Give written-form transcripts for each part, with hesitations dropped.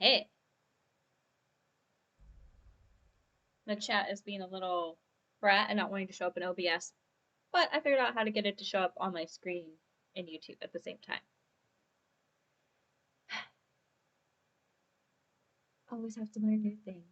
Hey, the chat is being a little brat and not wanting to show up in OBS, but I figured out how to get it to show up on my screen in YouTube at the same time. Always have to learn new things.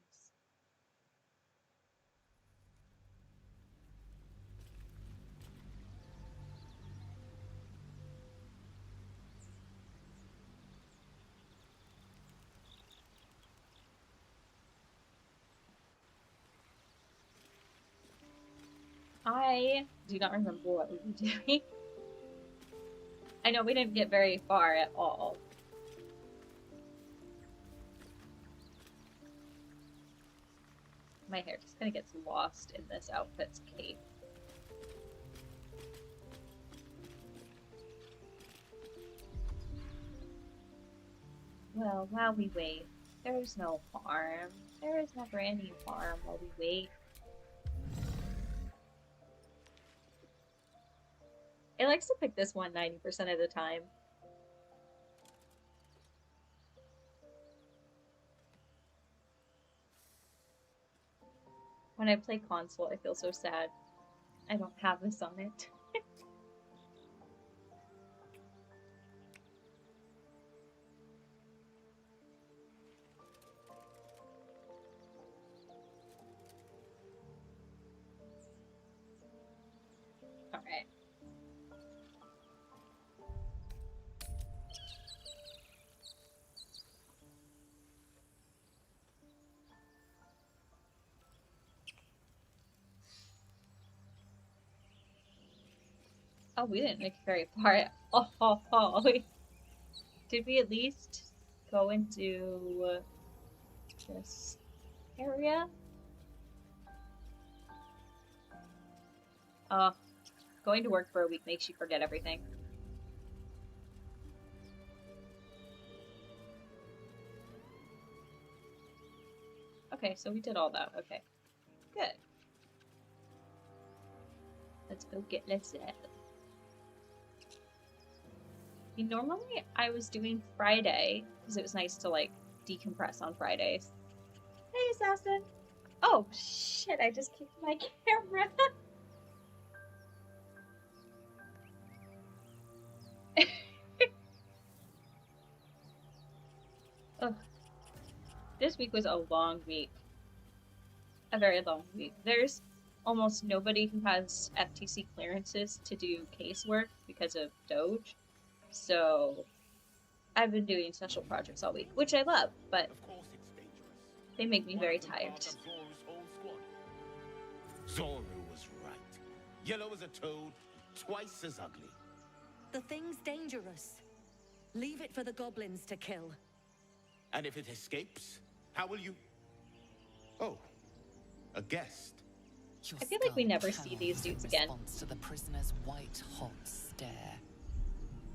I do not remember what we were doing. I know we didn't get very far at all. My hair just kind of gets lost in this outfit's cape. Well, while we wait, there's no harm. There is never any harm while we wait. It likes to pick this one 90% of the time. When I play console, I feel so sad. I don't have this on it. Alright. Oh, we didn't make it very far at all. Did we at least go into this area? Going to work for a week makes you forget everything. Okay, so we did all that. Okay. Good. Let's go get Lizette. Normally I was doing Friday because it was nice to like decompress on Fridays. Hey, Assassin! Oh shit! I just kicked my camera. Ugh. This week was a long week. A very long week. There's almost nobody who has FTC clearances to do casework because of Doge. So I've been doing special projects all week, which I love, but they make me very tired. Zoru was right. Yellow as a toad, twice as ugly. The thing's dangerous. Leave it for the goblins to kill. And if it escapes, how will you... Oh, a guest. I feel like we never see these dudes again. Response to the prisoner's white, hot stare.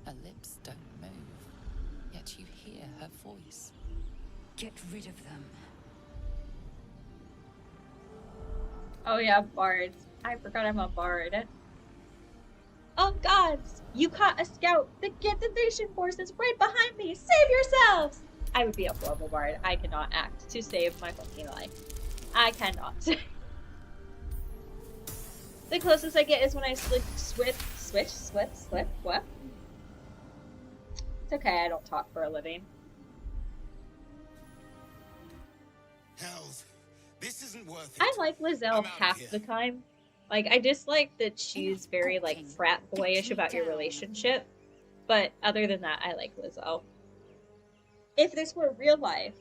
Her lips don't move, yet you hear her voice. Get rid of them. Oh yeah, bards. I forgot I'm a bard. Oh gods! You caught a scout! The Gethidation force is right behind me! Save yourselves! I would be a horrible bard. I cannot act to save my fucking life. I cannot. The closest I get is when I switch, what? It's okay, I don't talk for a living. Hells, this isn't worth it. I like Lizelle half the time. Like, I dislike that she's very, like, frat boyish about your relationship. But other than that, I like Lizelle. If this were real life,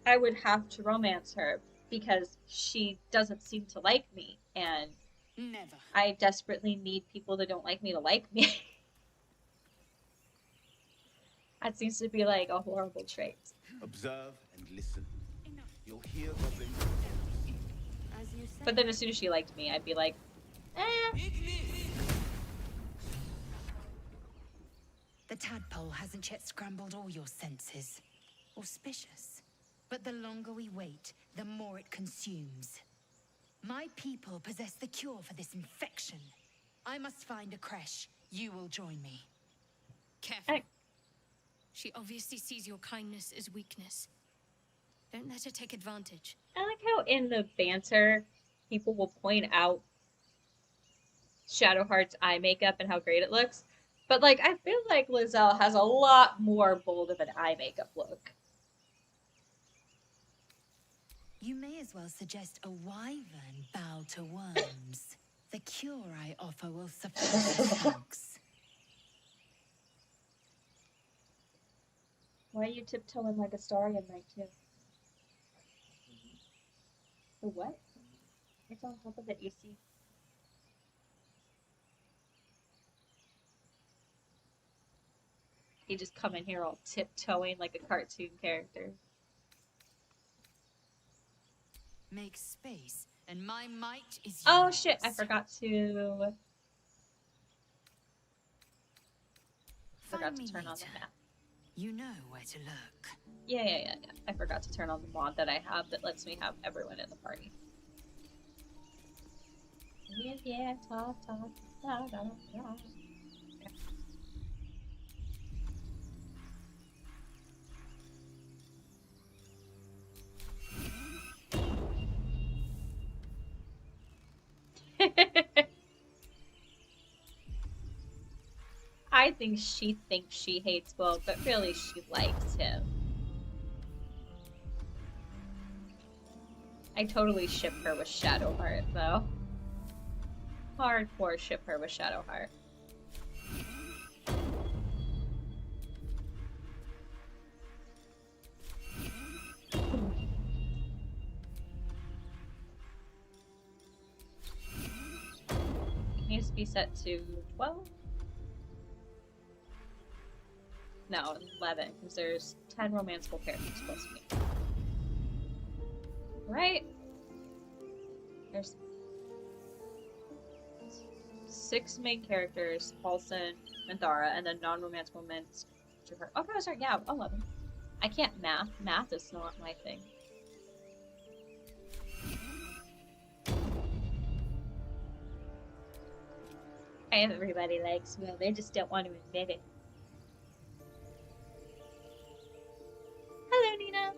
I would have to romance her because she doesn't seem to like me. And never. I desperately need people that don't like me to like me. That seems to be, like, a horrible trait. Observe and listen. You'll hear goblins. As you say. But then as soon as she liked me, I'd be like, eh. The tadpole hasn't yet scrambled all your senses. Auspicious. But the longer we wait, the more it consumes. My people possess the cure for this infection. I must find a creche. You will join me. Careful. She obviously sees your kindness as weakness. Don't let her take advantage. I like how in the banter, people will point out Shadowheart's eye makeup and how great it looks. But, like, I feel like Lizelle has a lot more bold of an eye makeup look. You may as well suggest a wyvern bow to worms. The cure I offer will suffice as thanks. Why are you tiptoeing like Astarion might too? The what? It's on top of the AC. You just come in here all tiptoeing like a cartoon character. Make space, and my might is yours. Oh shit, I forgot to Find me turn on the later. map. You know where to look. Yeah. I forgot to turn on the mod that I have that lets me have everyone in the party. Yeah, ta ta ta da da. I think she thinks she hates Will, but really she likes him. I totally ship her with Shadowheart, though. Hardcore ship her with Shadowheart. It needs to be set to 12? No, 11, because there's 10 romanceable characters supposed to be. Right? There's 6 main characters, Paulson, Minthara, and then non-romanceable women to her. Okay, sorry, yeah, 11. I can't math. Math is not my thing. Everybody likes Will, they just don't want to admit it. Hello, Nina!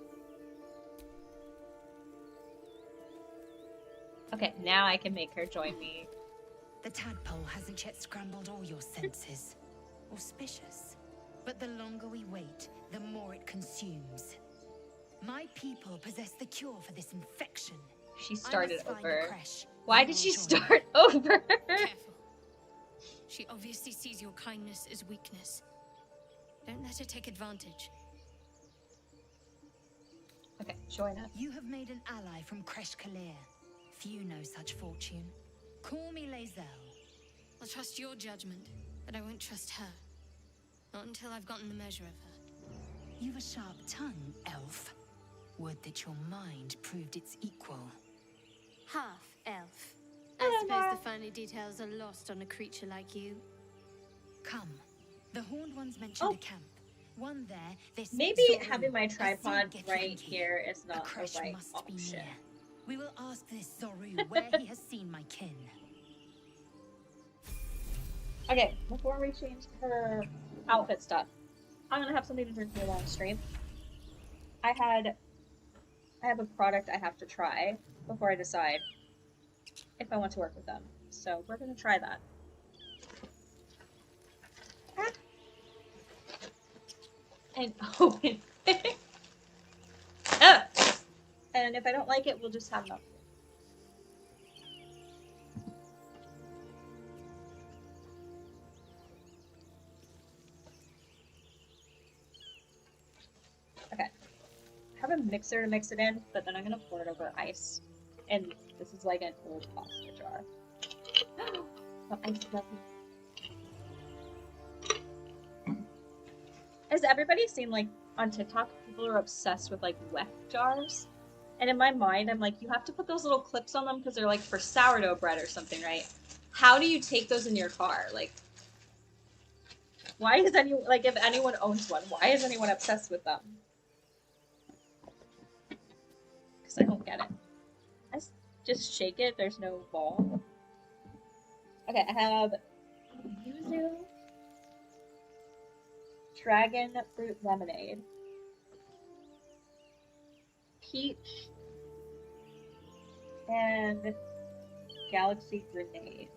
Okay, now I can make her join me. The tadpole hasn't yet scrambled all your senses. Auspicious. But the longer we wait, the more it consumes. My people possess the cure for this infection. She started over. Crash. Why did she start over? Careful. She obviously sees your kindness as weakness. Don't let her take advantage. Okay, join us. You have made an ally from Kresh Kalir. Few know such fortune. Call me Lazelle. I'll trust your judgment, but I won't trust her. Not until I've gotten the measure of her. You've a sharp tongue, elf. Would that your mind proved its equal. Half elf. Hello, I suppose Nora. the finer details are lost on a creature like you. Come. The horned ones mentioned Oh. a camp. One there, this Maybe Zoru, having my a tripod Thing right Githyanki. here is A not Kresh the right must be option. near. We will ask this Zoru where he has seen my kin. Okay, before we change her outfit stuff, I'm gonna have something to drink for on stream. I have a product I have to try before I decide if I want to work with them. So we're gonna try that. And open. Ah! And if I don't like it, we'll just have enough. Okay. I have a mixer to mix it in, but then I'm gonna pour it over ice. And this is like an old pasta jar. Oh, ice is lovely. Has everybody seen, like, on TikTok, people are obsessed with, like, wet jars? And in my mind, I'm like, you have to put those little clips on them because they're, like, for sourdough bread or something, right? How do you take those in your car? Like, why is anyone, like, if anyone owns one, why is anyone obsessed with them? Because I don't get it. Just shake it, there's no ball. Okay, I have yuzu, Dragon fruit lemonade. Peach and galaxy grenade.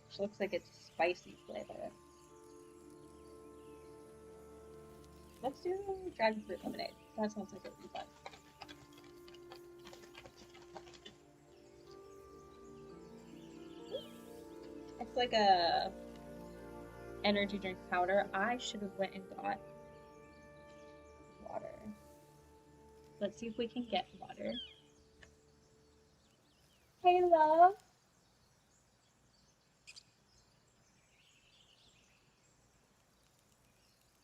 Which looks like it's spicy flavor. Let's do dragon fruit lemonade. That sounds like it would be fun. It's like a energy drink powder. I should have went and got water. Let's see if we can get water. Hey, love.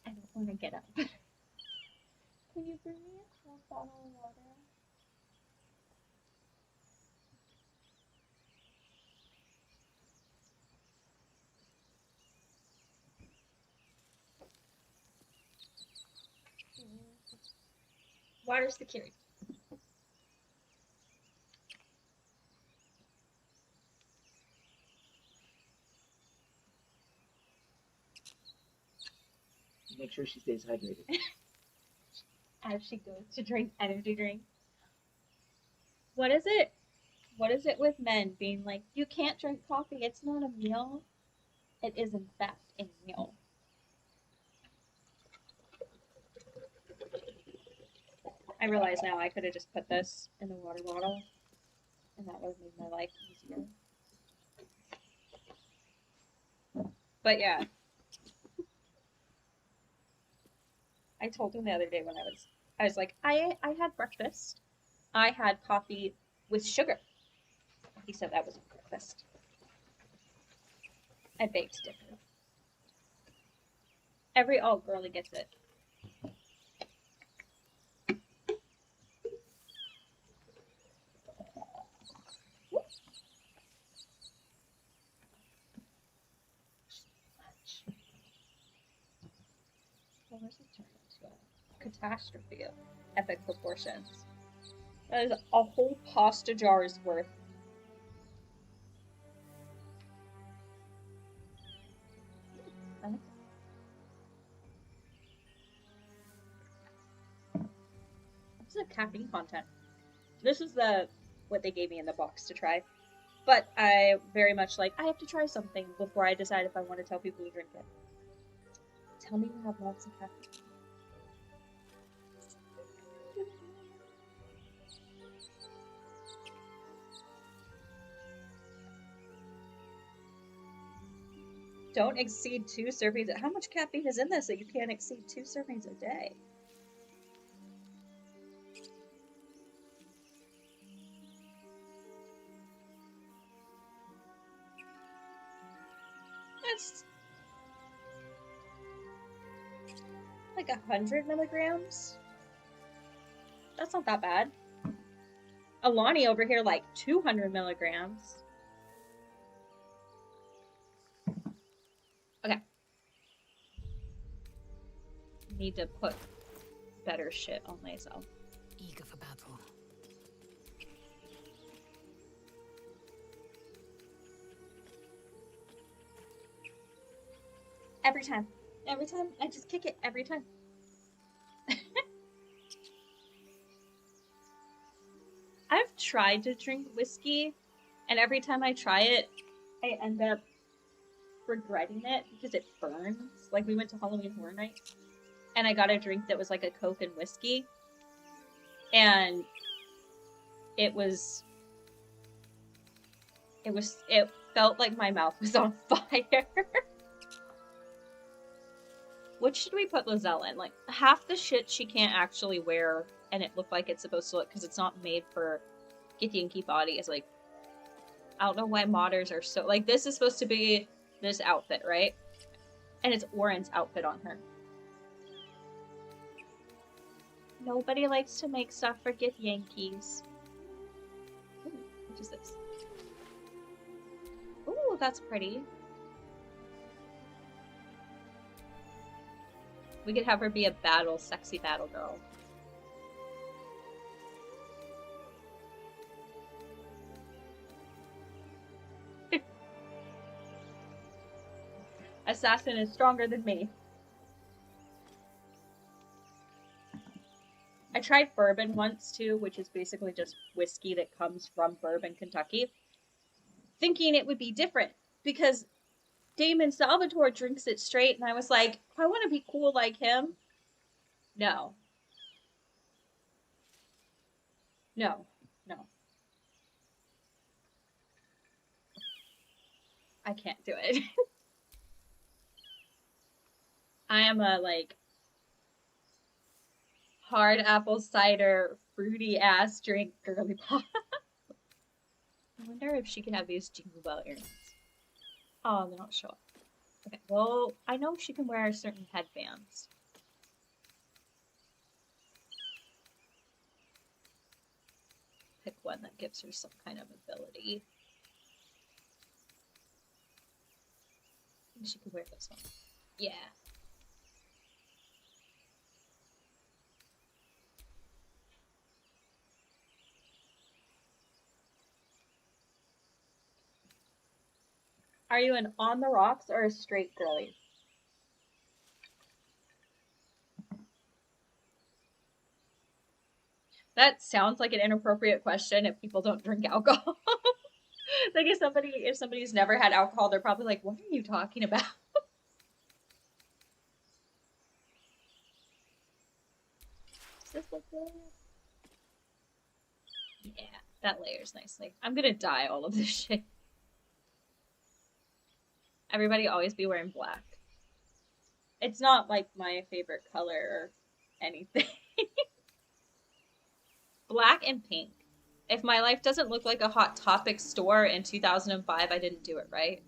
I don't want to get up. Can you bring me a bottle of water? Water security. Make sure she stays hydrated. As she goes to drink energy drink. What is it? What is it with men being like, you can't drink coffee, it's not a meal? It is in fact a meal. I realize now I could have just put this in the water bottle and that would have made my life easier. But yeah. I told him the other day when I was like, I had breakfast. I had coffee with sugar. He said that was breakfast. I baked different. Every alt girly gets it. Well, where's this turn into a catastrophe of epic proportions? That is a whole pasta jar's worth. This is a caffeine content. This is what they gave me in the box to try. But I very much like, I have to try something before I decide if I want to tell people to drink it. Tell me you have lots of caffeine. Don't exceed 2 servings. How much caffeine is in this that you can't exceed 2 servings a day? That's like 100 milligrams. That's not that bad. Alani over here like 200 milligrams. Okay. Need to put better shit on myself. Eager for battle. Every time. Every time. I just kick it every time. I've tried to drink whiskey, and every time I try it, I end up regretting it because it burns. Like, we went to Halloween Horror Nights, and I got a drink that was like a Coke and whiskey, and it felt like my mouth was on fire. What should we put Lizelle in? Like, half the shit she can't actually wear, and it looked like it's supposed to look, because it's not made for Githyanki body. It's like, I don't know why modders are so, like, this is supposed to be this outfit, right? And it's Oren's outfit on her. Nobody likes to make stuff for Githyankies. Ooh, what is this? Ooh, that's pretty. We could have her be a sexy battle girl. Assassin is stronger than me. I tried bourbon once too, which is basically just whiskey that comes from Bourbon, Kentucky, thinking it would be different because Damon Salvatore drinks it straight, and I was like, I want to be cool like him. No. No. No. I can't do it. I am a, like, hard apple cider, fruity ass drink girly pop. I wonder if she can have these Jingle Bell earrings. Oh, they don't show up. Okay, well, I know she can wear certain headbands. Pick one that gives her some kind of ability. I think she could wear this one. Yeah. Are you an on the rocks or a straight girly? That sounds like an inappropriate question if people don't drink alcohol. Like if somebody's never had alcohol, they're probably like, "What are you talking about?" Does this look good? Yeah, that layers nicely. I'm gonna dye all of this shit. Everybody always be wearing black. It's not like my favorite color or anything. Black and pink. If my life doesn't look like a Hot Topic store in 2005, I didn't do it right.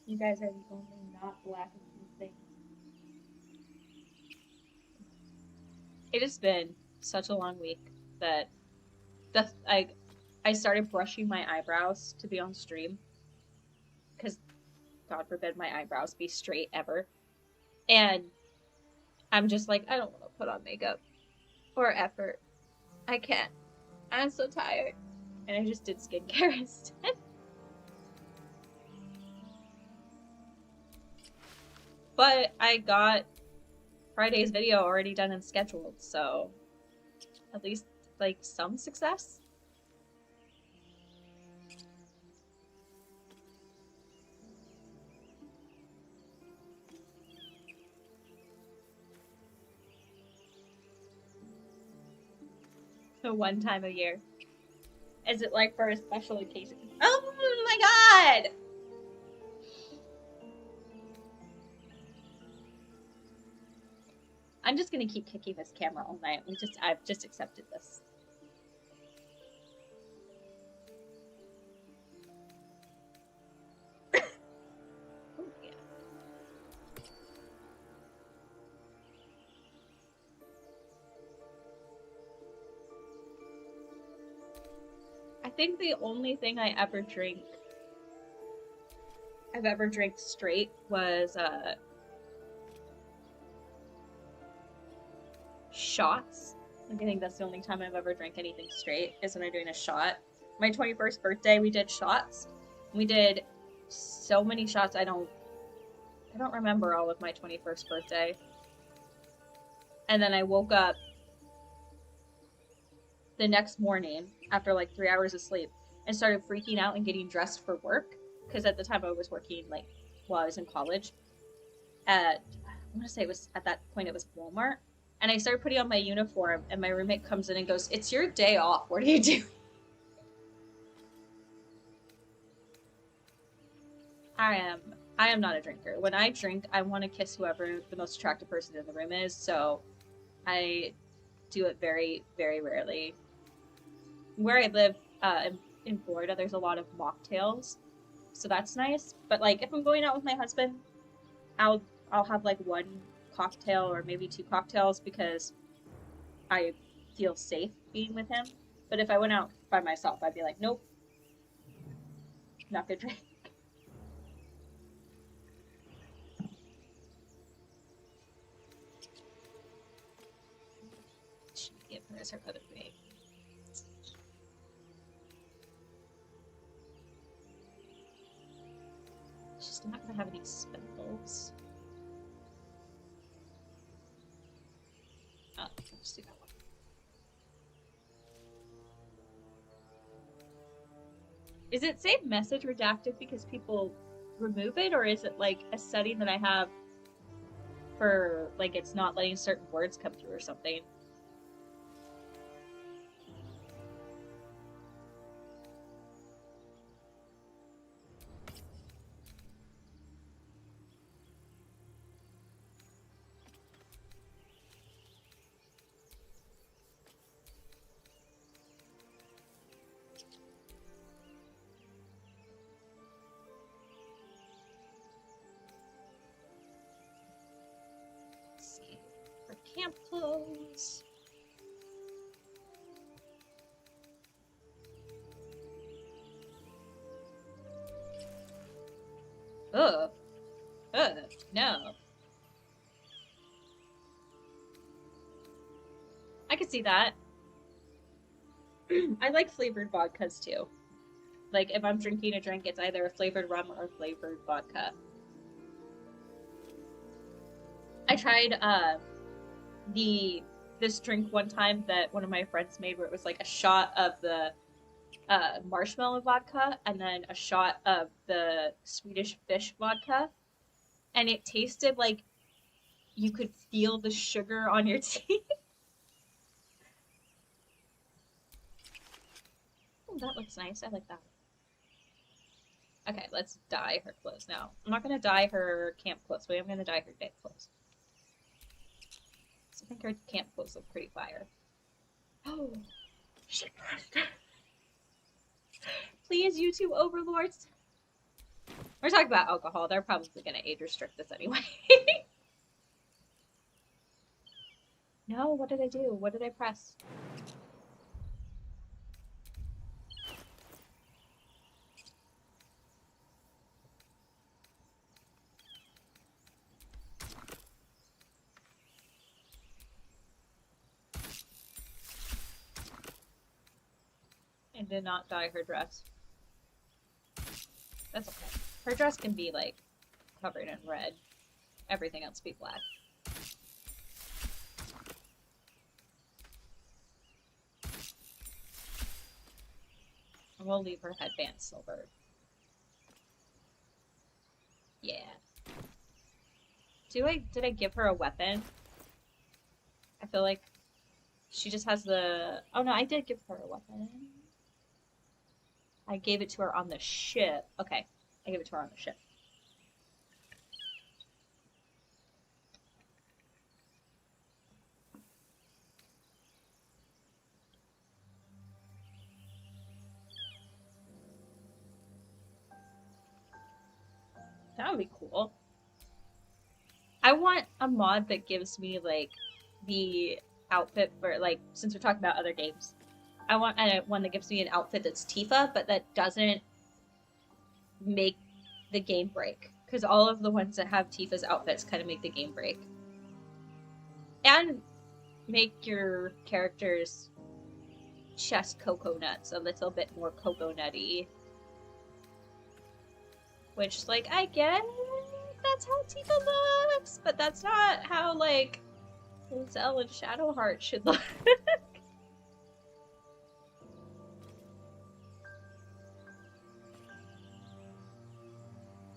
You guys are the only not black and pink thing. It has been such a long week that I started brushing my eyebrows to be on stream because God forbid my eyebrows be straight ever, and I'm just like, I don't want to put on makeup or effort. I can't. I'm so tired, and I just did skincare instead. But I got Friday's video already done and scheduled, so at least like some success. So one time a year. Is it like for a special occasion? Oh my god! I'm just gonna keep kicking this camera all night. I've just accepted this. Oh, yeah. I think the only thing I've ever drank straight was shots. Like, I think that's the only time I've ever drank anything straight is when I'm doing a shot. My 21st birthday, we did shots. We did so many shots. I don't remember all of my 21st birthday. And then I woke up the next morning after like 3 hours of sleep and started freaking out and getting dressed for work. Because at the time I was working, like, while I was in college at, I want to say it was, at that point it was Walmart. And I started putting on my uniform, and my roommate comes in and goes, "It's your day off. What are you doing?" I am not a drinker. When I drink, I want to kiss whoever the most attractive person in the room is, so I do it very, very rarely. Where I live in Florida, there's a lot of mocktails, so that's nice. But like, if I'm going out with my husband, I'll have like one cocktail or maybe 2 cocktails because I feel safe being with him. But if I went out by myself, I'd be like, nope, not gonna drink. Give her as her other mate. She's not gonna have any spindles. Let's do that one. Is it save message redacted because people remove it, or is it like a setting that I have for like it's not letting certain words come through or something? For camp clothes. Ugh. Ugh. No. I could see that. I like flavored vodkas too. Like if I'm drinking a drink, it's either a flavored rum or a flavored vodka. I tried this drink one time that one of my friends made where it was like a shot of the marshmallow vodka and then a shot of the Swedish fish vodka, and it tasted like you could feel the sugar on your teeth. Oh, that looks nice. I like that. Okay, let's dye her clothes now. I'm not gonna dye her camp clothes, but I'm gonna dye her day clothes. I think her camp clothes look pretty fire. Oh, she pressed it. Please, you two overlords. We're talking about alcohol. They're probably gonna age restrict this anyway. No, what did I do? What did I press? And did not dye her dress. That's okay. Her dress can be, like, covered in red. Everything else be black. And we'll leave her headband silver. Yeah. Did I give her a weapon? I feel like she just has the... Oh no, I did give her a weapon. I gave it to her on the ship. Okay, I gave it to her on the ship. That would be cool. I want a mod that gives me, like, the outfit for, like, since we're talking about other games. I want one that gives me an outfit that's Tifa, but that doesn't make the game break. Because all of the ones that have Tifa's outfits kind of make the game break. And make your character's chest cocoa nuts a little bit more cocoa nutty. Which, like, I get that's how Tifa looks, but that's not how, like, Lizelle and Shadowheart should look.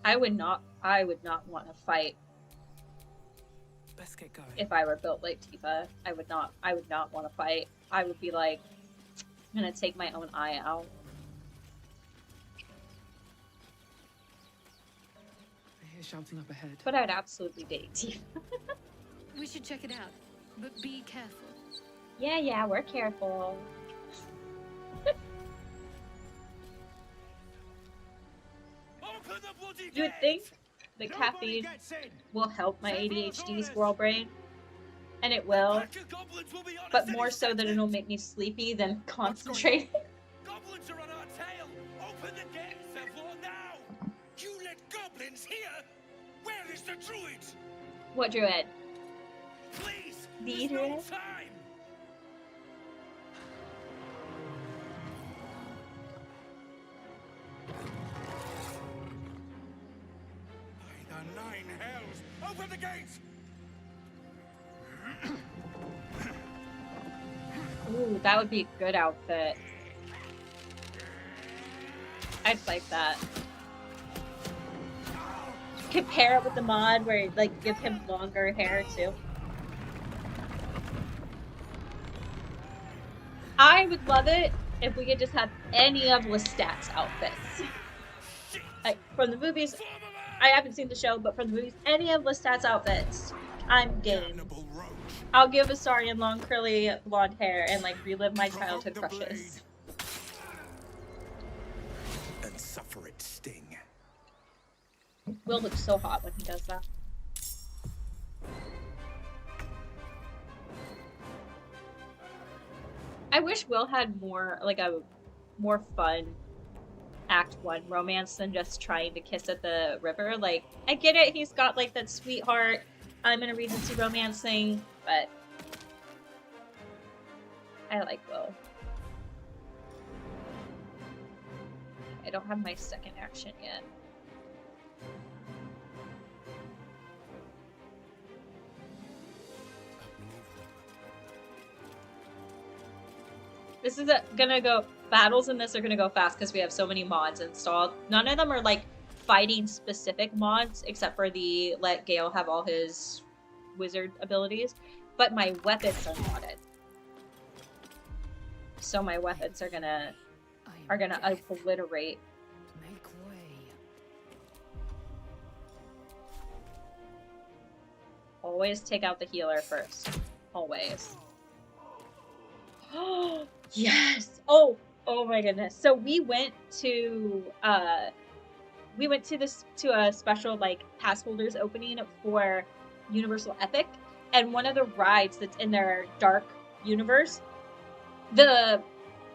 I would not want to fight. Let's get going. If I were built like Tifa, I would not want to fight. I would be like, I'm gonna take my own eye out. I hear shouting up ahead. But I would absolutely date Tifa. We should check it out, but be careful. Yeah, we're careful. Open the bloody You would gate! think the Nobody caffeine gets in. will help my Several ADHD tourists. squirrel brain, and it will, Pack of goblins will be on but us any more so that second. it'll make me sleepy than What's going on? concentrating. Goblins are on our tail! Open the gate, Sevlor, now! You let goblins here? Where is the druid? What druid? Please! The there's no druid? time! By the nine hells! Open the gates! Ooh, that would be a good outfit. I'd like that. Compare it with the mod where like give him longer hair too. I would love it if we could just have any of Lestat's outfits. Like from the movies, I haven't seen the show, but from the movies, any of Lestat's outfits, I'm game. I'll give Astarion long curly blonde hair and like relive my childhood crushes. And suffer its sting. Will looks so hot when he does that. I wish Will had more, like a more fun Act 1 romance than just trying to kiss at the river. Like, I get it, he's got like that sweetheart, I'm in a Regency romance thing, but I like Will. I don't have my second action yet. This is gonna go, battles in this are gonna go fast because we have so many mods installed. None of them are like fighting specific mods except for the let Gale have all his wizard abilities, but my weapons are modded. So my weapons are gonna obliterate. Make way. Always take out the healer first. Always. Oh yes! Oh my goodness. So we went to a special like pass holders opening for Universal Epic, and one of the rides that's in their dark universe, the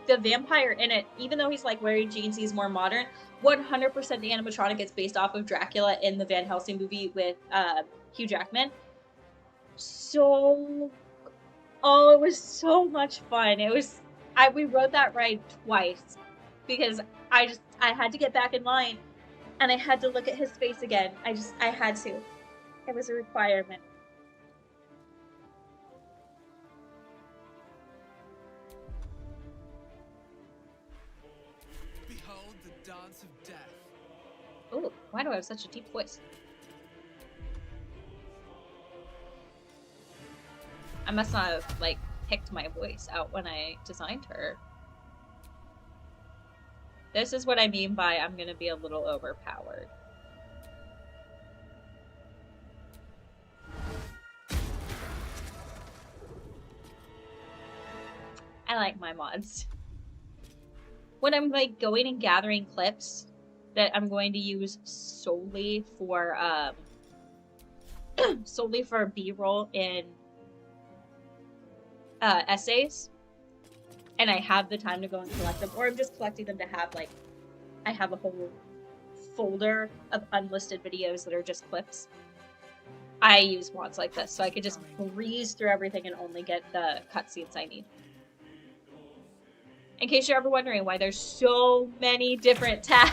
vampire in it, even though he's like wearing jeans, he's more modern. 100% the animatronic is based off of Dracula in the Van Helsing movie with Hugh Jackman. So, oh, it was so much fun. We rode that ride twice because I had to get back in line and I had to look at his face again. I had to. It was a requirement. Behold the dance of death. Oh, why do I have such a deep voice? I must not have, like, picked my voice out when I designed her. This is what I mean by I'm gonna be a little overpowered. I like my mods. When I'm, like, going and gathering clips that I'm going to use solely for B-roll in essays, and I have the time to go and collect them, or I'm just collecting them to have, like, I have a whole folder of unlisted videos that are just clips. I use mods like this, so I could just breeze through everything and only get the cutscenes I need. In case you're ever wondering why there's so many different tabs.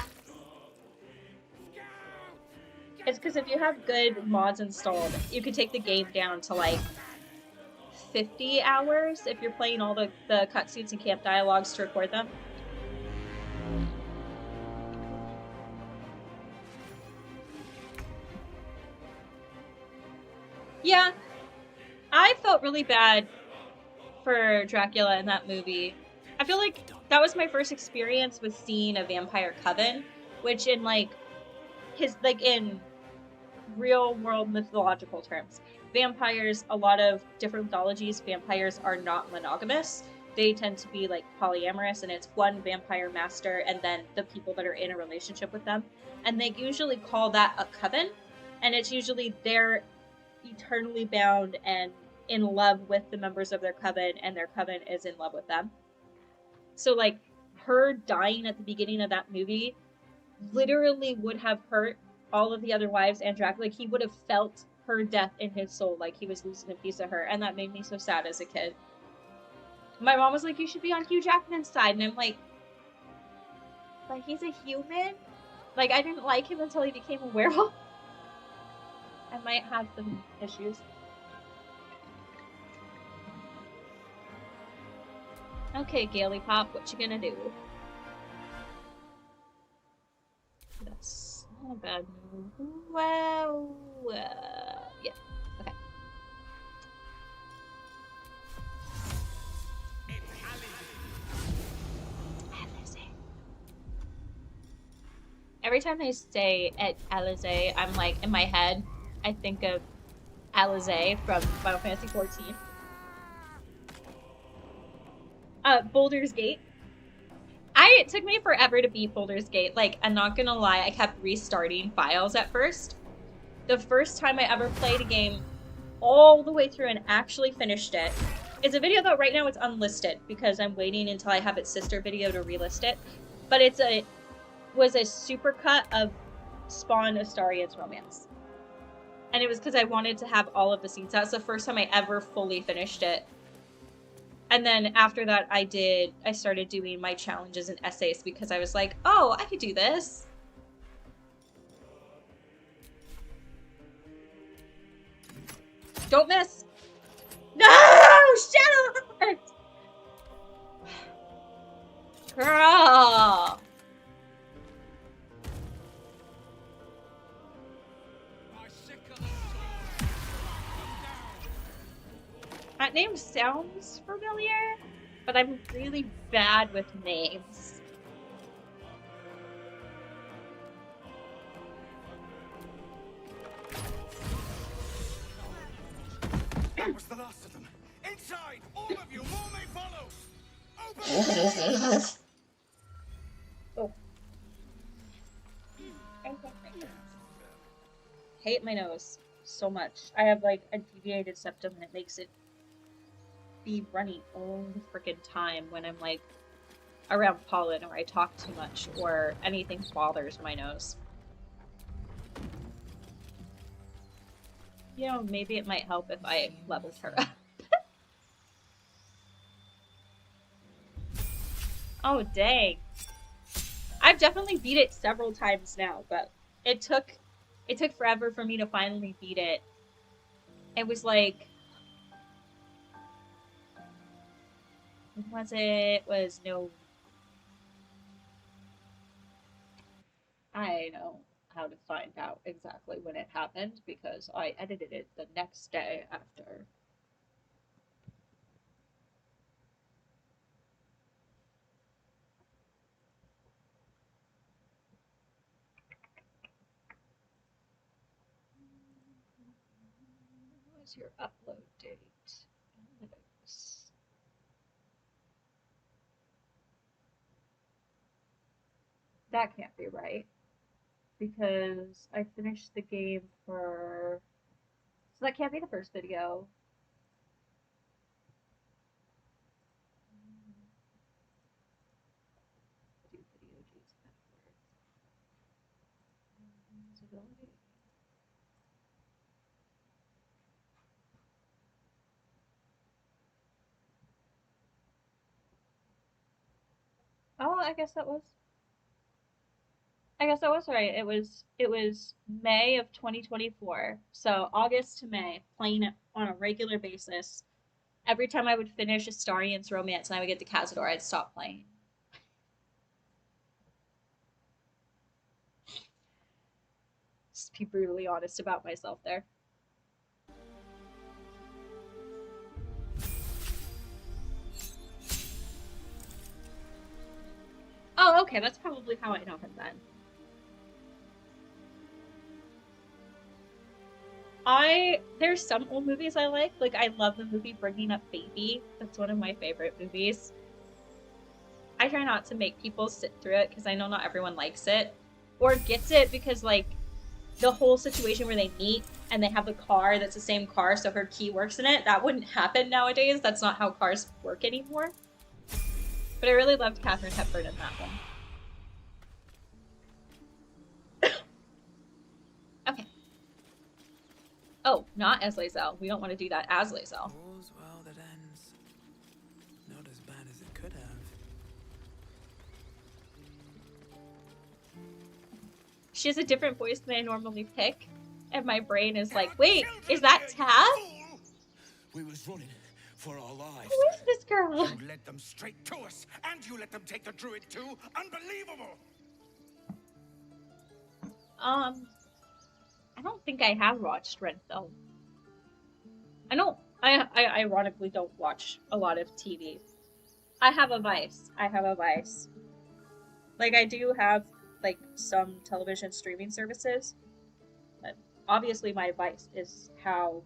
It's because if you have good mods installed, you can take the game down to, like, 50 hours if you're playing all the cutscenes and camp dialogues to record them. Yeah, I felt really bad for Dracula in that movie. I feel like that was my first experience with seeing a vampire coven, which in like in real world mythological terms, vampires, a lot of different mythologies, vampires are not monogamous. They tend to be like polyamorous, and it's one vampire master and then the people that are in a relationship with them. And they usually call that a coven, and it's usually they're eternally bound and in love with the members of their coven, and their coven is in love with them. So like her dying at the beginning of that movie literally would have hurt all of the other wives and Dracula. Like he would have felt her death in his soul, like he was losing a piece of her, and that made me so sad as a kid. My mom was like, you should be on Hugh Jackman's side, and I'm like, but he's a human? Like, I didn't like him until he became a werewolf. I might have some issues. Okay, Gaily Pop, what you gonna do? That's not a bad move. Wow. Yeah. Okay. Every time they say at Alizé, I'm like, in my head, I think of Alizé from Final Fantasy XIV. Baldur's Gate. It took me forever to beat Baldur's Gate. Like, I'm not gonna lie, I kept restarting files at first. The first time I ever played a game all the way through and actually finished it. It's a video though, right now it's unlisted because I'm waiting until I have its sister video to relist it. But was a supercut of Spawn Astarion's romance. And it was because I wanted to have all of the scenes. That's the first time I ever fully finished it. And then after that, I started doing my challenges and essays because I was like, oh, I could do this. Don't miss. No! Shadowheart! Girl! That name sounds familiar, but I'm really bad with names. That was the last of them. Inside! All of you! More may follow! Open! Oh. Hate my nose so much. I have like a deviated septum and it makes it be runny all the freaking time when I'm like around pollen or I talk too much or anything bothers my nose. You know, maybe it might help if I leveled her up. Oh, dang. I've definitely beat it several times now, but it took forever for me to finally beat it. It was like, I know how to find out exactly when it happened because I edited it the next day after. What was your upload date? Analytics. That can't be right because I finished the game for. So that can't be the first video. Oh, I guess that was right. It was May of 2024. So August to May, playing it on a regular basis. Every time I would finish Astarion's romance and I would get to Cazador, I'd stop playing. Just be brutally honest about myself there. Oh, okay, that's probably how I know him then. There's some old movies I like. Like, I love the movie Bringing Up Baby. That's one of my favorite movies. I try not to make people sit through it because I know not everyone likes it. Or gets it because, like, the whole situation where they meet and they have the car that's the same car, so her key works in it, that wouldn't happen nowadays. That's not how cars work anymore. But I really loved Katharine Hepburn in that one. Okay. Oh, not as Lae'zel. We don't want to do that as Lae'zel. All's well that ends. Not as bad as it could have. She has a different voice than I normally pick, and my brain is like, wait, is that Tab? We was running for our lives. Who is this girl? You led them straight to us, and you let them take the druid too. Unbelievable! I don't think I have watched Red Film. I ironically don't watch a lot of TV. I have a vice. Like, I do have, like, some television streaming services, but obviously my vice is how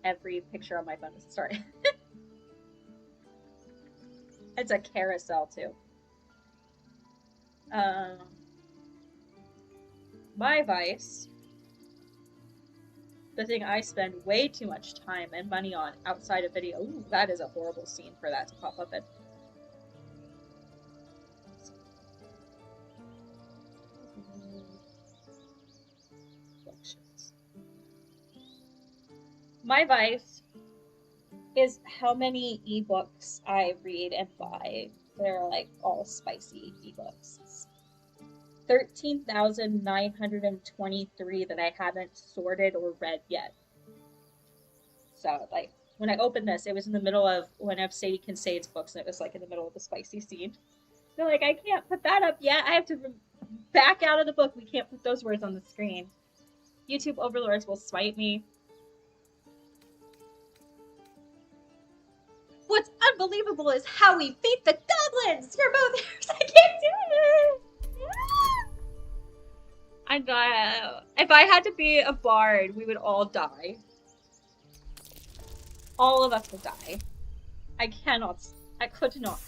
every picture on my phone is started. It's a carousel, too. My vice, the thing I spend way too much time and money on outside of video. Ooh, that is a horrible scene for that to pop up in. My vice is how many ebooks I read and buy. They're like all spicy ebooks. 13,923 that I haven't sorted or read yet. So, like, when I opened this, it was in the middle of one of Sadie Kincaid's books, and it was like in the middle of the spicy scene. They're like, I can't put that up yet. I have to back out of the book. We can't put those words on the screen. YouTube overlords will smite me. What's unbelievable is how we beat the goblins! You're both heirs! I can't do it! I know. If I had to be a bard, we would all die. All of us would die. I could not.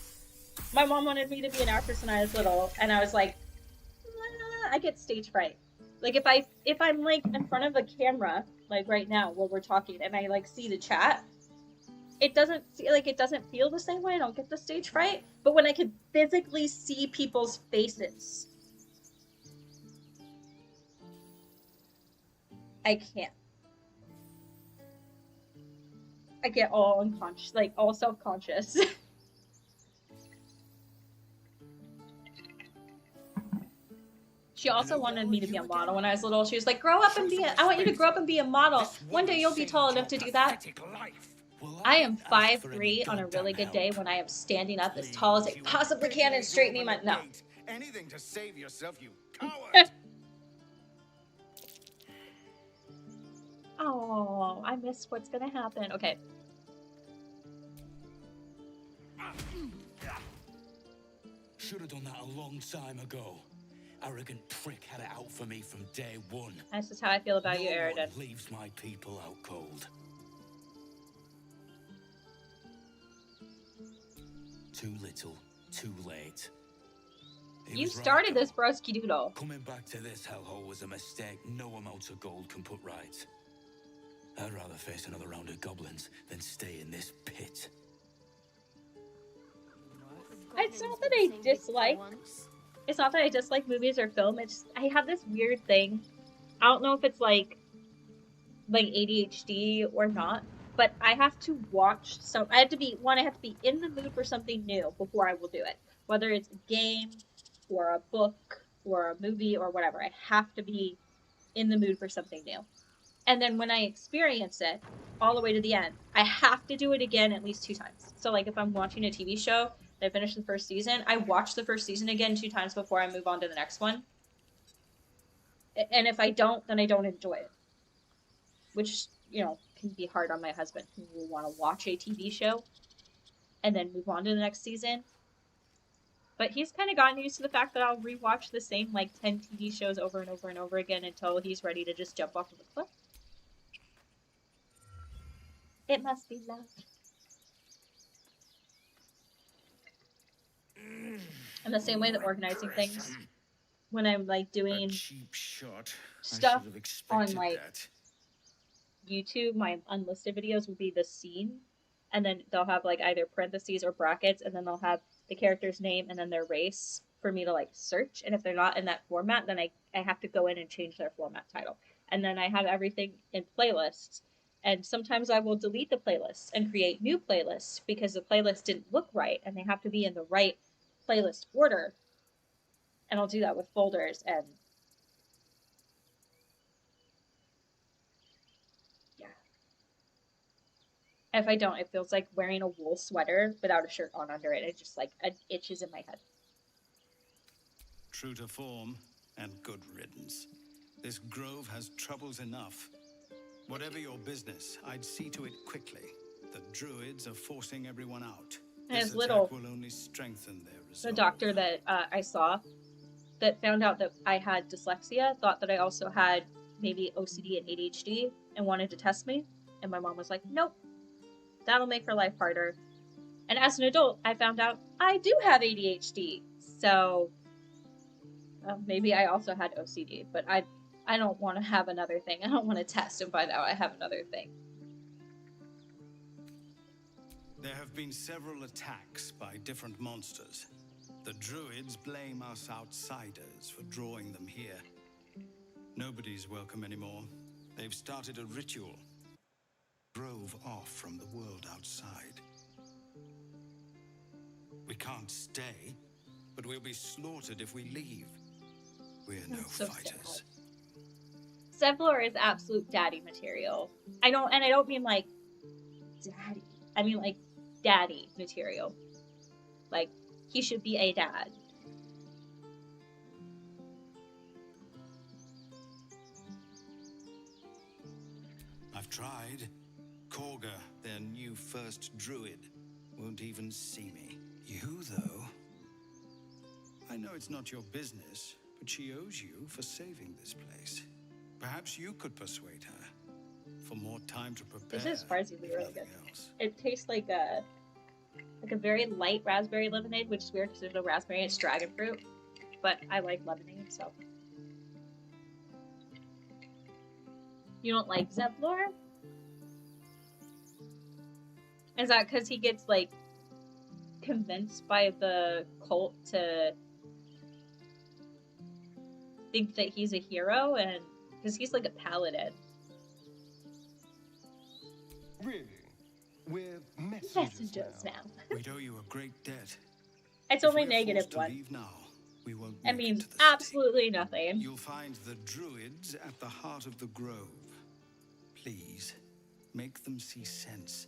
My mom wanted me to be an actress when I was little, and I was like, nah, I get stage fright. Like, if I'm like in front of a camera, like right now, where we're talking, and I like see the chat, it doesn't feel the same way. I don't get the stage fright. But when I can physically see people's faces, I can't. I get all unconscious, like all self-conscious. She also wanted me to be a model when I was little. She was like, I want you to grow up and be a model. One day you'll be tall enough to do that. I am 5'3" on a really good day when I am standing up as tall as I possibly can and straightening my... No. Anything to save yourself, you coward! Oh, I missed what's gonna happen. Okay. Should have done that a long time ago. Arrogant prick had it out for me from day one. This is how I feel about you, No Eridan. one leaves my people out cold. Too little, too late. You started this, broski doodle. Coming back to this hellhole was a mistake no amount of gold can put right. I'd rather face another round of goblins than stay in this pit. It's not that I dislike. It's not that I dislike movies or film. It's I have this weird thing. I don't know if it's like ADHD or not, but I have to watch some. I have to be in the mood for something new before I will do it. Whether it's a game or a book or a movie or whatever, I have to be in the mood for something new. And then when I experience it all the way to the end, I have to do it again at least 2 times. So like if I'm watching a TV show, I finished the first season, I watch the first season again 2 times before I move on to the next one. And if I don't, then I don't enjoy it. Which, you know, can be hard on my husband who will want to watch a TV show and then move on to the next season. But he's kind of gotten used to the fact that I'll rewatch the same, like, 10 TV shows over and over and over again until he's ready to just jump off of the cliff. It must be love. And the same way that organizing things, when I'm, like, doing stuff on, like, YouTube, my unlisted videos will be the scene, and then they'll have, like, either parentheses or brackets, and then they'll have the character's name and then their race for me to, like, search. And if they're not in that format, then I have to go in and change their format title. And then I have everything in playlists. And sometimes I will delete the playlists and create new playlists because the playlist didn't look right, and they have to be in the right playlist order. And I'll do that with folders, and yeah. If I don't, it feels like wearing a wool sweater without a shirt on under it. It just like it itches in my head. True to form, and good riddance. This grove has troubles enough. Whatever your business, I'd see to it quickly. The druids are forcing everyone out. And This his attack little, will only strengthen their the resolve. doctor that I saw that found out that I had dyslexia thought that I also had maybe OCD and ADHD and wanted to test me. And my mom was like, nope, that'll make her life harder. And as an adult, I found out I do have ADHD. So maybe I also had OCD, but I don't want to have another thing. I don't want to test and find out I have another thing. There have been several attacks by different monsters. The druids blame us outsiders for drawing them here. Nobody's welcome anymore. They've started a ritual. Drove off from the world outside. We can't stay, but we'll be slaughtered if we leave. We're no so fighters. Zevlor is absolute daddy material. I don't mean like daddy. I mean like daddy material. Like, he should be a dad. I've tried. Korga, their new first druid, won't even see me. You, though? I know it's not your business, but she owes you for saving this place. Perhaps you could persuade her for more time to prepare. This is surprisingly really good. Else. It tastes like a very light raspberry lemonade, which is weird because there's no raspberry, it's dragon fruit. But I like lemonade, so. You don't like Zevlor? Is that because he gets, like, convinced by the cult to think that he's a hero? And because he's like a paladin. Really? We're Messengers now. We'd owe you a great debt. It's If only we're negative forced to one. leave now, we won't I make mean, it to the city. absolutely nothing. You'll find the druids at the heart of the grove. Please, make them see sense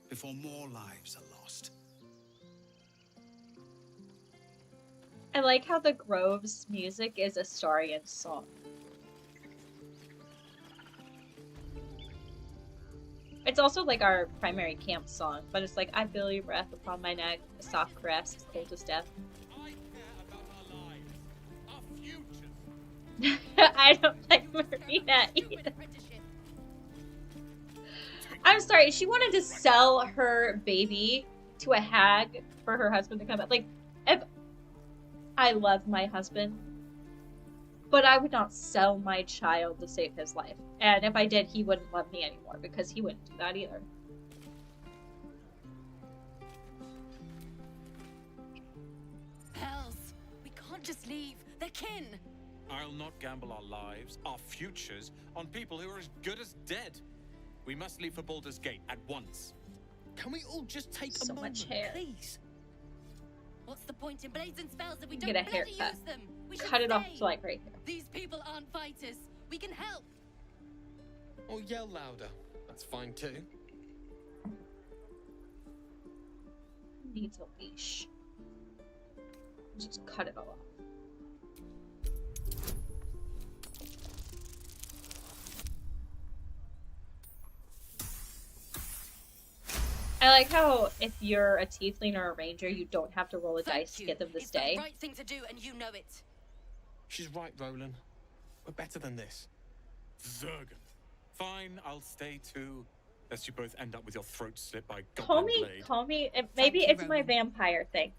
before more lives are lost. I like how the Grove's music is Astarion's song. It's also like our primary camp song, but it's like, I feel your breath upon my neck, a soft caress, as cold as death. I care about our lives, our futures. I don't like Marina either. I'm sorry, she wanted to sell her baby to a hag for her husband to come out. Like, if I love my husband, but I would not sell my child to save his life. And if I did, he wouldn't love me anymore because he wouldn't do that either. Hells, we can't just leave. They're kin. I'll not gamble our lives, our futures, on people who are as good as dead. We must leave for Baldur's Gate at once. Can we all just take So a moment, much hair. please? What's the point in blades and spells if we Get don't a bloody haircut. use them? We should Cut it off stay. to like right here. These people aren't fighters. We can help. Or yell louder. That's fine too. Needs a leash. Just cut it all off. I like how if you're a tiefling or a ranger, you don't have to roll a dice to get them to It's stay. the right thing to do, and you know it. She's right, Roland. We're better than this. Zerg. Fine, I'll stay too. Lest you both end up with your throat slit by Call goblin me, blade. call me. Maybe you, it's my Rowan. vampire thing,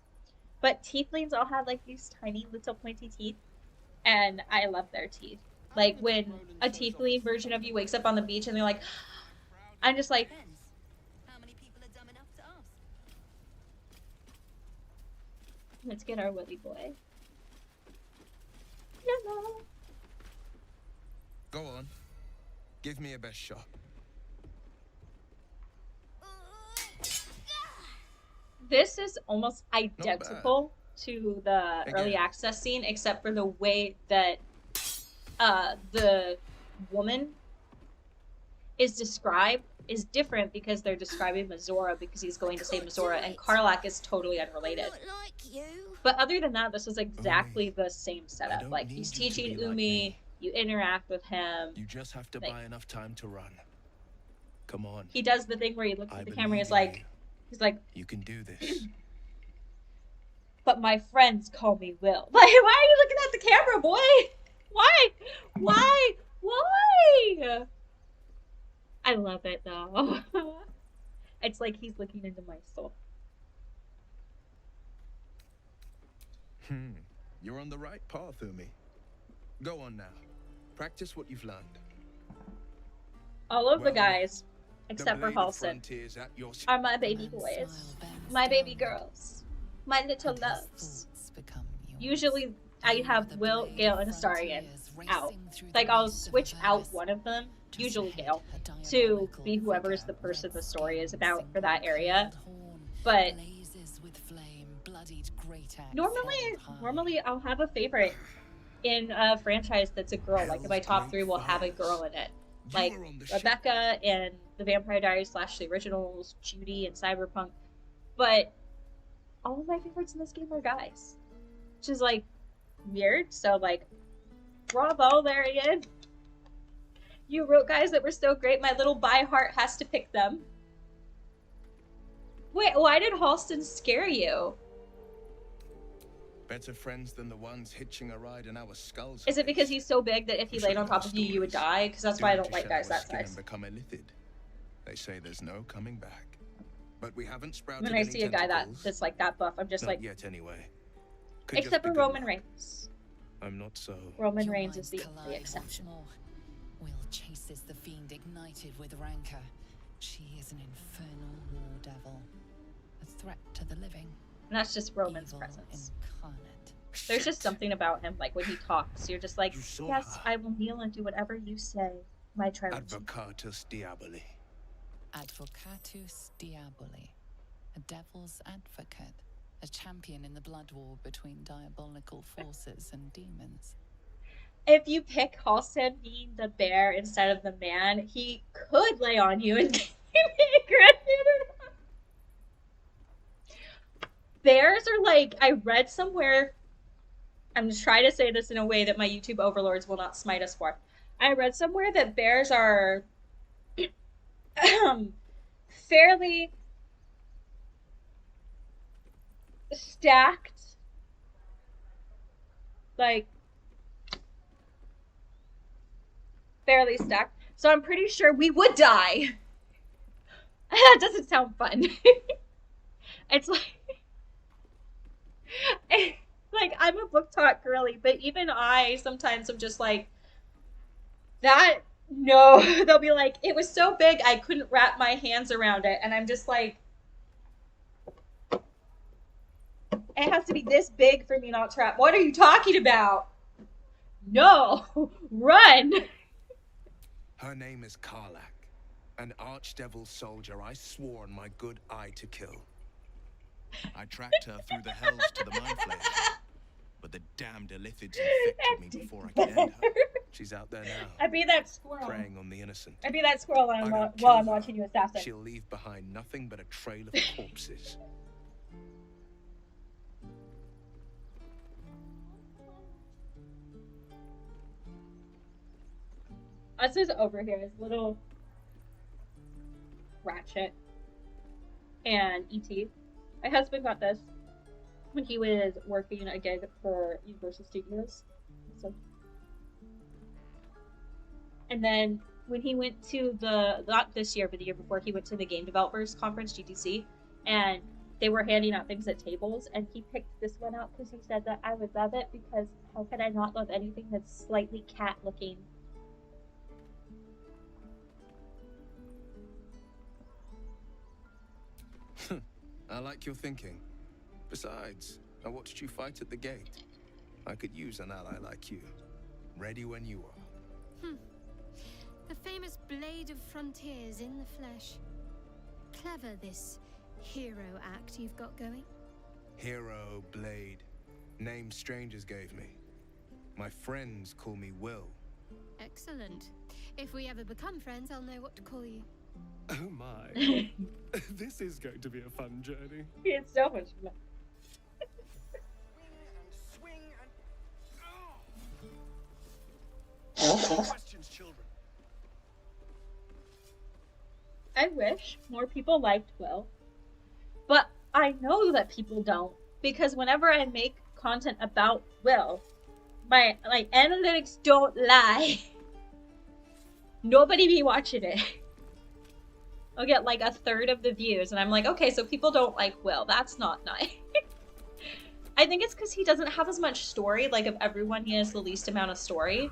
but tieflings all have like these tiny little pointy teeth, and I love their teeth. Like when a tiefling version of you wakes up on the beach and they're like, I'm just like, Depends. How many people are dumb enough to ask? let's get our Willy boy. Yellow. Go on. Give me a best shot. This is almost identical to the early Again. access scene, except for the way that the woman is described is different because they're describing Mazora because he's going to save Mazora, and Karlak is totally unrelated. Like you. But other than that, this is exactly the same setup. Like, he's teaching Umi, you interact with him. You just have to buy enough time to run. Come on. He does the thing where he looks at the camera and he's like, you can do this. But my friends call me Will. Like, why are you looking at the camera, boy? Why? I love it, though. It's like he's looking into my soul. You're on the right path, Umi. Go on now. Practice what you've learned. All of the guys, except for Halston, are my baby boys, my baby girls, my little loves. Usually, I have Will, Gale, and Astarion out. Like, I'll switch out one of them, usually Gale, to be whoever's the person the story is about for that area. But normally I'll have a favorite in a franchise that's a girl. Like, in my top 3 will have a girl in it. Like, Rebecca and the Vampire Diaries / the originals, Judy and Cyberpunk. But all of my favorites in this game are guys. Which is, like, weird. So, like, bravo there again. You wrote guys that were so great, my little by heart has to pick them. Wait, why did Halston scare you? Better friends than the ones hitching a ride in our skulls. Is it because he's so big that if he laid on top of you, you would die? Because that's why I don't like guys that size. They say there's no coming back. But we haven't sprouted. When I see a guy that's like that buff, I'm just not like, yet anyway. Except for Roman Reigns. I'm not so. Roman Reigns is the only exception. Will chases the fiend ignited with rancor. She is an infernal war devil, a threat to the living. And that's just Roman's presence. Incarnate. There's just something about him, like when he talks, you're just like, yes, I will kneel and do whatever you say, my Trilogy. Advocatus Diaboli. Advocatus Diaboli. A devil's advocate. A champion in the blood war between diabolical forces and demons. If you pick Halston being the bear instead of the man, he could lay on you and give you aggressive. Bears are like, I read somewhere, I'm trying to say this in a way that my YouTube overlords will not smite us for. I read somewhere that bears are fairly stacked, like, fairly stacked. So I'm pretty sure we would die. That doesn't sound fun. It's like I'm a book talk girly, but even I sometimes am just like, that, no. They'll be like, it was so big I couldn't wrap my hands around it, and I'm just like, it has to be this big for me not to wrap. What are you talking about? No. Run. Her name is Karlak, an archdevil soldier I swore on my good eye to kill. I tracked her through the hells to the mind flayer, but the damned Illithids infected me before I could end her. She's out there now. I'd be that squirrel. Preying on the innocent. I'd be that squirrel while I'm watching you assassin. She'll leave behind nothing but a trail of corpses. Us is over here is little Ratchet and E.T. My husband got this when he was working a gig for Universal Studios. So. And then when he went to not this year, but the year before, he went to the Game Developers Conference, GDC, and they were handing out things at tables, and he picked this one out because he said that I would love it because how could I not love anything that's slightly cat-looking? I like your thinking. Besides, I watched you fight at the gate. I could use an ally like you. Ready when you are. The famous Blade of Frontiers in the flesh. Clever, this hero act you've got going. Hero, Blade. Name strangers gave me. My friends call me Will. Excellent. If we ever become friends, I'll know what to call you. Oh my. This is going to be a fun journey. It's so much fun. Questions, children. I wish more people liked Will, but I know that people don't, because whenever I make content about Will, my analytics don't lie. Nobody be watching it. I'll get like a third of the views, and I'm like, okay, so people don't like Will. That's not nice. I think it's because he doesn't have as much story. Like, of everyone, he has the least amount of story.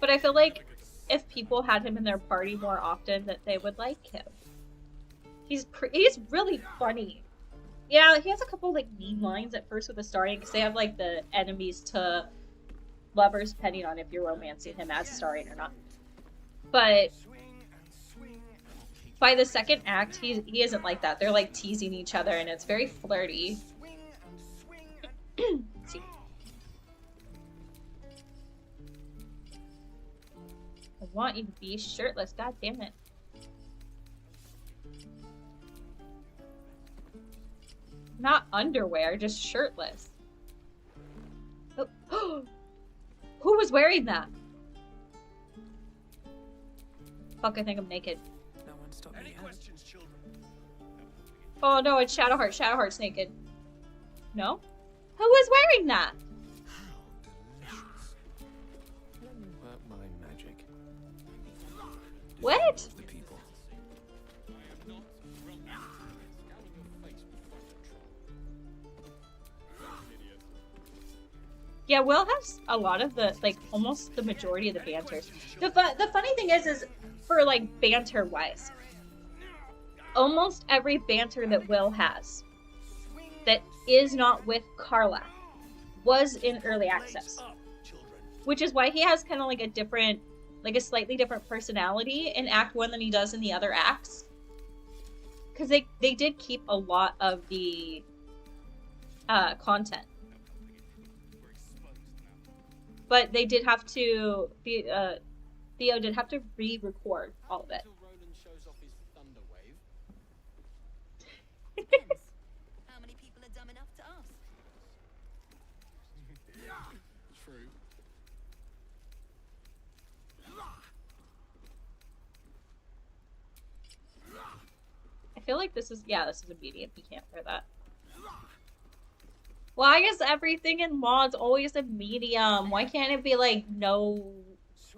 But I feel like if people had him in their party more often, that they would like him. He's really funny. Yeah, he has a couple like mean lines at first with Astarion, because they have like the enemies to lovers depending on if you're romancing him as Astarion or not. But by the second act, he isn't like that. They're like teasing each other, and it's very flirty. See. I want you to be shirtless, god damn it. Not underwear, just shirtless. Oh. Who was wearing that? Fuck, I think I'm naked. No one stopped me. Any questions, children? Oh no, it's Shadowheart. Shadowheart's naked. No? Who was wearing that? Work my magic. What? The people. Yeah, Will has a lot of the, like, almost the majority of the banters. The funny thing is for, like, banter-wise, almost every banter that Will has that is not with Karlach was in early access. Which is why he has kind of, like, a different, like, a slightly different personality in Act 1 than he does in the other acts. Because they did keep a lot of the content. But they did have to, Theo did have to re-record all of it. Roland shows off his thunder wave. Depends. How many people are dumb enough to ask? True. I feel like this is a medium. You can't wear that. Why is everything in mod's always a medium? Why can't it be like no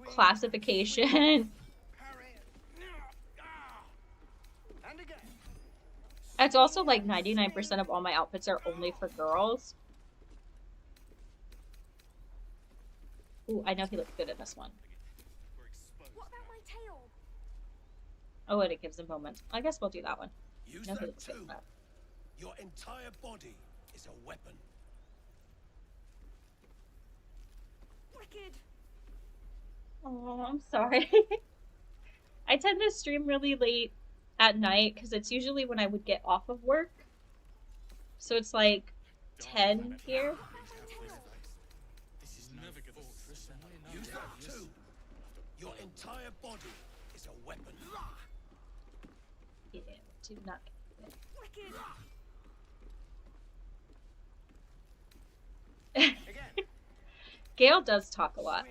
classification? It's also like 99% of all my outfits are only for girls. Ooh, I know he looks good in this one. What about my tail? Oh, and it gives him moments. I guess we'll do that one. Use No, he that looks good too. in that. Your entire body is a weapon. Wicked. Oh, I'm sorry. I tend to stream really late at night because it's usually when I would get off of work. So it's like 10 here. Use that too. Your entire body is a weapon. Yeah, do not. Gale does talk a lot.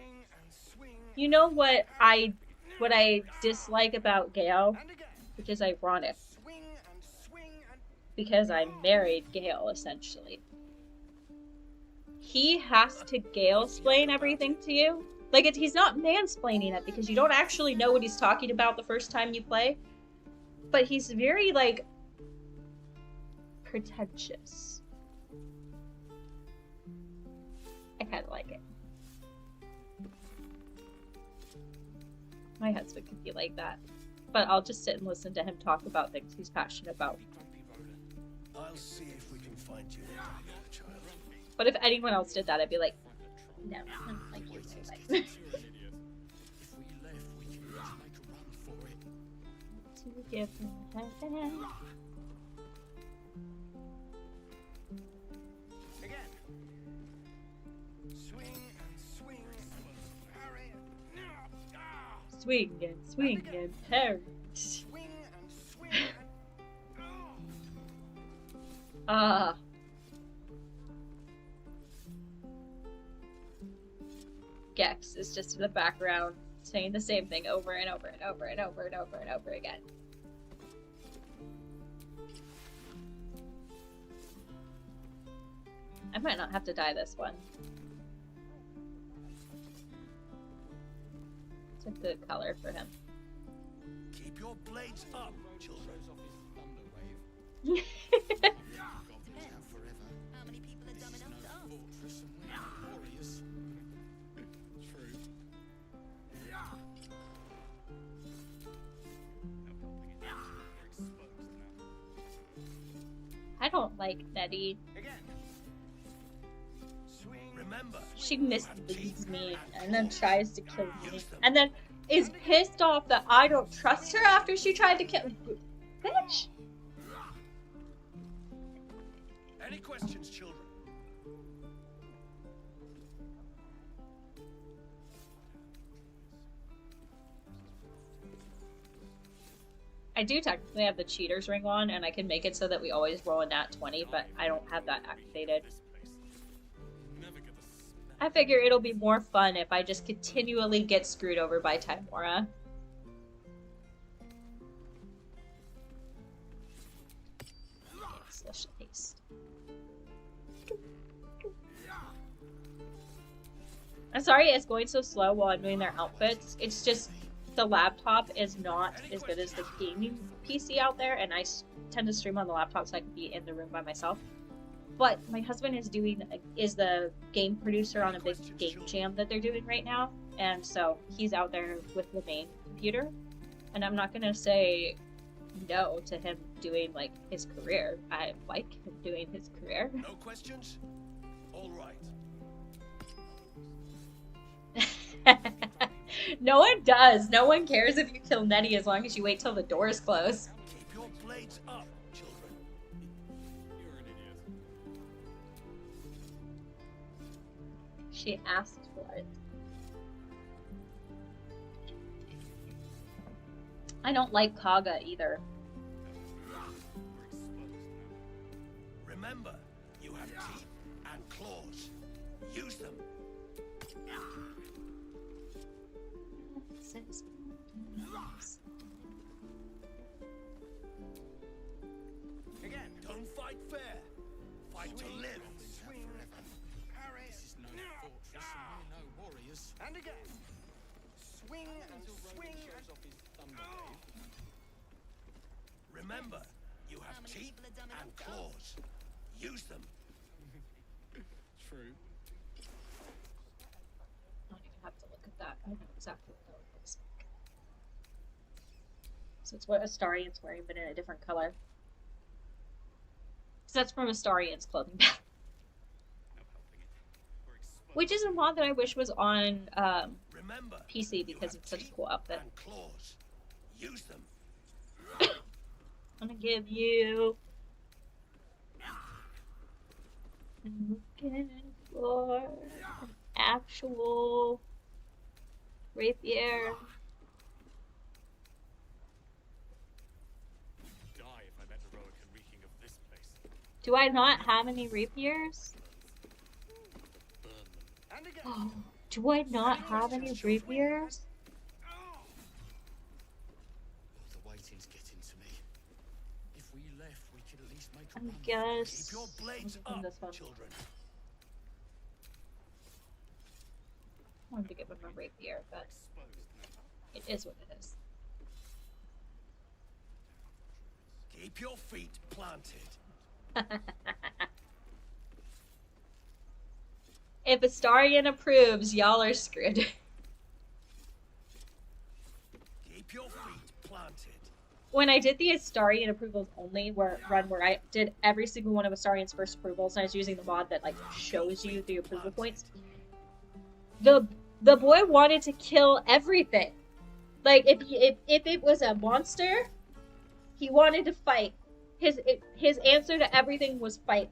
You know what I dislike about Gale, which is ironic, because I married Gale essentially. He has to Gale-splain everything to you. Like, he's not mansplaining it because you don't actually know what he's talking about the first time you play. But he's very, like, pretentious. I kind of like it. My husband could be like that. But I'll just sit and listen to him talk about things he's passionate about. I'll see if we can find you a child. But if anyone else did that, I'd be like, no, I don't like you so much. If we left, we could make a run for it. To give him a hand. Again. Swing and swing. Parry. swing and parry. Swing and swing. Ah. Gex is just in the background saying the same thing over and over and over and over and over and over again. I might not have to dye this one. It's a good color for him. Keep your blades up, children. Depends. How many people are dumb enough to ask? Warriors. True. I don't like Nettie. Again. Swing. Remember. She misleads me and then tries to kill me. And then is pissed off that I don't trust her after she tried to kill... Bitch! Any questions, children? I do technically have the cheater's ring on, and I can make it so that we always roll a nat 20, but I don't have that activated. I figure it'll be more fun if I just continually get screwed over by Timora. Special haste. I'm sorry it's going so slow while I'm doing their outfits. It's just the laptop is not as good as the gaming PC out there, and I tend to stream on the laptop so I can be in the room by myself. But my husband is the game producer on a big game jam that they're doing right now, and so he's out there with the main computer, and I'm not gonna say no to him doing like his career. I like him doing his career. No questions? All right. No one does. No one cares if you kill Nettie as long as you wait till the doors close. Keep your blades up, children. You're an idiot. She asked for it. I don't like Kaga either. Remember, you have teeth and claws. Use them. Again, don't fight fair. Fight to live. Swing. Parry. This is no fortress, and we're no warriors. And again. Swing and swing. Shows off his thunder wave. Remember, you How have many teeth people are dumb and enough to claws. Use them. True. I don't even have to look at that. I know exactly what that looks like. So it's what Astarion's wearing, but in a different color. So that's from Astarion's clothing bag. Which is a mod that I wish was on Remember, PC because it's such a cool outfit. and claws. Use them. I'm gonna give you. I'm looking for an actual rapier. Die if I met heroic and reeking of this place. Do I not have any rapiers? Burn them. And again. Oh, do I not have any rapiers? The waiting's getting to me. If we left, we could at least make a I run. guess. Keep your blades I'll up, this one. children. I wanted to give him a rapier, but it is what it is. Keep your feet planted. If Astarion approves, y'all are screwed. Keep your feet planted. When I did the Astarion approvals only run where I did every single one of Astarion's first approvals, and I was using the mod that like shows you the approval points, the boy wanted to kill everything. Like if it was a monster, he wanted to fight. His answer to everything was fight.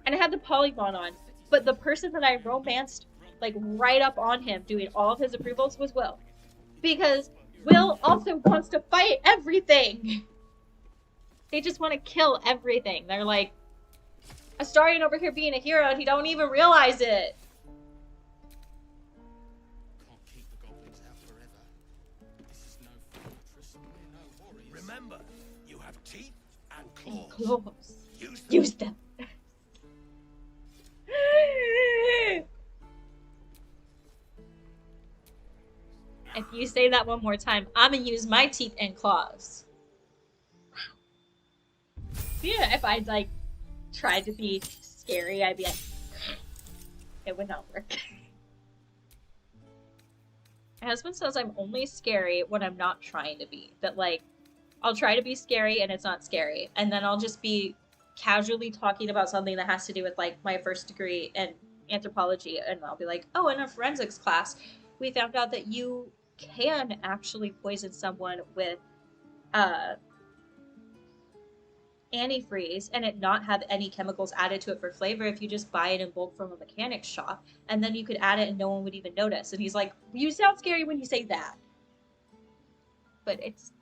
And I had the polygon on, but the person that I romanced like right up on him doing all of his approvals was Will. Because Will also wants to fight everything. They just want to kill everything. They're like, Astarion over here being a hero and he don't even realize it. Can't keep the goblins out forever. This is no fortress and we're no warriors. Remember, you have teeth and And claws. claws. Use them. If you say that one more time, I'm gonna use my teeth and claws. Yeah, if I'd like tried to be scary, I'd be like, it would not work. My husband says I'm only scary when I'm not trying to be. That like, I'll try to be scary and it's not scary. And then I'll just be casually talking about something that has to do with like my first degree in anthropology. And I'll be like, oh, in a forensics class, we found out that you can actually poison someone with antifreeze and it not have any chemicals added to it for flavor if you just buy it in bulk from a mechanic shop, and then you could add it and no one would even notice. And he's like, you sound scary when you say that, but it's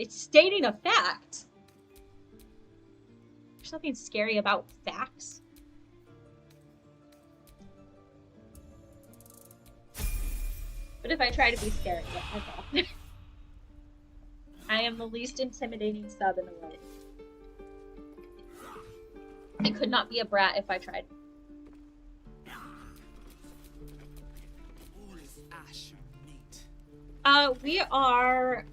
stating a fact. There's nothing scary about facts. But if I try to be scary, I will. I am the least intimidating sub in the world. I could not be a brat if I tried. All is ash and meat. We are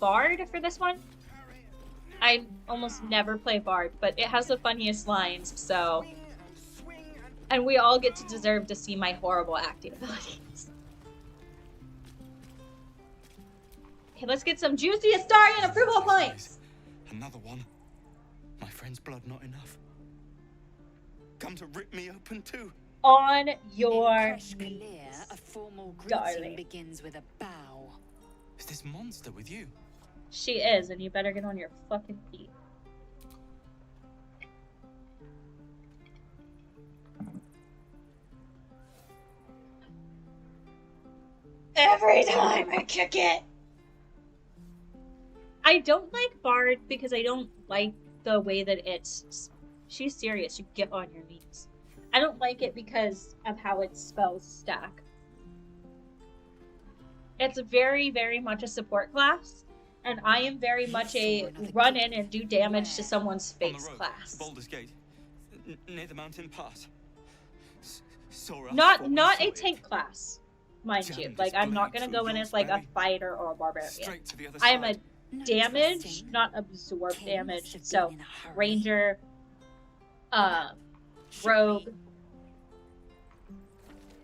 Bard for this one. I almost never play Bard, but it has the funniest lines, so... And we all get to deserve to see my horrible acting abilities. Okay, let's get some juicy Astarion approval points! Another one. My friend's blood not enough. Come to rip me open too. On your Clear, a formal greeting darling. begins with a bow. Is this monster with you? She is, and you better get on your fucking feet. Every time I kick it! I don't like Bard because I don't like the way that it's... She's serious, you get on your knees. I don't like it because of how its spells stack. It's very, very much a support class, and I am very much a run in and do damage to someone's face class. Baldur's Gate, near the mountain pass. Not a tank class, mind you. Like, I'm not gonna go in as like a fighter or a barbarian. I am a damage, not absorb damage. So, ranger, rogue.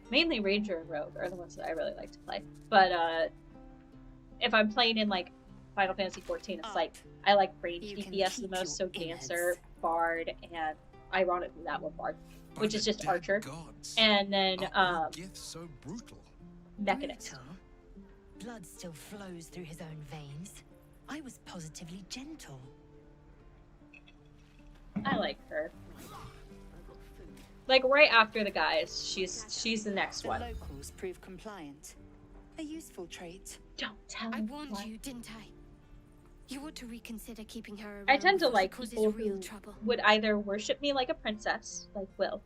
Mainly ranger and rogue are the ones that I really like to play. But if I'm playing in like Final Fantasy XIV, it's like I like range DPS the most, so dancer, bard, and ironically that one bard, which is just archer, and then so brutal. mechanist. Blood still flows through his own veins. I was positively gentle. I like her. Like right after the guys, she's the next one. The locals prove compliant. A useful trait. Don't tell me. I warned you, didn't I? You ought to reconsider keeping her around. I tend to before she like causes people real who trouble. would either worship me like a princess, like Will,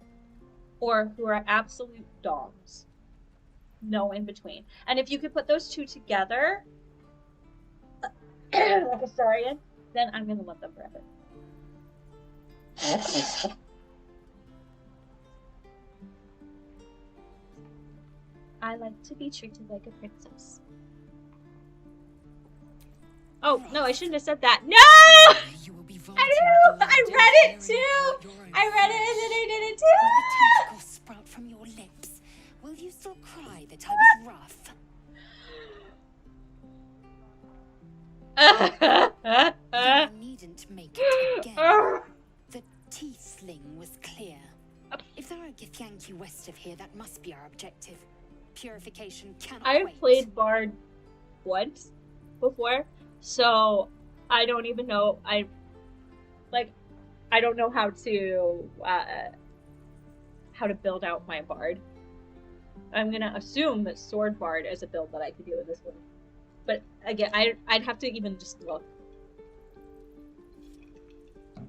or who are absolute dogs. No in between. And if you could put those two together, like Astarion, then I'm gonna love them forever. I like to be treated like a princess. Oh, no, I shouldn't have said that. No! I know! I read it too! I read it and then I did it too! When the tentacles sprout from your lips, will you still cry that I was rough? You needn't make it again. The teeth sling was clear. If there are Githyanki west of here, that must be our objective. Purification cannot I've wait. played Bard once before, so I don't even know. I don't know how to build out my Bard. I'm gonna assume that Sword Bard is a build that I could do in this one. But again, I'd have to even just look.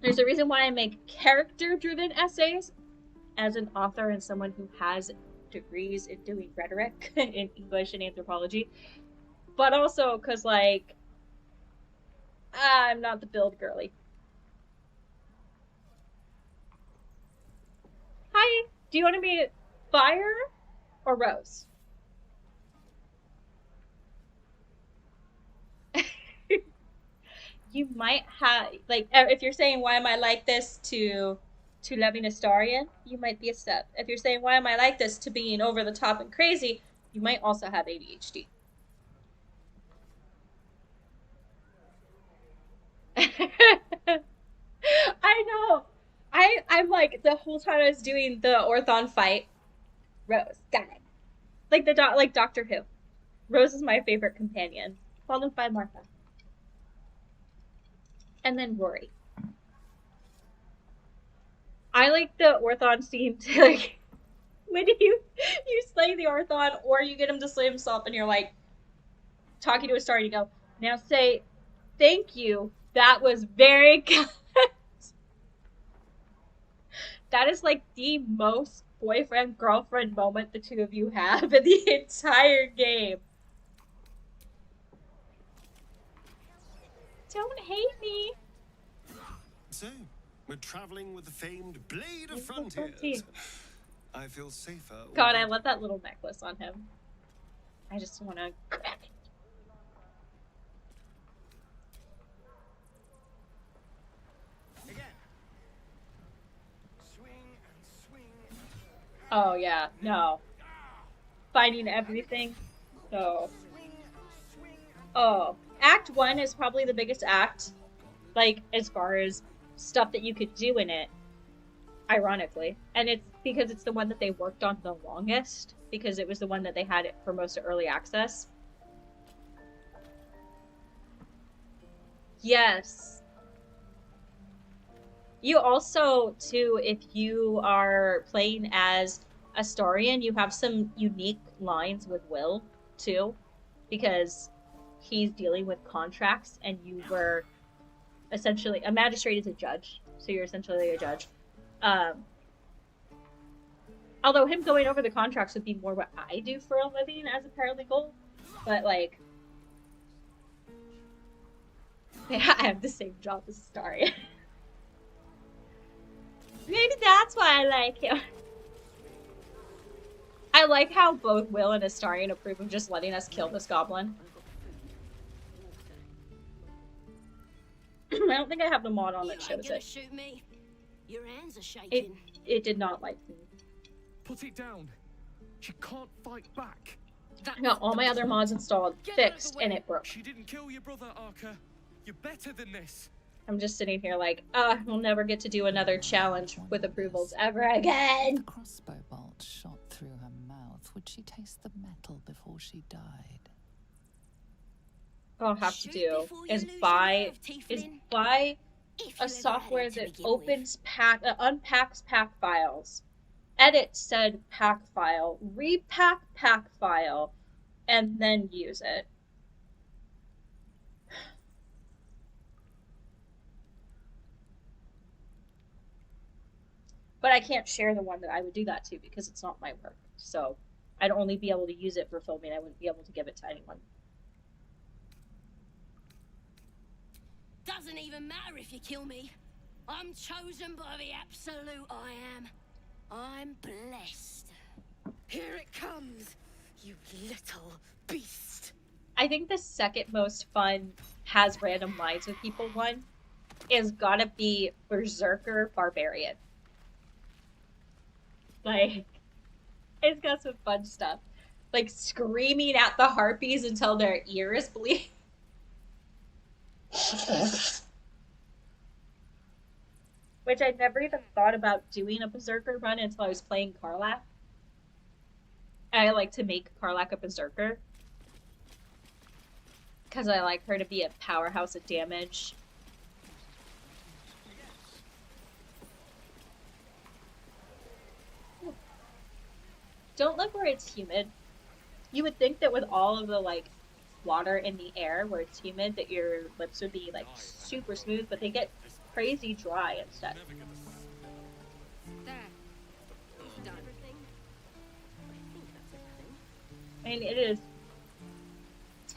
There's a reason why I make character-driven essays as an author and someone who has degrees in doing rhetoric in English and anthropology. But also because, like, I'm not the build girly. Hi, do you want to be Fire or Rose? You might have, like, if you're saying why am I like this to loving Astarion, you might be a step. If you're saying why am I like this to being over the top and crazy, you might also have ADHD. I know. I'm like, the whole time I was doing the Orthon fight, Rose, got it. Like like Doctor Who. Rose is my favorite companion, followed by Martha. And then Rory. I like the Orthon scene to, like, when you slay the Orthon or you get him to slay himself and you're like talking to a star and you go, now say thank you. That was very good. That is like the most boyfriend-girlfriend moment the two of you have in the entire game. Don't hate me. So, we're traveling with the famed Blade of Frontiers. I feel safer. God, I love that little necklace on him. I just want to crack it. Oh yeah, no. Finding everything. So. Oh. Act 1 is probably the biggest act. Like, as far as stuff that you could do in it. Ironically. And it's because it's the one that they worked on the longest. Because it was the one that they had it for most of early access. Yes. You also, too, if you are playing as Astarion, you have some unique lines with Will, too. Because he's dealing with contracts, and you were essentially... A magistrate is a judge, so you're essentially a judge. Although him going over the contracts would be more what I do for a living as a paralegal. But, like... Yeah, I have the same job as Astarion. Maybe that's why I like him. I like how both Will and Astarion approve of just letting us kill this goblin. I don't think I have the mod on that shows it. Shoot me. Your hands are shaking. It did not like me. Put it down. She can't fight back. I got all my other mods installed, fixed, and it broke. She didn't kill your brother, Arca. You're better than this. I'm just sitting here like, we'll never get to do another challenge with approvals ever again. The crossbow bolt shot through her mouth. Would she taste the metal before she died? What I'll have to do is buy a software that opens unpacks pack files, edits said pack file, repack pack file, and then use it. But I can't share the one that I would do that to because it's not my work. So I'd only be able to use it for filming. I wouldn't be able to give it to anyone. Doesn't even matter if you kill me. I'm chosen by the absolute I am. I'm blessed. Here it comes, you little beast. I think the second most fun has random lines with people one is gotta be Berserker Barbarian. Like, it's got some fun stuff. Like, screaming at the harpies until their ears bleed. Which I never even thought about doing a Berserker run until I was playing Karlach. I like to make Karlach a Berserker. Because I like her to be a powerhouse of damage. don't look where it's humid. You would think that with all of the like water in the air where it's humid that your lips would be like super smooth, but they get crazy dry instead. There. Done. I mean, it is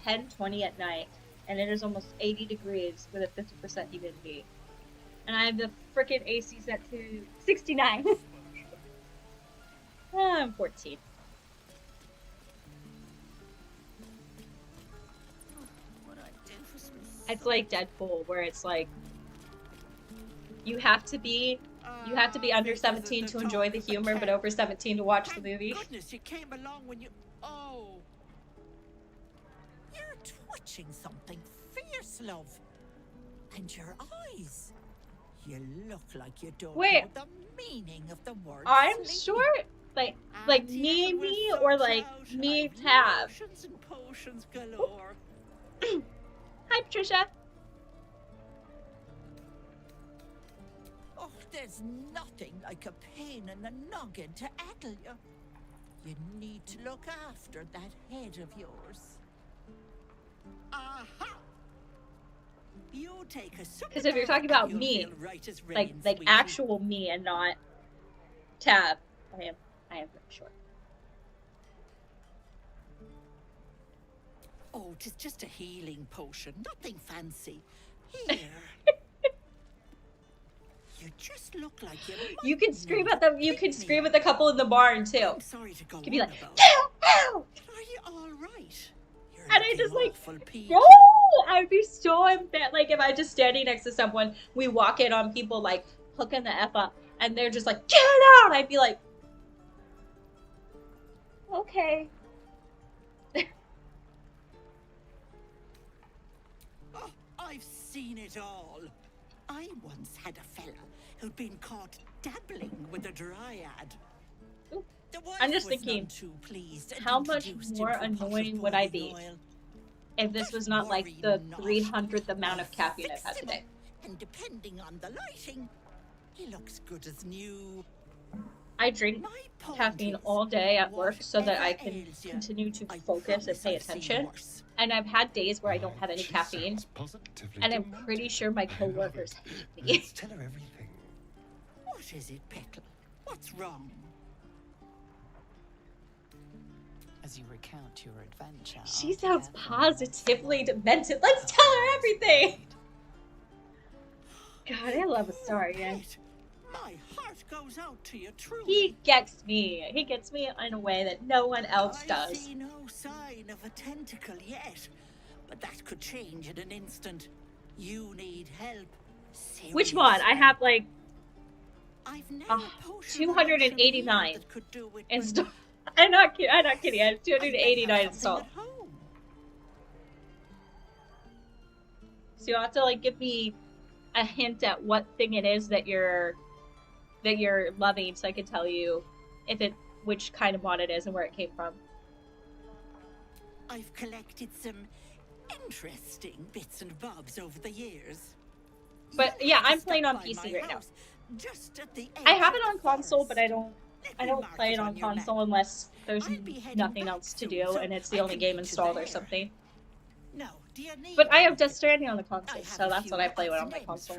10:20 at night, and it is almost 80 degrees with a 50% humidity. And I have the frickin' AC set to 69. I'm 14. It's like Deadpool, where it's like you have to be under 17 to enjoy the humor, but over 17 to watch the movie. Goodness, you came along when you. Oh, you're twitching something fierce, love, and your eyes. You look like you don't know the meaning of the word. I'm sleep. short. Like me, or like me, Tab. Potions and potions galore. Hi, Patricia. Oh, there's nothing like a pain in the noggin to addle you. You need to look after that head of yours. Aha! You take a Because if you're talking about me, like actual me and not Tab, I am very short. Oh, it's just a healing potion, nothing fancy. Here. You just look like you can scream at them. You can scream at the couple in the barn too. I'm sorry to go. You can be like, about. "Ow, ow!" Are you all right? You're And I just like, peaky. no, I'd be so embarrassed. Like if I just standing next to someone, we walk in on people like hooking the F up, and they're just like, get out! I'd be like, okay. Oh, I've seen it all. I once had a fella who'd been caught dabbling with a dryad. I'm just thinking, how much more annoying would I be if this was not like the 300th amount of caffeine I've had today? And depending on the lighting, he looks good as new. I drink caffeine all day at work so that I can continue to focus and pay attention. And I've had days where I don't have any caffeine, and I'm pretty sure my coworkers hate me. Tell her everything. What is it, Petal? What's wrong? As you recount your adventure, She sounds positively demented. Let's tell her everything! God, I love Astarion. My heart goes out to you, truly. He gets me. He gets me in a way that no one else does. I see no sign of a tentacle yet, but that could change in an instant. You need help. Seriously. Which one? I have like I've never 289 installed. I'm not kidding. I have 289 installed. So you'll have to like give me a hint at what thing it is that you're loving, so I can tell you which kind of mod it is and where it came from. I've collected some interesting bits and bobs over the years. But yeah, I'm playing on PC right now. I have it on console, but I don't play it on console unless there's nothing else to do and it's the only game installed or something. But I have Death Stranding on the console, so that's what I play when on my console.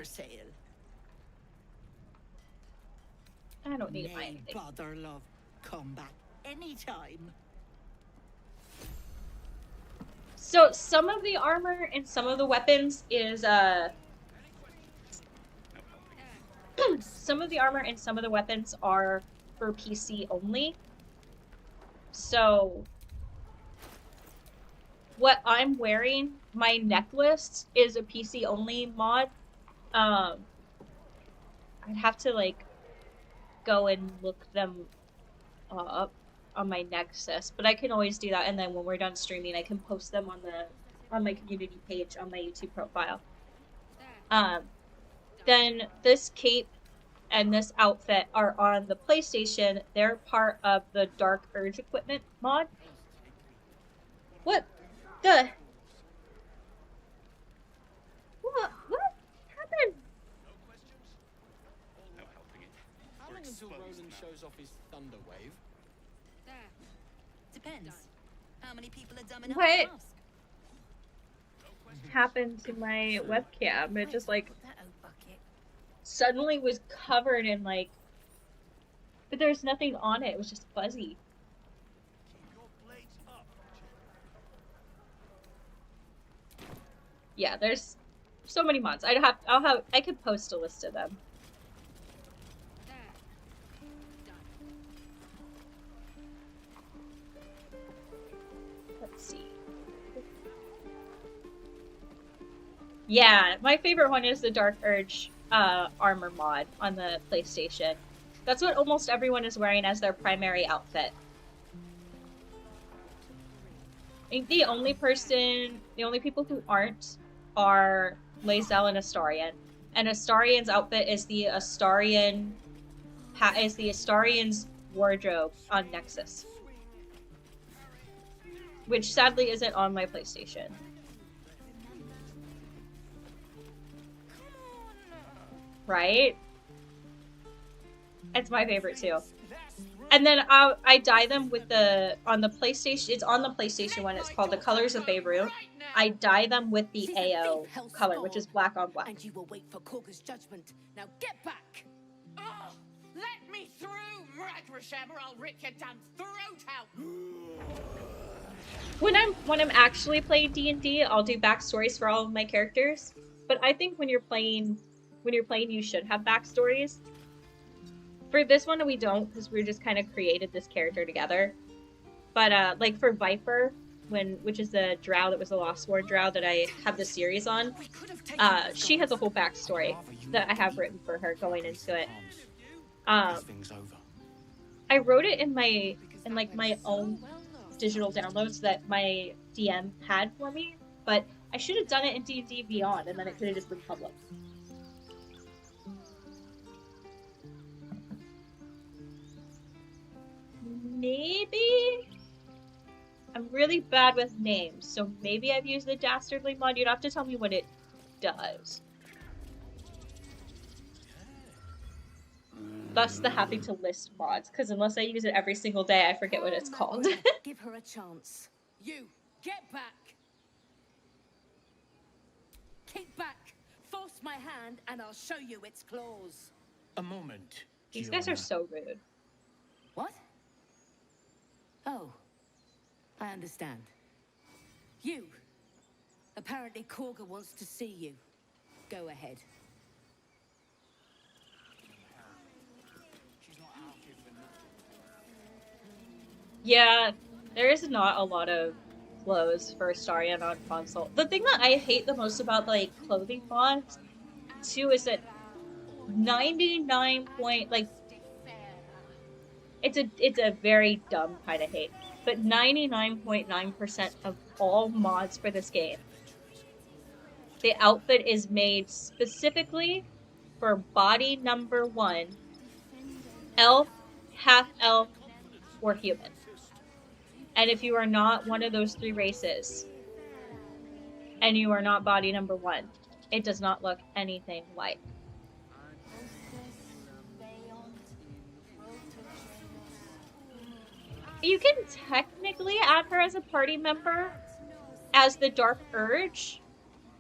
I don't need to buy anything. Bother, love. Come back anytime. So some of the armor and some of the weapons is some of the armor and some of the weapons are for PC only. So what I'm wearing, my necklace is a PC only mod. I'd have to like go and look them up on my Nexus, but I can always do that, and then when we're done streaming I can post them on my community page on my YouTube profile. Then this cape and this outfit are on the PlayStation. They're part of the Dark Urge equipment mod. What happened? How long until Roland shows off his thunder wave? depends. How many people are dumb enough What to ask? happened to my webcam? It just like suddenly was covered in like, but there's nothing on it. It was just fuzzy. Yeah, there's so many mods. I could post a list of them. Let's see. Yeah, my favorite one is the Dark Urge armor mod on the PlayStation. That's what almost everyone is wearing as their primary outfit. I think the only people who aren't are Lae'zel and Astarion. And Astarion's outfit is the Astarion's wardrobe on Nexus. Which sadly isn't on my PlayStation. Right? It's my favorite too. And then I dye them with on the PlayStation. It's on the PlayStation one. It's called The Colors of Beirut. I dye them with the AO color, which is black on black. And you will wait for Korga's judgment. Now get back! Oh, let me through, Ragrasham, or I'll rip your damn throat out! When I'm actually playing D&D, I'll do backstories for all of my characters. But I think when you're playing, you should have backstories. For this one, we don't, because we just kind of created this character together. But like for Viper, which is the drow that was the Lost Sword drow that I have the series on, she has a whole backstory that I have written for her going into it. I wrote it in my own digital downloads that my DM had for me, but I should have done it in D&D Beyond, and then it could have just been public. Maybe? I'm really bad with names, so maybe I've used the Dastardly mod. You'd have to tell me what it does. Thus the happy to list mods, because unless I use it every single day, I forget what it's called. Give her a chance. You, get back! Keep back! Force my hand and I'll show you its claws. A moment. These guys are so rude. What? Oh, I understand. You. Apparently Korga wants to see you. Go ahead. Yeah, there is not a lot of clothes for Astarion on console. The thing that I hate the most about like clothing mods too is that 99 point it's a very dumb kind of hate, but 99.9% of all mods for this game, the outfit is made specifically for body number 1, elf, half elf, or human. And if you are not one of those 3 races, and you are not body number 1, it does not look anything like. You can technically add her as a party member as the Dark Urge,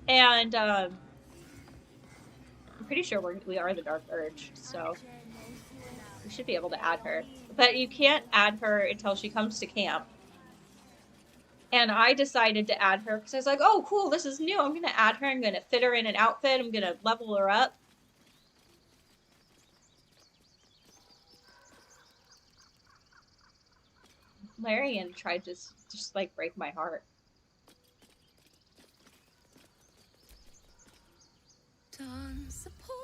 and I'm pretty sure we are the Dark Urge, so we should be able to add her. But you can't add her until she comes to camp. And I decided to add her because I was like, oh cool, this is new, I'm going to add her, I'm going to fit her in an outfit, I'm going to level her up. Larian tried to just like break my heart. Dance upon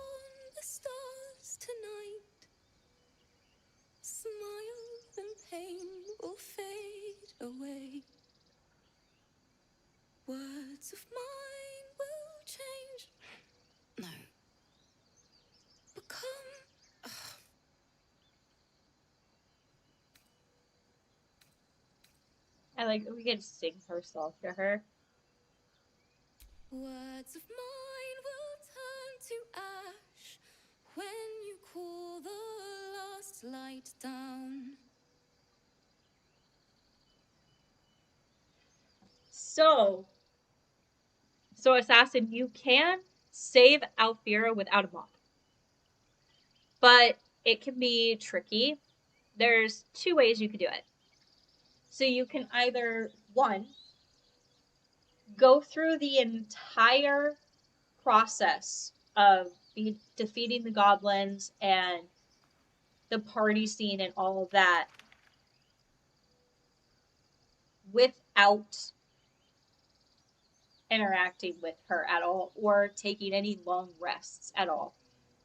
the stars tonight. Smile and pain will fade away. Words of mine will change. No. Become. We could sing her song to her. Words of mine will turn to ash when you cool the last light down. So Assassin, you can save Alfira without a mod. But it can be tricky. There's two ways you could do it. So you can either, one, go through the entire process of defeating the goblins and the party scene and all of that without interacting with her at all or taking any long rests at all.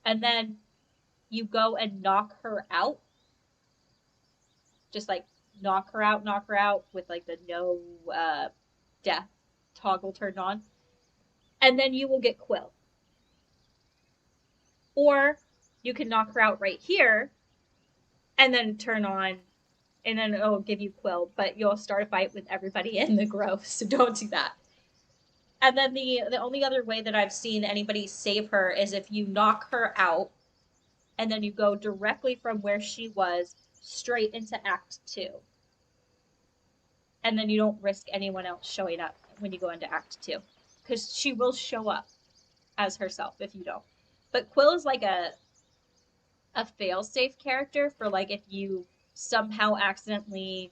And then you go and knock her out. Just like knock her out with like the no death toggle turned on. And then you will get Quill. Or you can knock her out right here and then turn on, and then it'll give you Quill, but you'll start a fight with everybody in the grove, so don't do that. And then the only other way that I've seen anybody save her is if you knock her out, and then you go directly from where she was straight into Act 2. And then you don't risk anyone else showing up when you go into Act 2. Because she will show up as herself if you don't. But Quill is like a fail-safe character for like if you somehow accidentally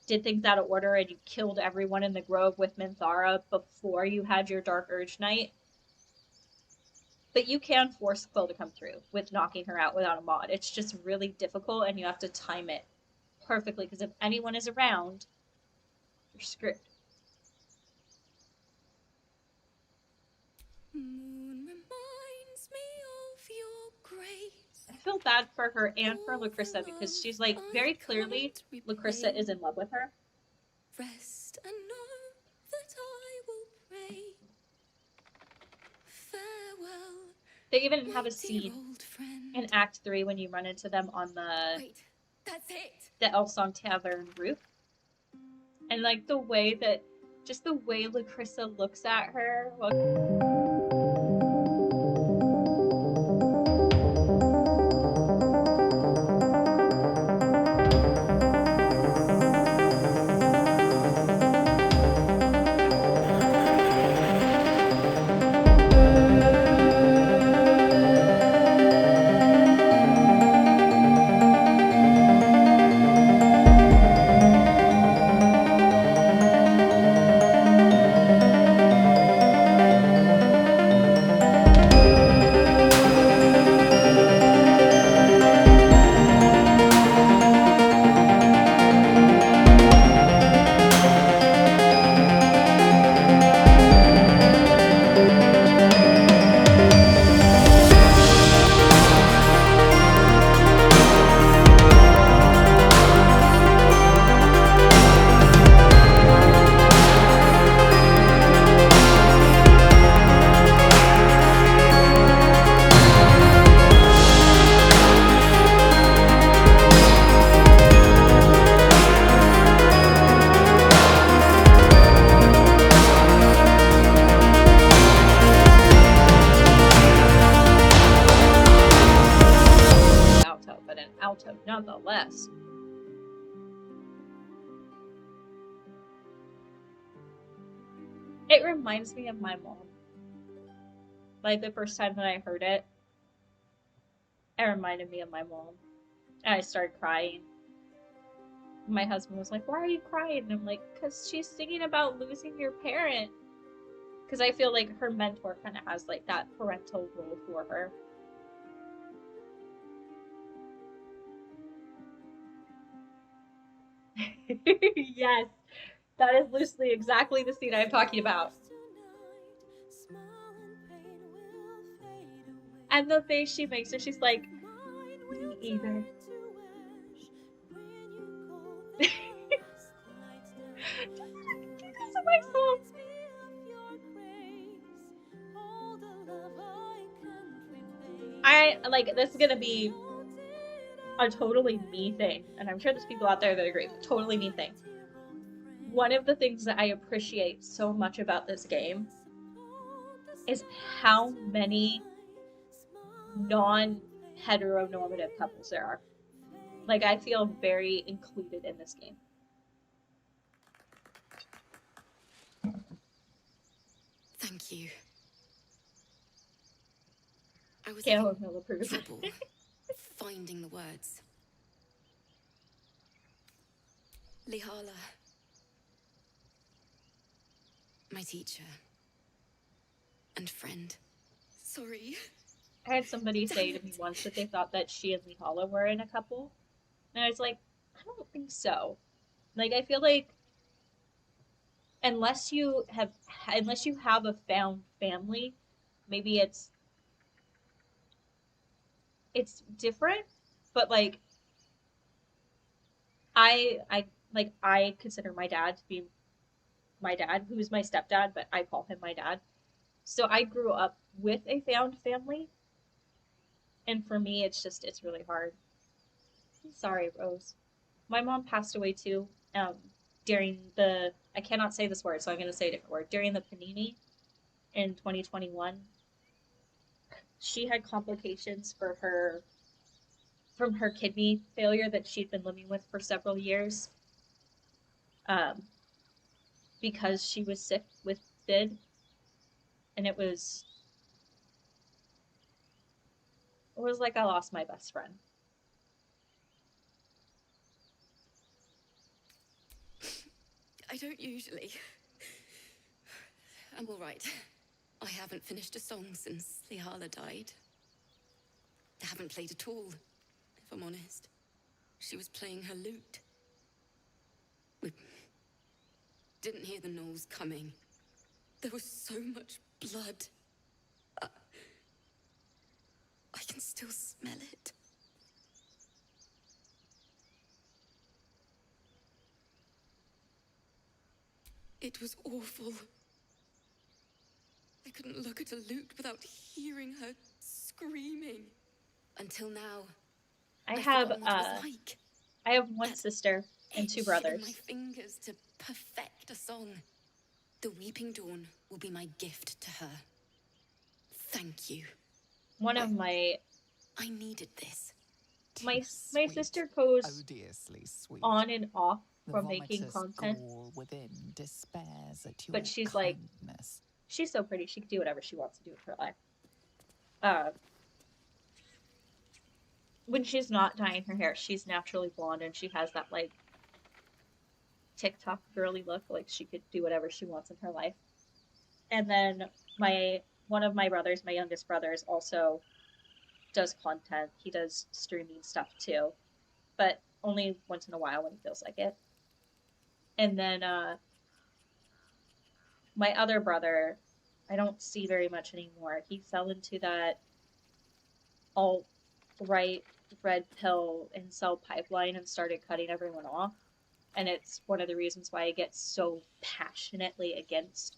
did things out of order and you killed everyone in the grove with Minthara before you had your Dark Urge Night. But you can force Quill to come through with knocking her out without a mod. It's just really difficult and you have to time it perfectly because if anyone is around, you're screwed. Moon reminds me of your grace. I feel bad for her and for Lucressa because she's like very clearly Lucressa is in love with her. Rest and know that I will pray. Farewell. They even have a scene in Act 3 when you run into them on the Elfsong Tavern roof. And like the way Lucressa looks at her. Nonetheless. It reminds me of my mom. Like the first time that I heard it, it reminded me of my mom. And I started crying. My husband was like, "Why are you crying?" And I'm like, "Because she's singing about losing your parent." Because I feel like her mentor kind of has like that parental role for her. Yes, that is loosely exactly the scene I'm talking about. And the face she makes her, she's like, "Me either." This is gonna be a totally me thing, and I'm sure there's people out there that agree. Totally me thing. One of the things that I appreciate so much about this game is how many non-heteronormative couples there are. Like, I feel very included in this game. Thank you. I was Caleb having will approve. trouble finding the words. Lihala, my teacher and friend. Sorry. I had somebody say to me once that they thought that she and Lihala were in a couple. And I was like, I don't think so. Like, I feel like unless you have a found family, maybe it's different. But like, I consider my dad to be my dad, who's my stepdad, but I call him my dad. So I grew up with a found family, and for me, it's really hard. Sorry, Rose. My mom passed away too. During the I cannot say this word, so I'm going to say a different word. During the panini in 2021, she had complications from her kidney failure that she'd been living with for several years. Because she was sick with FID, and it was like I lost my best friend. I don't usually. I'm all right. I haven't finished a song since Lihala died. I haven't played at all, if I'm honest. She was playing her lute. We didn't hear the gnolls coming. There was so much blood. I can still smell it. It was awful. I couldn't look at a lute without hearing her screaming. Until now, I I've have forgotten what it was like. I have one sister and two brothers. In my fingers to perfect a song. The Weeping Dawn will be my gift to her. Thank you. One of my I needed this. My sister goes odiously sweet. on and off The from making vomitous content, gall within despairs at your but she's kindness. like, she's so pretty. She can do whatever she wants to do with her life. When she's not dyeing her hair, she's naturally blonde, and she has that like TikTok girly look. Like she could do whatever she wants in her life. And then one of my brothers, my youngest brother, is also does content. He does streaming stuff too, but only once in a while when he feels like it. And then my other brother, I don't see very much anymore. He fell into that alt-right red pill incel pipeline and started cutting everyone off. And it's one of the reasons why I get so passionately against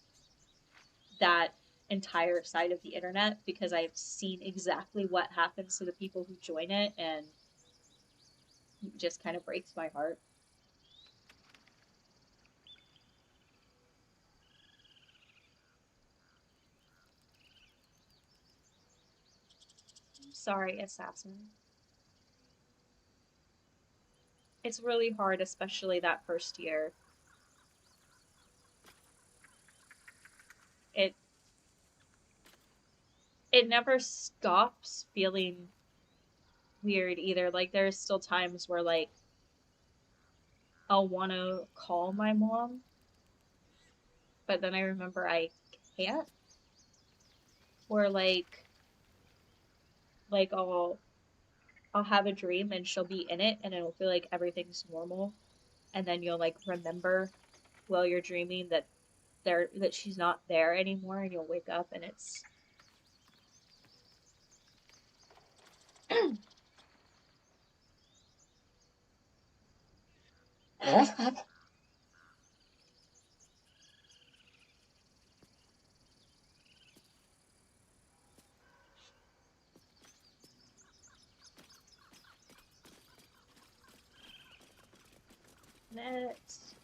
that entire side of the internet, because I've seen exactly what happens to the people who join it, and it just kind of breaks my heart. I'm sorry, Assassin. It's really hard, especially that first year. It never stops feeling weird either. Like, there's still times where, like, I'll want to call my mom, but then I remember I can't. Or, like I'll have a dream and she'll be in it and it'll feel like everything's normal. And then you'll, like, remember while you're dreaming that she's not there anymore, and you'll wake up and it's... Let's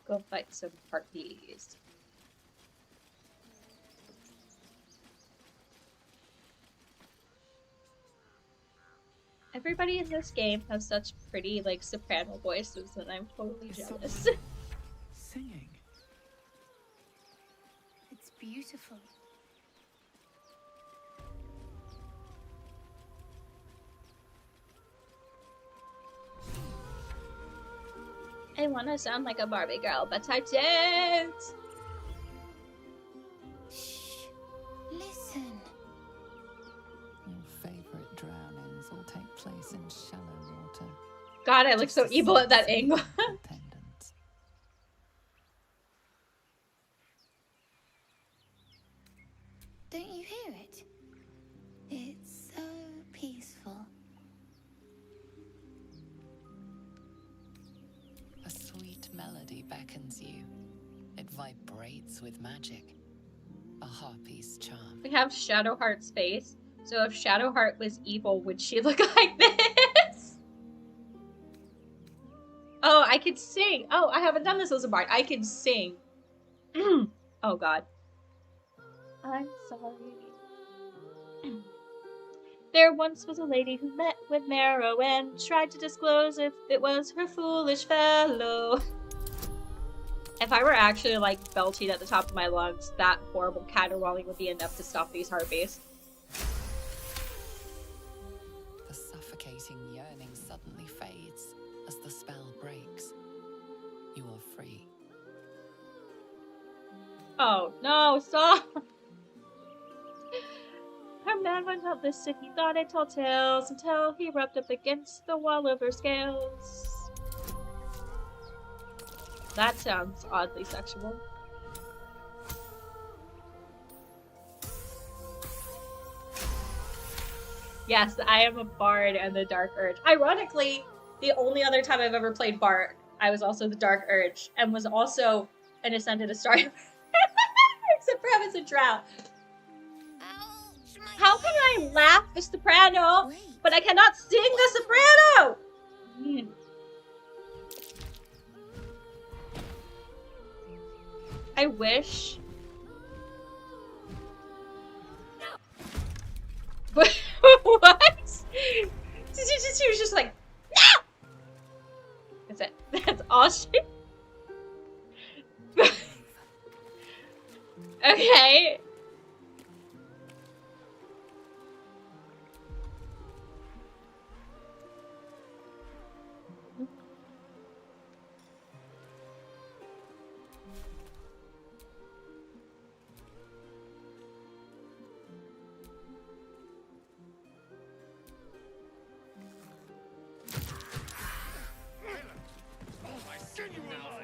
go fight some harpies. Everybody in this game has such pretty, like, soprano voices that I'm totally jealous. Singing. It's beautiful. I want to sound like a Barbie girl, but I don't. Shh. Listen. Your favorite drownings will take place in shallow water. God, I look so evil at that angle. Don't you hear it? It's so peaceful. A sweet melody beckons you. It vibrates with magic. A harpy's charm. We have Shadowheart's face. So if Shadowheart was evil, would she look like this? Oh, I could sing. Oh, I haven't done this as a bard. I can sing. Oh, God. I'm sorry. There once was a lady who met with Marrow and tried to disclose if it was her foolish fellow. If I were actually, like, belching at the top of my lungs, that horrible caterwauling would be enough to stop these harpies. The suffocating yearning suddenly fades as the spell breaks. You are free. Oh, no, stop! Her man went up the city, thought it told tales, until he rubbed up against the wall of her scales. That sounds oddly sexual. Yes, I am a bard and the Dark Urge. Ironically, the only other time I've ever played bard, I was also the Dark Urge, and was also an Ascended Astarion. Except for having a drow. How can I laugh the soprano, but I cannot sing the soprano? I wish. What? She was just like, no! That's it. That's all she. Okay.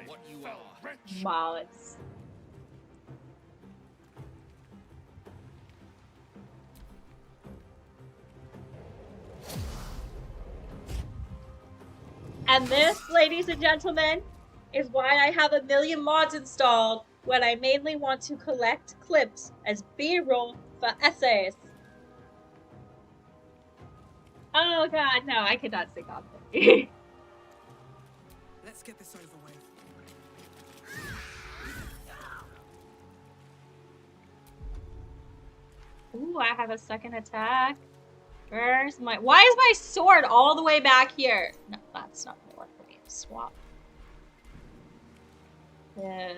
What you are. Mollis. And this, ladies and gentlemen, is why I have a million mods installed when I mainly want to collect clips as B-roll for essays. Oh god, no, I cannot sing Obvi. Let's get this over with. Ooh, I have a second attack. Where's my... Why is my sword all the way back here? No, that's not gonna work for me. Swap. Yeah.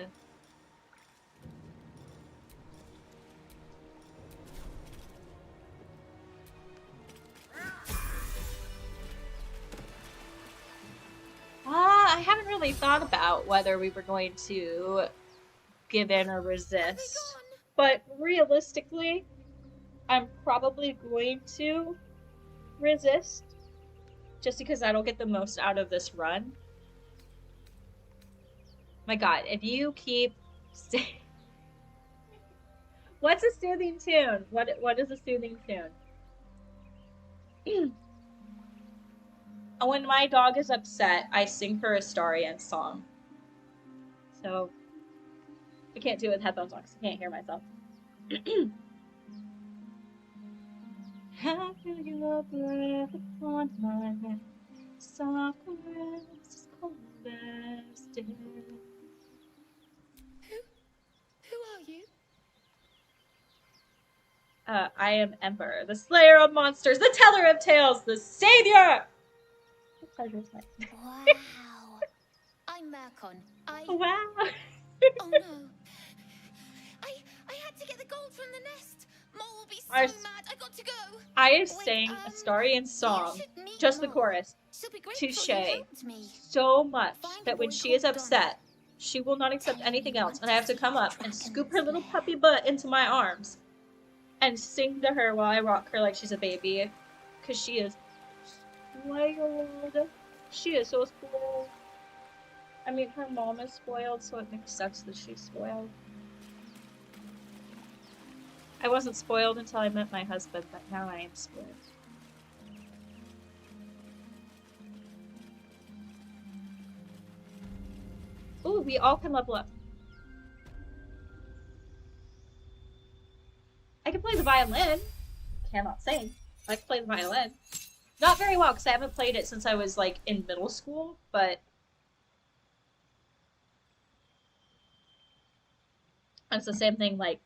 I haven't really thought about whether we were going to give in or resist. But realistically, I'm probably going to resist. Just because I don't get the most out of this run. My god, if you keep saying... What's a soothing tune? What is a soothing tune? When my dog is upset, I sing her Astarion song. So, I can't do it with headphones on because I can't hear myself. I feel your breath upon my neck, soft caress, cold as death. Who are you? I am Ember, the slayer of monsters, the teller of tales, the savior! What pleasure is mine. Wow. I'm Mercon. Wow. Oh no. I had to get the gold from the nest. Mole will be so mad. I got to go. I sang Astarion's song, just the chorus, touche you helped me. so much Find a that when boy she is called Donald. upset, she will not accept Tell him anything you else, want and I to have to see come the up and scoop her dragon's little lair. puppy butt into my arms and sing to her while I rock her like she's a baby, because she is spoiled. She is so spoiled. I mean, her mom is spoiled, so it makes sense that she's spoiled. I wasn't spoiled until I met my husband, but now I am spoiled. Ooh, we all can level up. I can play the violin. Cannot sing. I can play the violin. Not very well, because I haven't played it since I was, like, in middle school, but it's the same thing, like,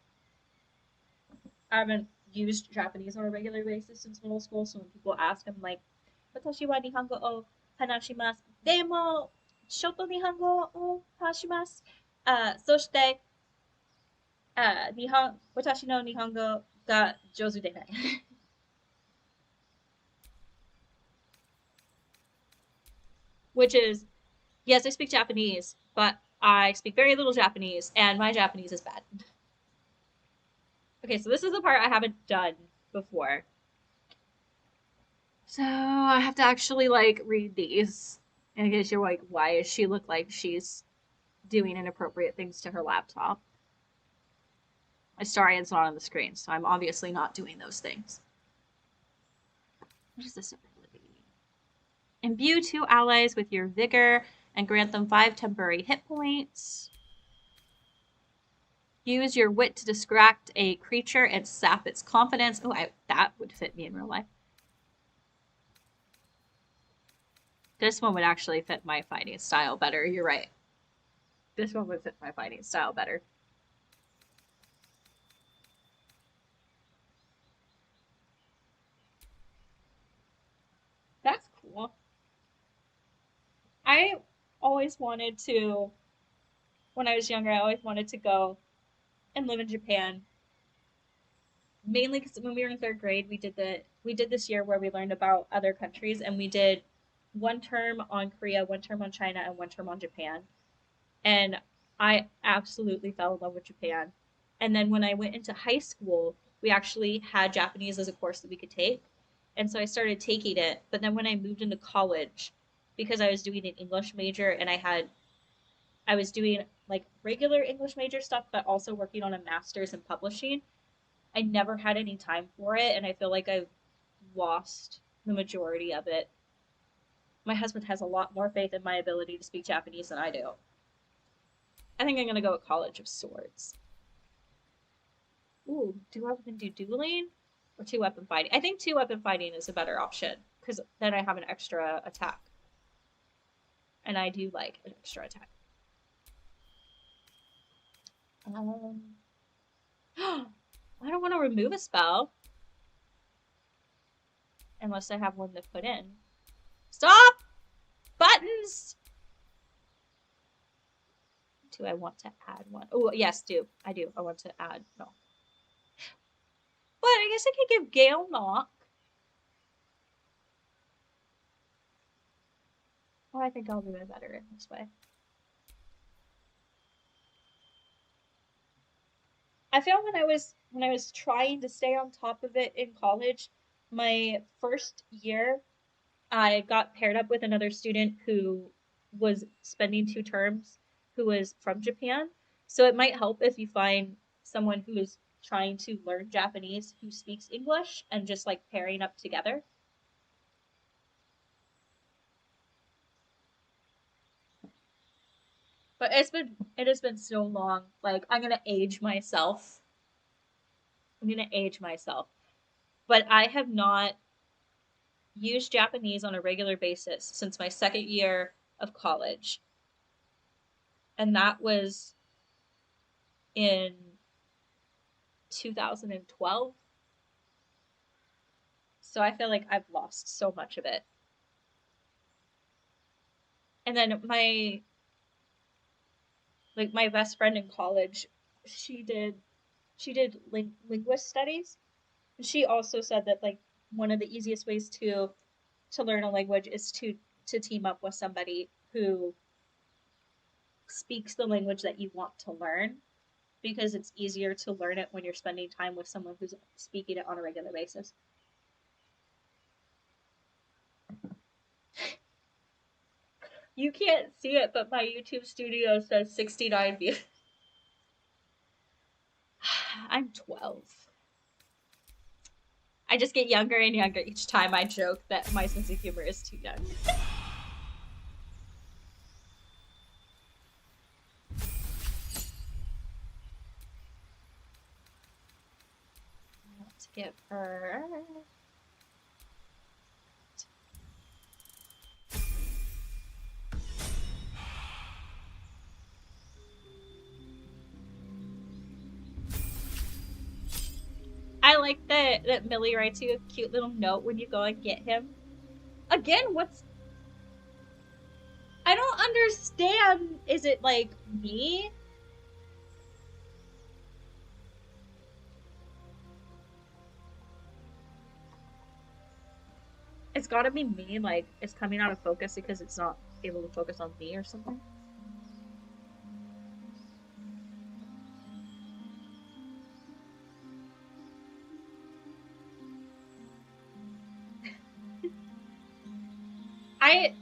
I haven't used Japanese on a regular basis since middle school, so when people ask, I'm like, Watashi wa Nihongo o hanashimasu. Demo, shoto Nihongo o hanashimasu. そして、私の日本語が上手でない。Which is, yes, I speak Japanese, but I speak very little Japanese, and my Japanese is bad. Okay, so this is the part I haven't done before. So I have to actually, like, read these. In case you're like, why does she look like she's doing inappropriate things to her laptop? Astarion's not on the screen, so I'm obviously not doing those things. What is this ability? Imbue 2 allies with your vigor and grant them 5 temporary hit points. Use your wit to distract a creature and sap its confidence. Oh, that would fit me in real life. This one would actually fit my fighting style better. You're right. This one would fit my fighting style better. That's cool. I always wanted to, when I was younger, I always wanted to go and live in Japan. Mainly because when we were in 3rd grade, we did this year where we learned about other countries, and we did 1 term on Korea, 1 term on China, and 1 term on Japan. And I absolutely fell in love with Japan. And then when I went into high school, we actually had Japanese as a course that we could take. And so I started taking it. But then when I moved into college, because I was doing an English major and I was doing like regular English major stuff, but also working on a master's in publishing, I never had any time for it. And I feel like I've lost the majority of it. My husband has a lot more faith in my ability to speak Japanese than I do. I think I'm going to go with College of Swords. Ooh, 2-weapon do dueling or 2-weapon fighting? I think 2-weapon fighting is a better option because then I have an extra attack. And I do like an extra attack. I don't want to remove a spell. Unless I have one to put in. Stop! Buttons! Do I want to add one? Oh, yes, I do. I want to add, no. But I guess I could give Gale Knock. Oh, I think I'll do it better in this way. I found when I was trying to stay on top of it in college, my first year, I got paired up with another student who was spending 2 terms who was from Japan. So it might help if you find someone who is trying to learn Japanese who speaks English and just like pairing up together. But it has been so long. Like I'm gonna age myself. But I have not used Japanese on a regular basis since my 2nd year of college. And that was in 2012. So I feel like I've lost so much of it. And then my best friend in college, she did linguist studies. And she also said that like one of the easiest ways to learn a language is to to team up with somebody who speaks the language that you want to learn, because it's easier to learn it when you're spending time with someone who's speaking it on a regular basis. You can't see it, but my YouTube studio says 69 views. I'm 12. I just get younger and younger each time I joke that my sense of humor is too young. Let's give her... I like that Millie writes you a cute little note when you go and get him. Again, what's... I don't understand. Is it, like, me? It's gotta be me, like, it's coming out of focus because it's not able to focus on me or something.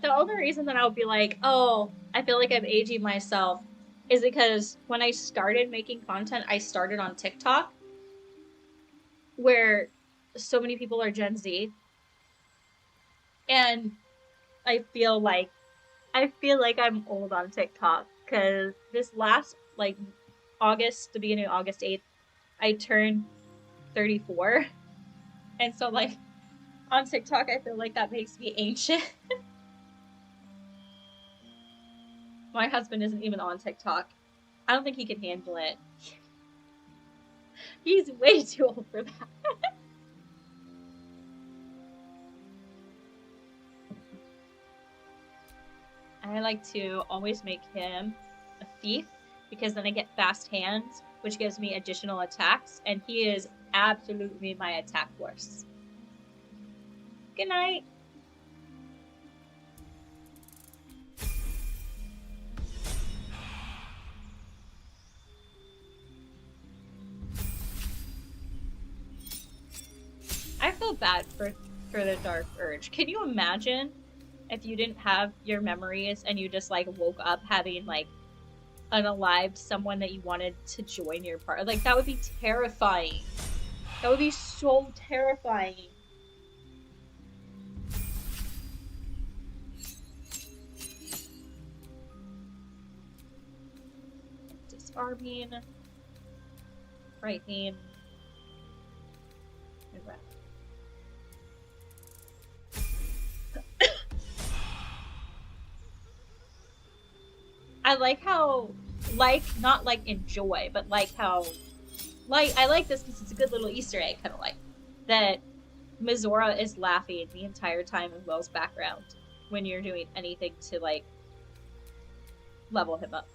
The only reason that I would be like, oh, I feel like I'm aging myself is because when I started making content, I started on TikTok, where so many people are Gen Z. And I feel like I'm old on TikTok, because this last, like, August, the beginning of August 8th, I turned 34. And so, like, on TikTok, I feel like that makes me ancient. My husband isn't even on TikTok. I don't think he can handle it. He's way too old for that. I like to always make him a thief, because then I get fast hands, which gives me additional attacks, and he is absolutely my attack force. Good night. I feel bad for the Dark Urge. Can you imagine if you didn't have your memories and you just, like, woke up having, like, unalived someone that you wanted to join your party? Like, that would be terrifying. That would be so terrifying. Disarming. Frightening. And red. I like how, like, not like enjoy, but like how, like, I like this because it's a good little Easter egg, kind of like, that Mizora is laughing the entire time in Will's background when you're doing anything to, like, level him up.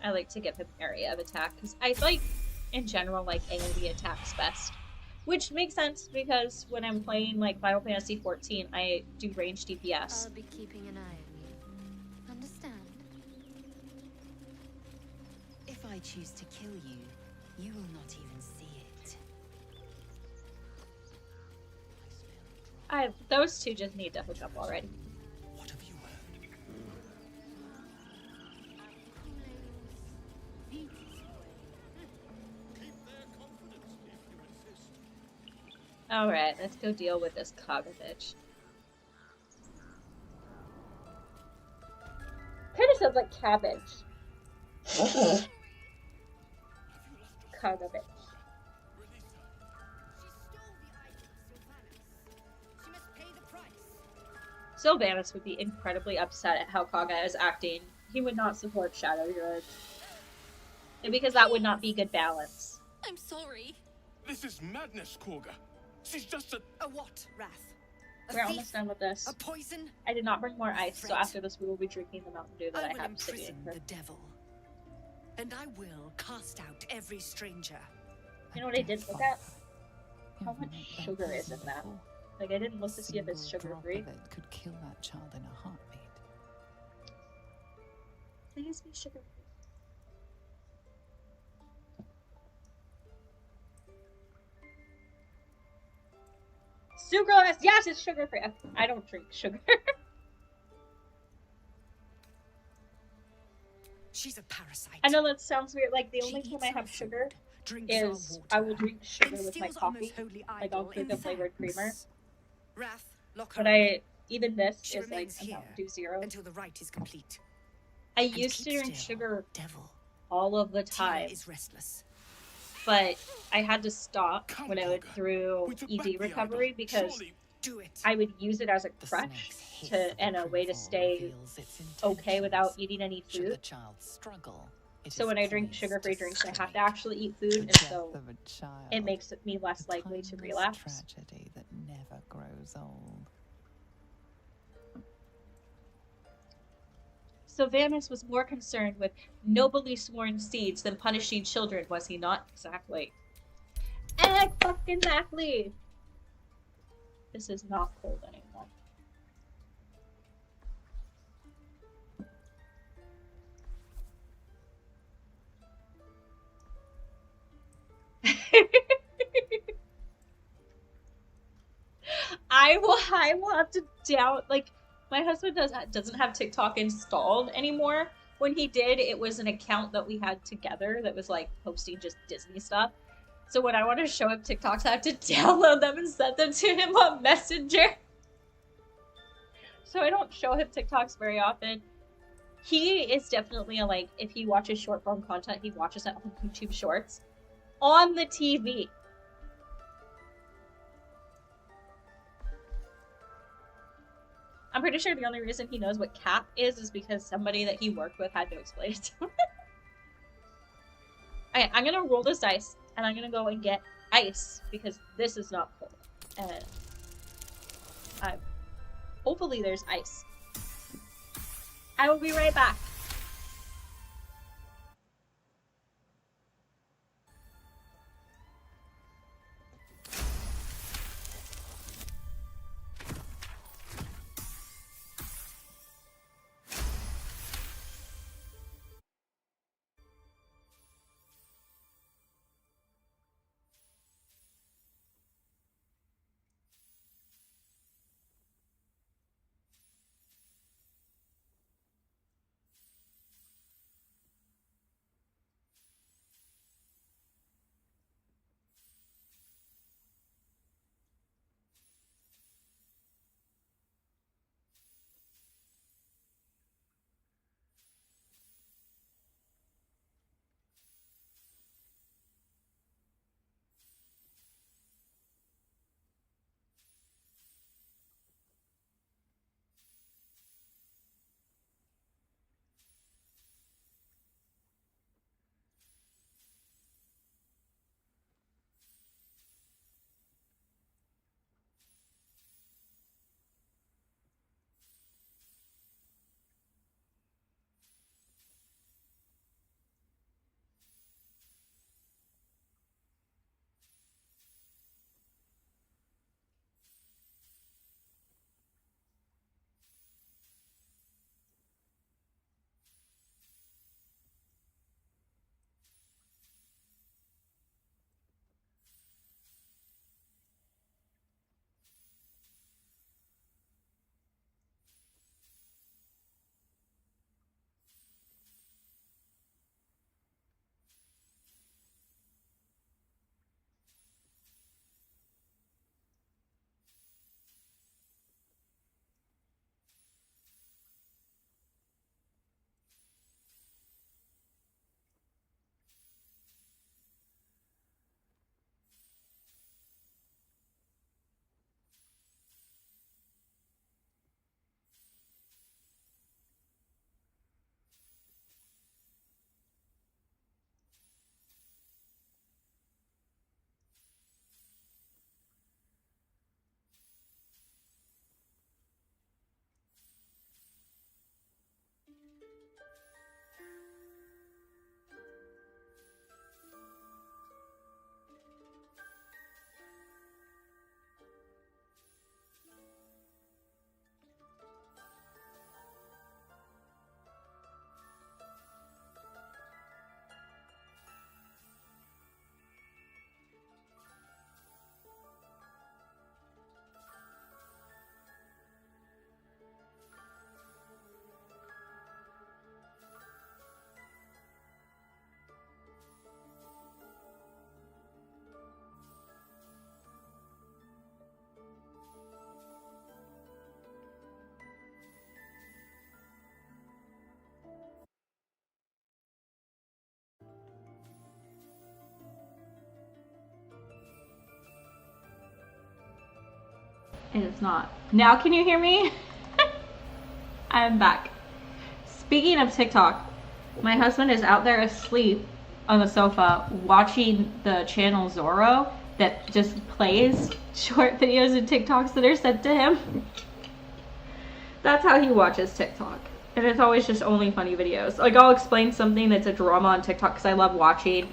I like to give him area of attack, because I like, in general, like, AoE attacks best. Which makes sense, because when I'm playing, like, Final Fantasy XIV, I do ranged DPS. I'll be keeping an eye on you. Understand? If I choose to kill you, you will not even see it. Those two just need to hook up already. What have you heard? Alright, let's go deal with this Kaga bitch. Kinda sounds like cabbage. Kaga bitch. Sylvanas would be incredibly upset at how Kaga is acting. He would not support Shadow Druid. And because that would not be good balance. I'm sorry. This is madness, Korga. She's just a what, Wrath? We're almost done with this. A poison? I did not bring more ice, so after this we will be drinking the Mountain Dew that I have sitting in here. The devil, and I will cast out every stranger. You know what I did look at? how much sugar is in that. Like, I didn't look to see if it's sugar-free. Drop of it could kill that child in a heartbeat. Please be sugar-free. Sucralose! Yes, it's sugar-free. I don't drink sugar. She's a parasite. I know that sounds weird. Like, the only time I have sugar is I will drink sugar with my coffee. Like, I'll drink a flavored creamer. But even this is like a Mountain Dew Zero. Until the rite is complete. I used to drink sugar all of the time. Is restless. But I had to stop when I went through ED recovery because I would use it as a crutch and a way to stay okay without eating any food. So when I drink sugar-free drinks, I have to actually eat food, and so it makes me less likely to relapse. Tragedy that never grows old. So Vamis was more concerned with nobly sworn seeds than punishing children, was he not? Exactly. Exactly! This is not cold anymore. I will have to doubt, like, my husband doesn't have TikTok installed anymore. When he did, it was an account that we had together that was, like, posting just Disney stuff. So when I want to show him TikToks, I have to download them and send them to him on Messenger. So I don't show him TikToks very often. He is definitely a, like, if he watches short form content, he watches it on YouTube Shorts. On the TV. I'm pretty sure the only reason he knows what cap is because somebody that he worked with had to explain it to him. Okay, I'm gonna roll this dice, and I'm gonna go and get ice, because this is not cold. And hopefully there's ice. I will be right back. It is not. Now can you hear me? I'm back. Speaking of TikTok, my husband is out there asleep on the sofa watching the channel Zorro that just plays short videos and TikToks that are sent to him. That's how he watches TikTok. And it's always just only funny videos. Like, I'll explain something that's a drama on TikTok because I love watching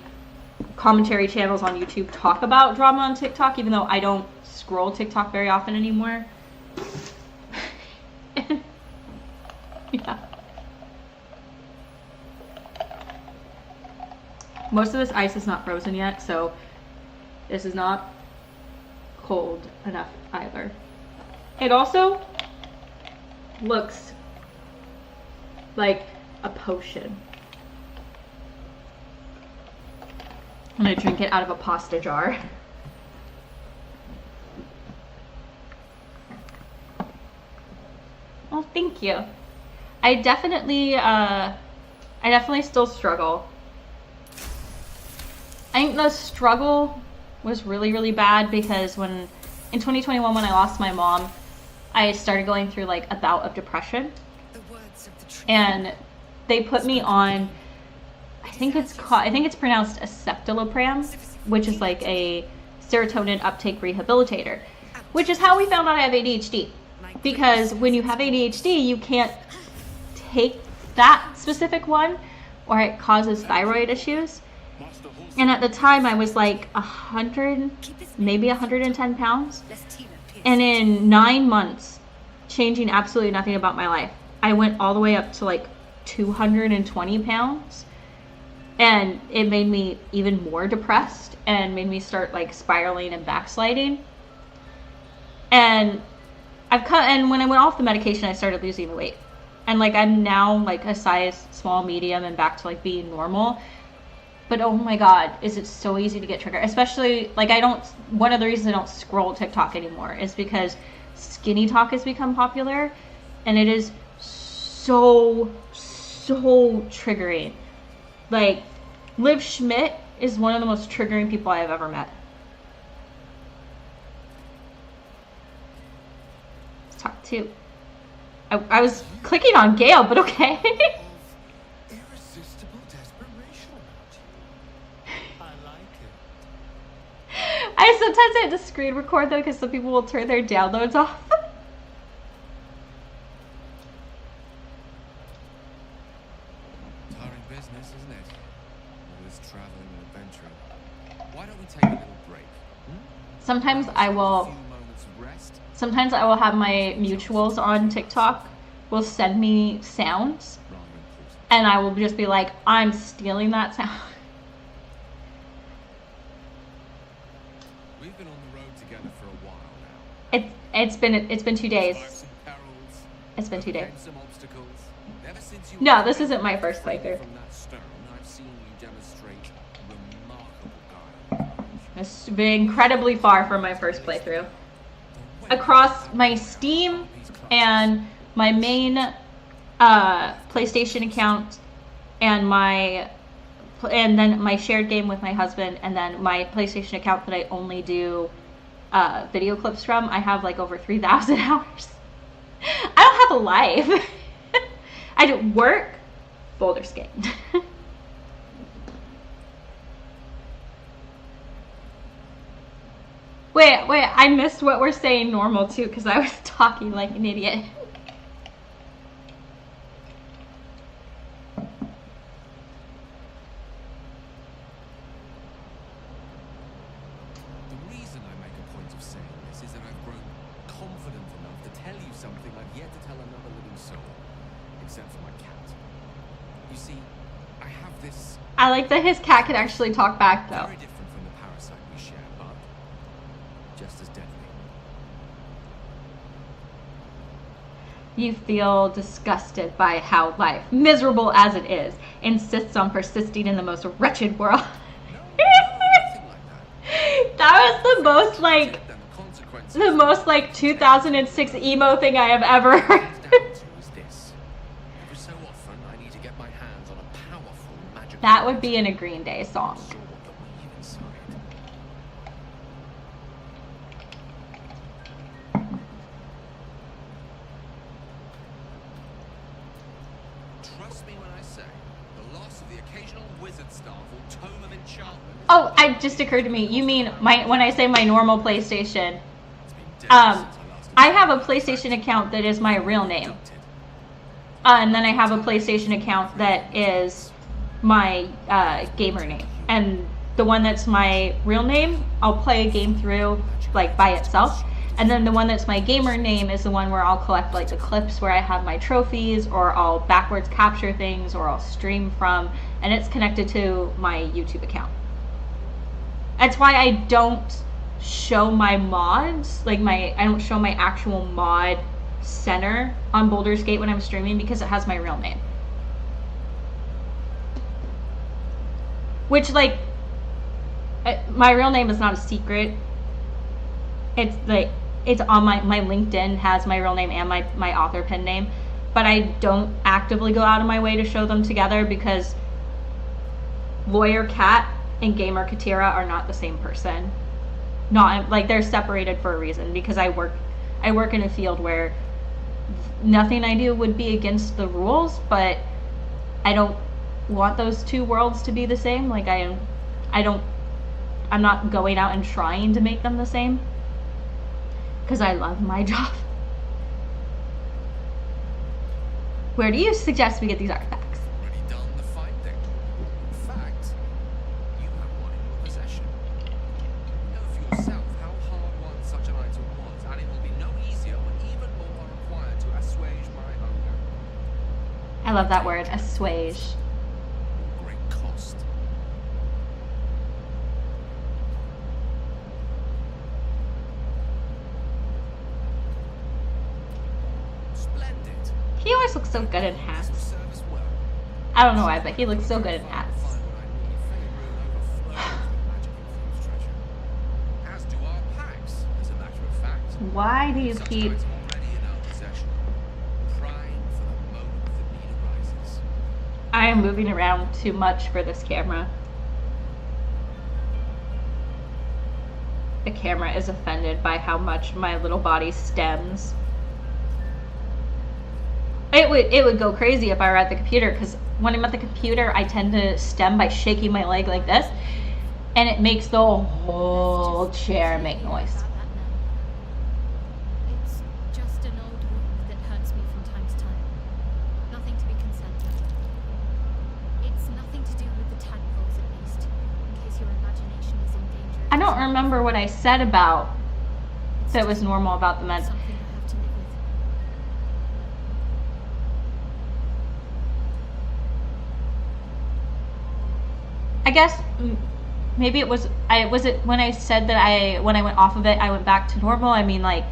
commentary channels on YouTube talk about drama on TikTok, even though I don't scroll TikTok very often anymore. Yeah. Most of this ice is not frozen yet, so this is not cold enough either. It also looks like a potion. I'm gonna drink it out of a pasta jar. Oh, thank you. I definitely still struggle. I think the struggle was really, really bad because in 2021 when I lost my mom, I started going through like a bout of depression. And they put me on, I think it's pronounced acetylopram, which is like a serotonin uptake rehabilitator, which is how we found out I have ADHD. Because when you have ADHD, you can't take that specific one or it causes thyroid issues. And at the time I was like 100, maybe 110 pounds. And in 9 months, changing absolutely nothing about my life, I went all the way up to like 220 pounds. And it made me even more depressed and made me start like spiraling and backsliding. And when I went off the medication, I started losing the weight. And like I'm now like a size small, medium, and back to like being normal. But oh my god, is it so easy to get triggered? Especially like one of the reasons I don't scroll TikTok anymore is because skinny talk has become popular, and it is so triggering. Like Liv Schmidt is one of the most triggering people I have ever met. Let's talk to. I was clicking on Gale, but okay. I sometimes have to screen record though because some people will turn their downloads off. Tiring business, isn't it? All this traveling and adventuring. Why don't we take a little break? Sometimes I will have my mutuals on TikTok will send me sounds and I will just be like, I'm stealing that sound. We've been on the road together for a while now. It's been 2 days. It's been 2 days. No, this isn't my first playthrough. It's been incredibly far from my first playthrough. Across my Steam and my main PlayStation account and then my shared game with my husband, and then my PlayStation account that I only do video clips from, I have like over 3,000 hours. I don't have a life. I do work, Baldur's Gate. Wait, I missed what we're saying normal too because I was talking like an idiot. I like that his cat can actually talk back though. Very different from the parasite we share, but just as deadly. You feel disgusted by how life, miserable as it is, insists on persisting in the most wretched world. That was the most like 2006 emo thing I have ever heard. That would be in a Green Day song. Trust me when I say, the loss of the occasional wizard staff or tome of enchantment. Oh, it just occurred to me. You mean when I say my normal PlayStation? I have a PlayStation account that is my real name. And then I have a PlayStation account that is my gamer name. And the one that's my real name, I'll play a game through like by itself. And then the one that's my gamer name is the one where I'll collect like the clips where I have my trophies, or I'll backwards capture things, or I'll stream from, and it's connected to my YouTube account. That's why I don't show my mods, like I don't show my actual mod center on Baldur's Gate when I'm streaming, because it has my real name. Which, like, my real name is not a secret. It's like, it's on my LinkedIn has my real name and my author pen name, but I don't actively go out of my way to show them together, because Lawyer Cat and Gamer Katira are not the same person. Not like, they're separated for a reason, because I work in a field where nothing I do would be against the rules, but I don't want those two worlds to be the same. Like, I'm not going out and trying to make them the same, because I love my job. Where do you suggest we get these artifacts? Already done the finding. In fact, you have one in your possession. Know for yourself how hard won such an item was, and it will be no easier when even more are required to assuage my hunger. I love that word, assuage. Great cost. Splendid. He always looks so good in hats. I don't know why, but he looks so good in hats. As do our packs, as a matter of fact. Why do you Such keep... items already in our possession. Prime for the moment the need arises. I am moving around too much for this camera. The camera is offended by how much my little body stems. It would go crazy if I were at the computer, because when I'm at the computer, I tend to stem by shaking my leg like this, and it makes the whole chair make noise. It's just an old wound that hurts me from time to time. Nothing to be concerned with. It's nothing to do with the tadpoles, at least, in case your imagination is in danger. I don't remember what I said about that was normal about the meds. Something I have to live with. I guess maybe it was when I said that when I went off of it, I went back to normal. I mean, like,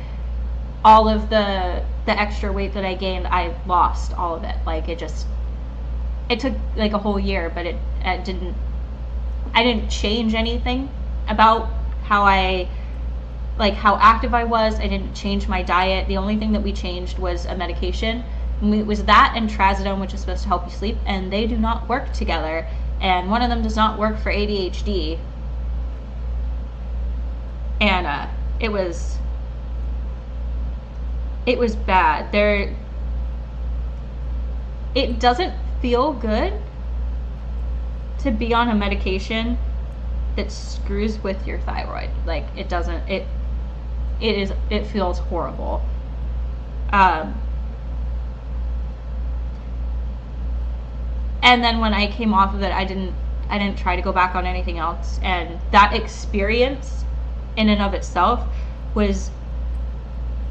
all of the extra weight that I gained, I lost all of it. Like, it took like a whole year, but I didn't change anything about how how active I was. I didn't change my diet. The only thing that we changed was a medication. It was that and trazodone, which is supposed to help you sleep, and they do not work together. And one of them does not work for ADHD. And it was bad. It doesn't feel good to be on a medication that screws with your thyroid. Like, it doesn't, it feels horrible. And then when I came off of it, I didn't try to go back on anything else. And that experience in and of itself was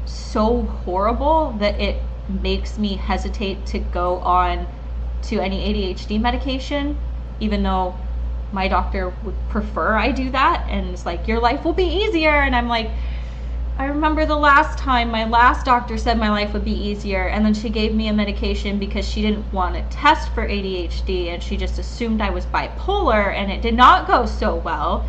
so horrible that it makes me hesitate to go on to any ADHD medication, even though my doctor would prefer I do that. And it's like, your life will be easier. And I'm like, I remember the last time my last doctor said my life would be easier, and then she gave me a medication because she didn't want to test for ADHD, and she just assumed I was bipolar, and it did not go so well.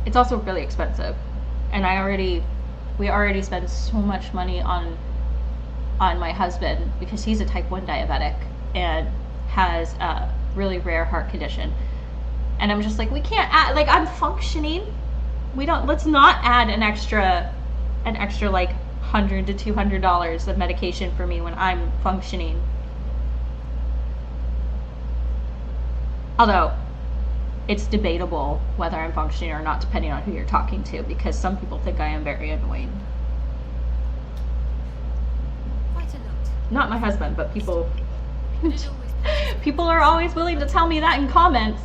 It's also really expensive, and we already spend so much money on my husband, because he's a type 1 diabetic and has a really rare heart condition. And I'm just like, we can't act like I'm functioning. let's not add an extra like $100 to $200 of medication for me when I'm functioning. Although, it's debatable whether I'm functioning or not depending on who you're talking to, because some people think I am very annoying. Quite a lot. Not my husband, but people people are always willing to tell me that in comments.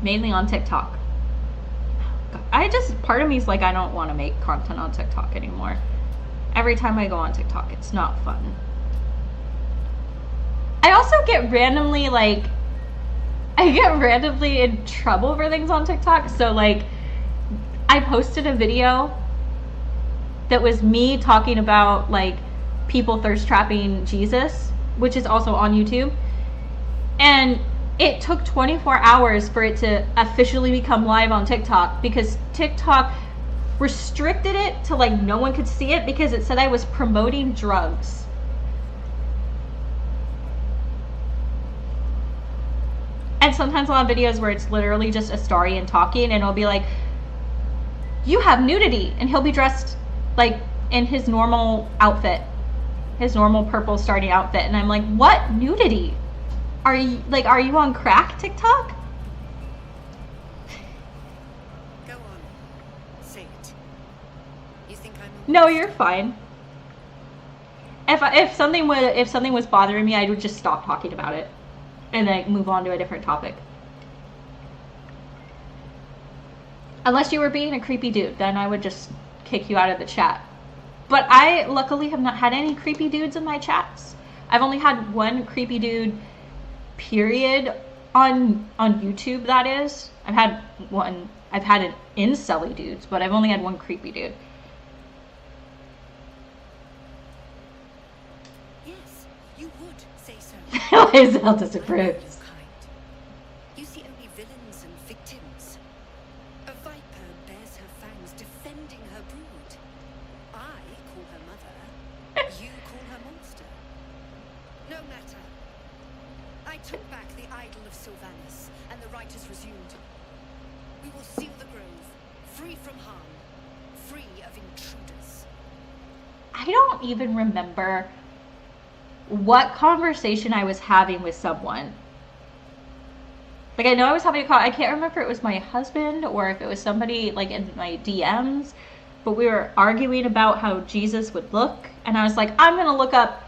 Mainly on TikTok. Part of me is like, I don't want to make content on TikTok anymore. Every time I go on TikTok, it's not fun. I also get randomly in trouble for things on TikTok. So like, I posted a video that was me talking about like people thirst trapping Jesus, which is also on YouTube. And it took 24 hours for it to officially become live on TikTok, because TikTok restricted it to like no one could see it because it said I was promoting drugs. And sometimes I'll have videos where it's literally just Astarion talking, and it'll be like, you have nudity, and he'll be dressed like in his normal outfit, his normal purple starting outfit, and I'm like, what nudity? Are you on crack, TikTok? Go on. Say it. You think I'm No, you're fine. If something was bothering me, I would just stop talking about it and then move on to a different topic. Unless you were being a creepy dude, then I would just kick you out of the chat. But I luckily have not had any creepy dudes in my chats. I've only had one creepy dude, period, on YouTube, that is. I've had an incel-y dudes, but I've only had one creepy dude. Yes, you would say so. Isabel disapproves. You see only villains and victims. A viper bears her fangs defending her brood. I call her mother. You call her monster. No matter. I took back the idol of Sylvanus, and the rite is resumed. We will seal the grove, free from harm, free of intruders. I don't even remember what conversation I was having with someone. Like, I know I was having a call. I can't remember if it was my husband or if it was somebody like in my DMs, but we were arguing about how Jesus would look, and I was like, I'm gonna look up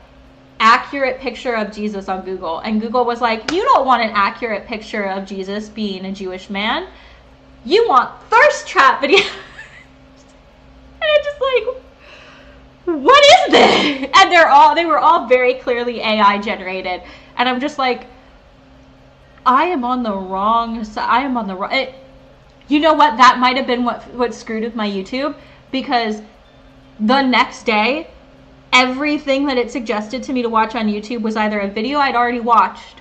accurate picture of Jesus on Google, and Google was like, you don't want an accurate picture of Jesus being a Jewish man, you want thirst trap videos. And I'm just like, what is this? And they were all very clearly AI generated, and I'm just like, I am on the wrong side. I am on the wrong. You know what? That might have been what screwed with my YouTube, because the next day, everything that it suggested to me to watch on YouTube was either a video I'd already watched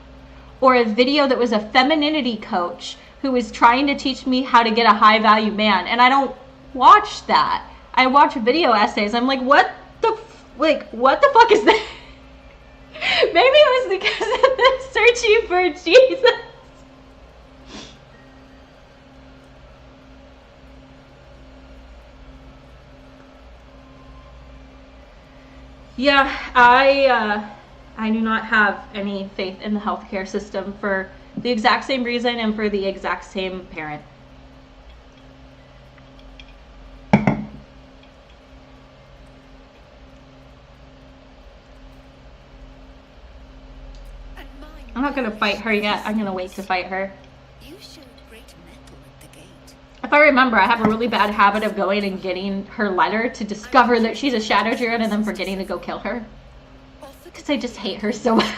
or a video that was a femininity coach who was trying to teach me how to get a high value man. And I don't watch that. I watch video essays. I'm like, what the fuck is that? Maybe it was because of the searching for Jesus. Yeah, I do not have any faith in the healthcare system for the exact same reason and for the exact same parent. I'm not gonna fight her yet. I'm gonna wait to fight her. If I remember, I have a really bad habit of going and getting her letter to discover that she's a Shadow Druid and then forgetting to go kill her. Because I just hate her so much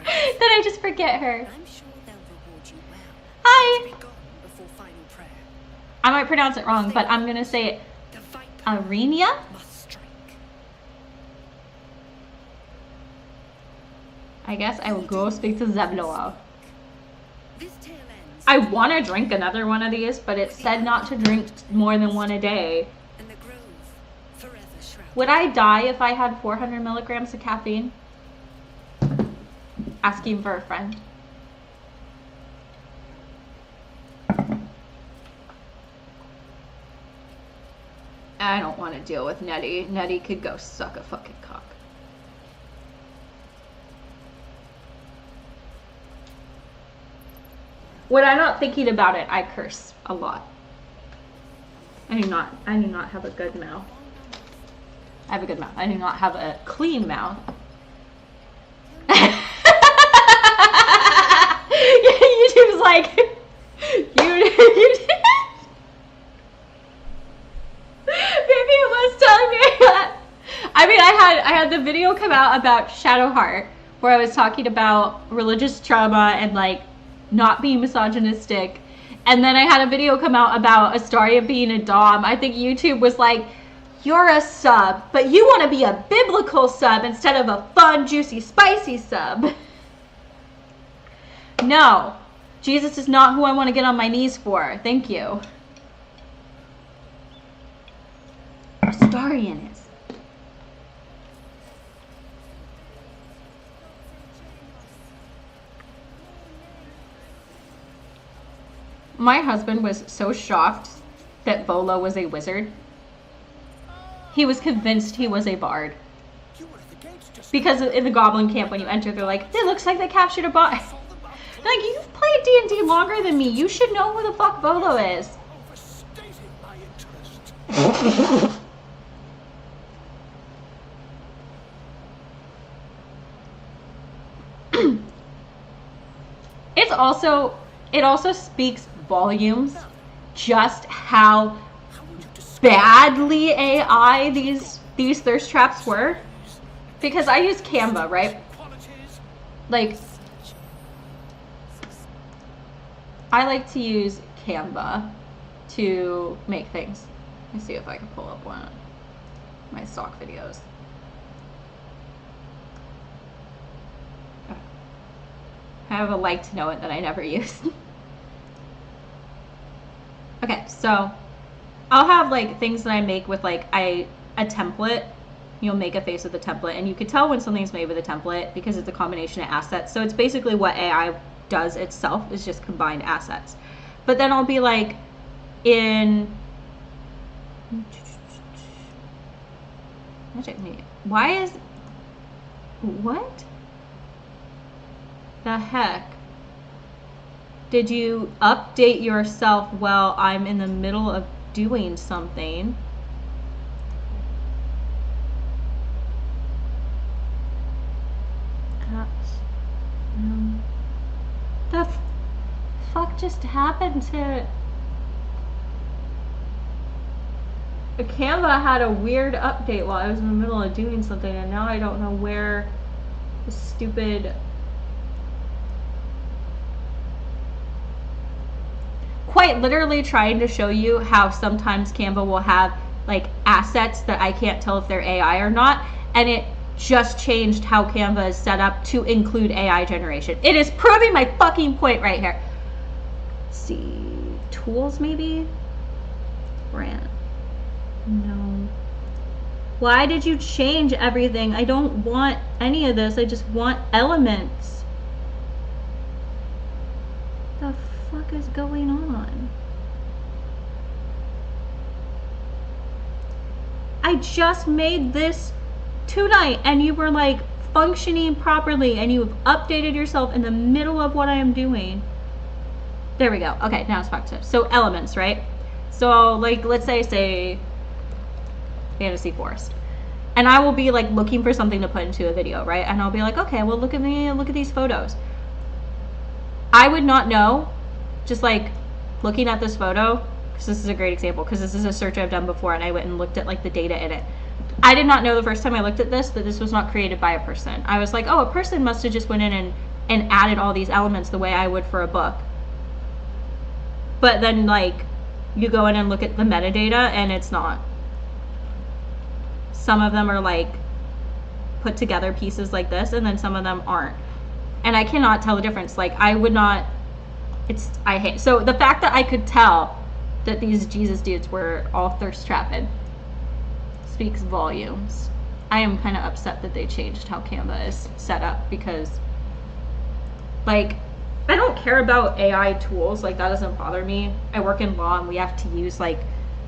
that I just forget her. Hi! I might pronounce it wrong, but I'm gonna say it Arenia? I guess I will go speak to Zebloa. I want to drink another one of these, but it said not to drink more than one a day. Would I die if I had 400 milligrams of caffeine? Asking for a friend. I don't want to deal with Nettie. Nettie could go suck a fucking cock. When I'm not thinking about it, I curse a lot. I do not have a good mouth. I have a good mouth. I do not have a clean mouth. YouTube's like, Maybe it was telling me that. I mean, I had the video come out about Shadowheart, where I was talking about religious trauma and like not being misogynistic, and then I had a video come out about Astarion being a dom. I think YouTube was like, you're a sub, but you want to be a biblical sub instead of a fun, juicy, spicy sub. No, Jesus is not who I want to get on my knees for. Thank you. Astarion is. My husband was so shocked that Volo was a wizard. He was convinced he was a bard. Because in the goblin camp, when you enter, they're like, it looks like they captured a bard. Like, you've played D&D longer than me. You should know who the fuck Volo is. It also speaks volumes just how badly AI these thirst traps were. Because I use Canva, right? Like, I like to use Canva to make things. Let me see if I can pull up one of my stock videos. I have a like to know it that I never use. Okay, so I'll have like things that I make with like a template. You'll make a face with a template, and you can tell when something's made with a template because it's a combination of assets. So it's basically what AI does itself, is just combined assets. But then I'll be like, why is, what the heck? Did you update yourself while I'm in the middle of doing something? The fuck just happened to... Canva had a weird update while I was in the middle of doing something, and now I don't know where the stupid... Quite literally trying to show you how sometimes Canva will have like assets that I can't tell if they're AI or not, and it just changed how Canva is set up to include AI generation. It is proving my fucking point right here. Let's see, tools maybe? Brand. No. Why did you change everything? I don't want any of this. I just want elements. The fuck is going on? I just made this tonight and you were like functioning properly, and you have updated yourself in the middle of what I am doing. There we go. Okay, now it's back to, so elements, right? So like, let's say Fantasy Forest, and I will be like looking for something to put into a video, right? And I'll be like, okay, well look at these photos. I would not know, just like looking at this photo, because this is a great example, because this is a search I've done before, and I went and looked at like the data in it. I did not know the first time I looked at this that this was not created by a person. I was like, oh, a person must have just went in and added all these elements the way I would for a book. But then like you go in and look at the metadata and it's not. Some of them are like put together pieces like this, and then some of them aren't. And I cannot tell the difference. Like I would not, I hate, so the fact that I could tell that these Jesus dudes were all thirst trapped speaks volumes. I am kind of upset that they changed how Canva is set up, because like I don't care about AI tools, like that doesn't bother me. I work in law and we have to use like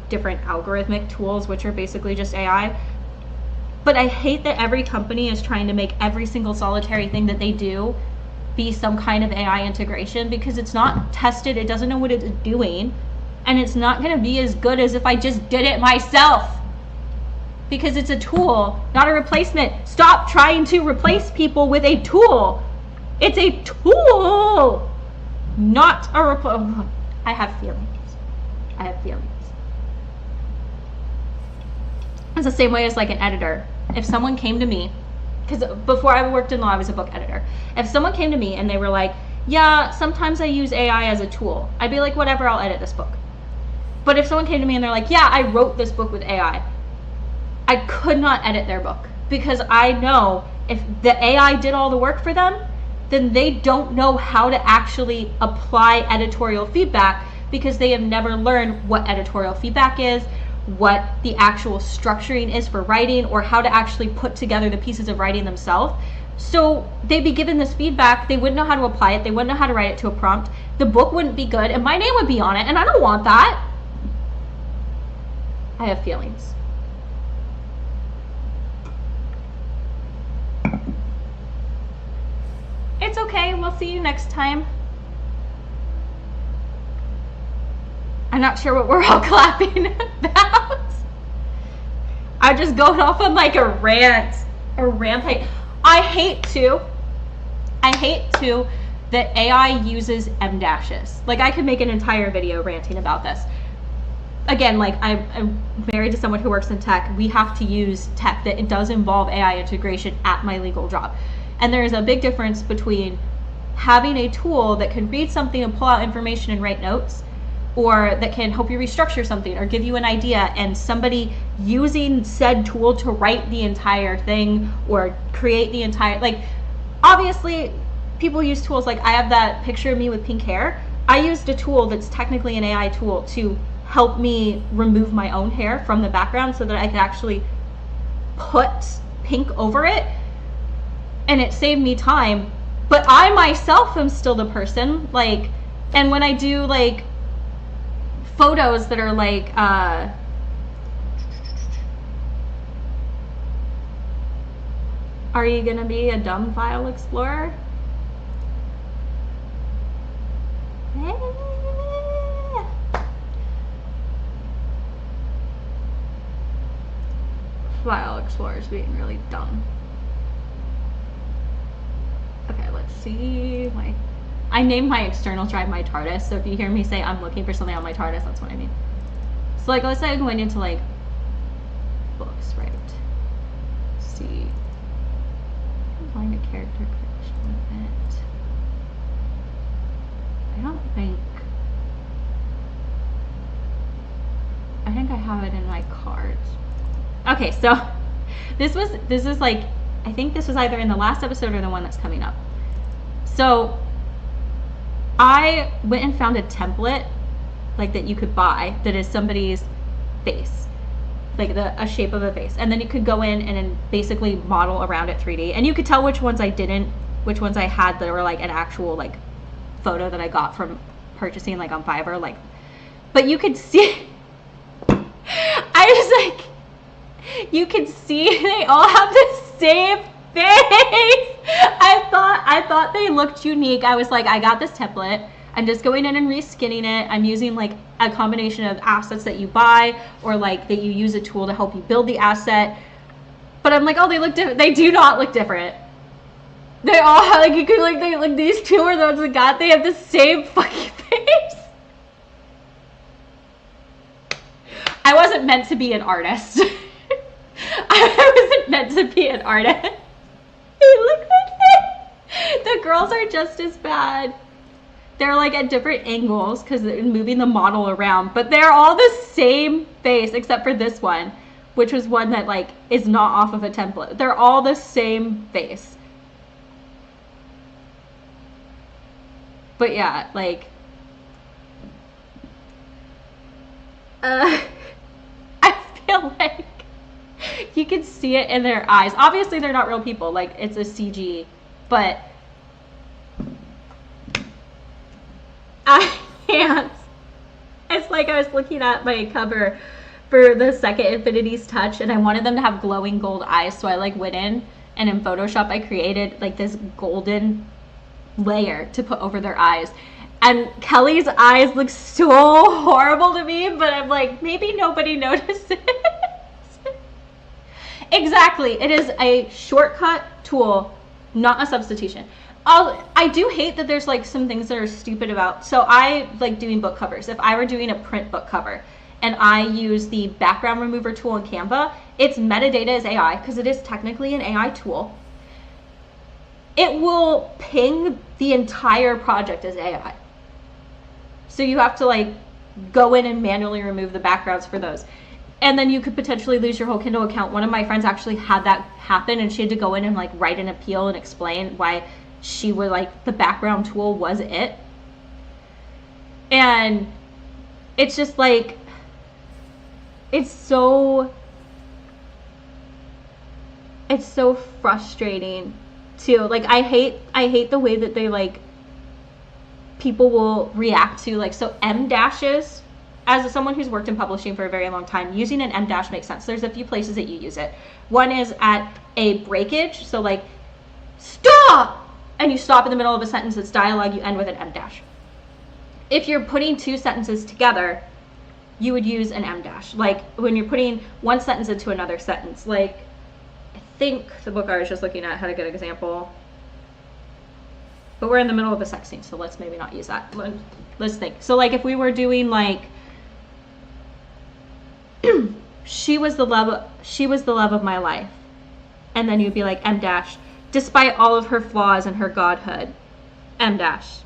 different algorithmic tools, which are basically just AI. But I hate that every company is trying to make every single solitary thing that they do be some kind of AI integration, because it's not tested, it doesn't know what it's doing, and it's not going to be as good as if I just did it myself. Because it's a tool, not a replacement. Stop trying to replace people with a tool. It's a tool, not a replace. I have feelings. I have feelings. It's the same way as like an editor. If someone came to me, because before I worked in law, I was a book editor. If someone came to me and they were like, yeah, sometimes I use AI as a tool, I'd be like, whatever, I'll edit this book. But if someone came to me and they're like, yeah, I wrote this book with AI, I could not edit their book, because I know if the AI did all the work for them, then they don't know how to actually apply editorial feedback, because they have never learned what editorial feedback is, what the actual structuring is for writing, or how to actually put together the pieces of writing themselves. So they'd be given this feedback, they wouldn't know how to apply it, they wouldn't know how to write it to a prompt, the book wouldn't be good, and my name would be on it, and I don't want that. I have feelings. It's okay, we'll see you next time. I'm not sure what we're all clapping about. I'm just going off on like a rampage. I hate to that AI uses M dashes. Like, I could make an entire video ranting about this. Again, like, I'm married to someone who works in tech. We have to use tech that it does involve AI integration at my legal job. And there's a big difference between having a tool that can read something and pull out information and write notes, or that can help you restructure something or give you an idea, and somebody using said tool to write the entire thing or create the entire, like, obviously people use tools. Like, I have that picture of me with pink hair. I used a tool that's technically an AI tool to help me remove my own hair from the background so that I could actually put pink over it, and it saved me time. But I myself am still the person, like, and when I do like photos that are like are you gonna be a dumb file explorer? File explorers being really dumb. Okay, let's see. I named my external drive my TARDIS, so if you hear me say I'm looking for something on my TARDIS, that's what I mean. So like, let's say I'm going into like books, right? Let's see. Find a character creation event. I think I have it in my cards. Okay, so this is like, I think this was either in the last episode or the one that's coming up. So I went and found a template like that you could buy that is somebody's face, like a shape of a face, and then you could go in and then basically model around it 3D, and you could tell which ones I didn't, which ones I had that were like an actual like photo that I got from purchasing like on Fiverr, like, but you could see I was like, you can see they all have the same face. I thought they looked unique. I was like, I got this template. I'm just going in and reskinning it. I'm using like a combination of assets that you buy, or like that you use a tool to help you build the asset. But I'm like, oh, they look different. They do not look different. They all have, like, you could like these two are the ones that got. They have the same fucking face. I wasn't meant to be an artist. I wasn't meant to be an artist. They look like it. The girls are just as bad. They're like at different angles because they're moving the model around, but they're all the same face except for this one, which was one that like is not off of a template. They're all the same face. But yeah, like I feel like you can see it in their eyes. Obviously they're not real people, like it's a CG, but It's like I was looking at my cover for the second Infinity's Touch, and I wanted them to have glowing gold eyes, so I like went in and in Photoshop I created like this golden layer to put over their eyes. And Kelly's eyes look so horrible to me, but I'm like, maybe nobody notices. Exactly. It is a shortcut tool, not a substitution. I do hate that there's like some things that are stupid about. So I like doing book covers. If I were doing a print book cover and I use the background remover tool in Canva, its metadata is AI because it is technically an AI tool. It will ping the entire project as AI. So you have to like go in and manually remove the backgrounds for those. And then you could potentially lose your whole Kindle account. One of my friends actually had that happen, and she had to go in and like write an appeal and explain why she would like the background tool was it. And it's just like, it's so frustrating too. Like I hate the way that they like people will react to like, so M dashes, as someone who's worked in publishing for a very long time, using an M dash makes sense. There's a few places that you use it. One is at a breakage, so like stop, and you stop in the middle of a sentence that's dialogue, you end with an M dash. If you're putting two sentences together, you would use an M dash. Like when you're putting one sentence into another sentence, like I think the book I was just looking at had a good example. But we're in the middle of a sex scene, so let's maybe not use that. Let's think. So like if we were doing like, she was the love of my life. And then you'd be like M dash, despite all of her flaws and her godhood, M dash.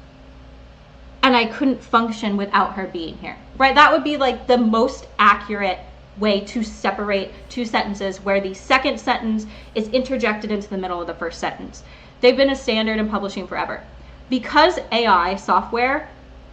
And I couldn't function without her being here. Right? That would be like the most accurate way to separate two sentences where the second sentence is interjected into the middle of the first sentence. They've been a standard in publishing forever. Because AI software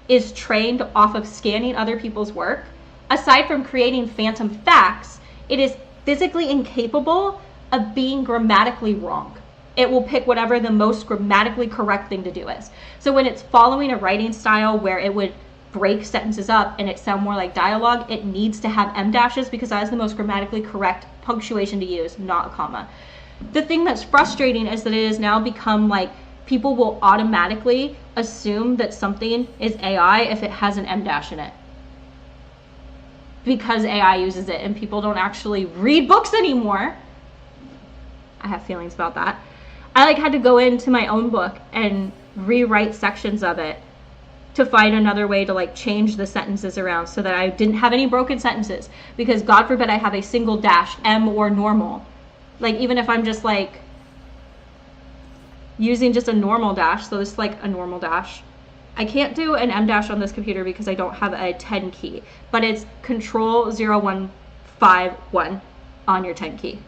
is trained off of scanning other people's work, aside from creating phantom facts, it is physically incapable of being grammatically wrong. It will pick whatever the most grammatically correct thing to do is. So when it's following a writing style where it would break sentences up and it sound more like dialogue, it needs to have M dashes because that is the most grammatically correct punctuation to use, not a comma. The thing that's frustrating is that it has now become like people will automatically assume that something is AI if it has an M dash in it. Because AI uses it and people don't actually read books anymore. I have feelings about that. I like had to go into my own book and rewrite sections of it to find another way to like change the sentences around so that I didn't have any broken sentences, because God forbid I have a single dash, M or normal. Like even if I'm just like using just a normal dash, so this is like a normal dash, I can't do an M dash on this computer because I don't have a 10 key, but it's Control 0151 on your 10 key.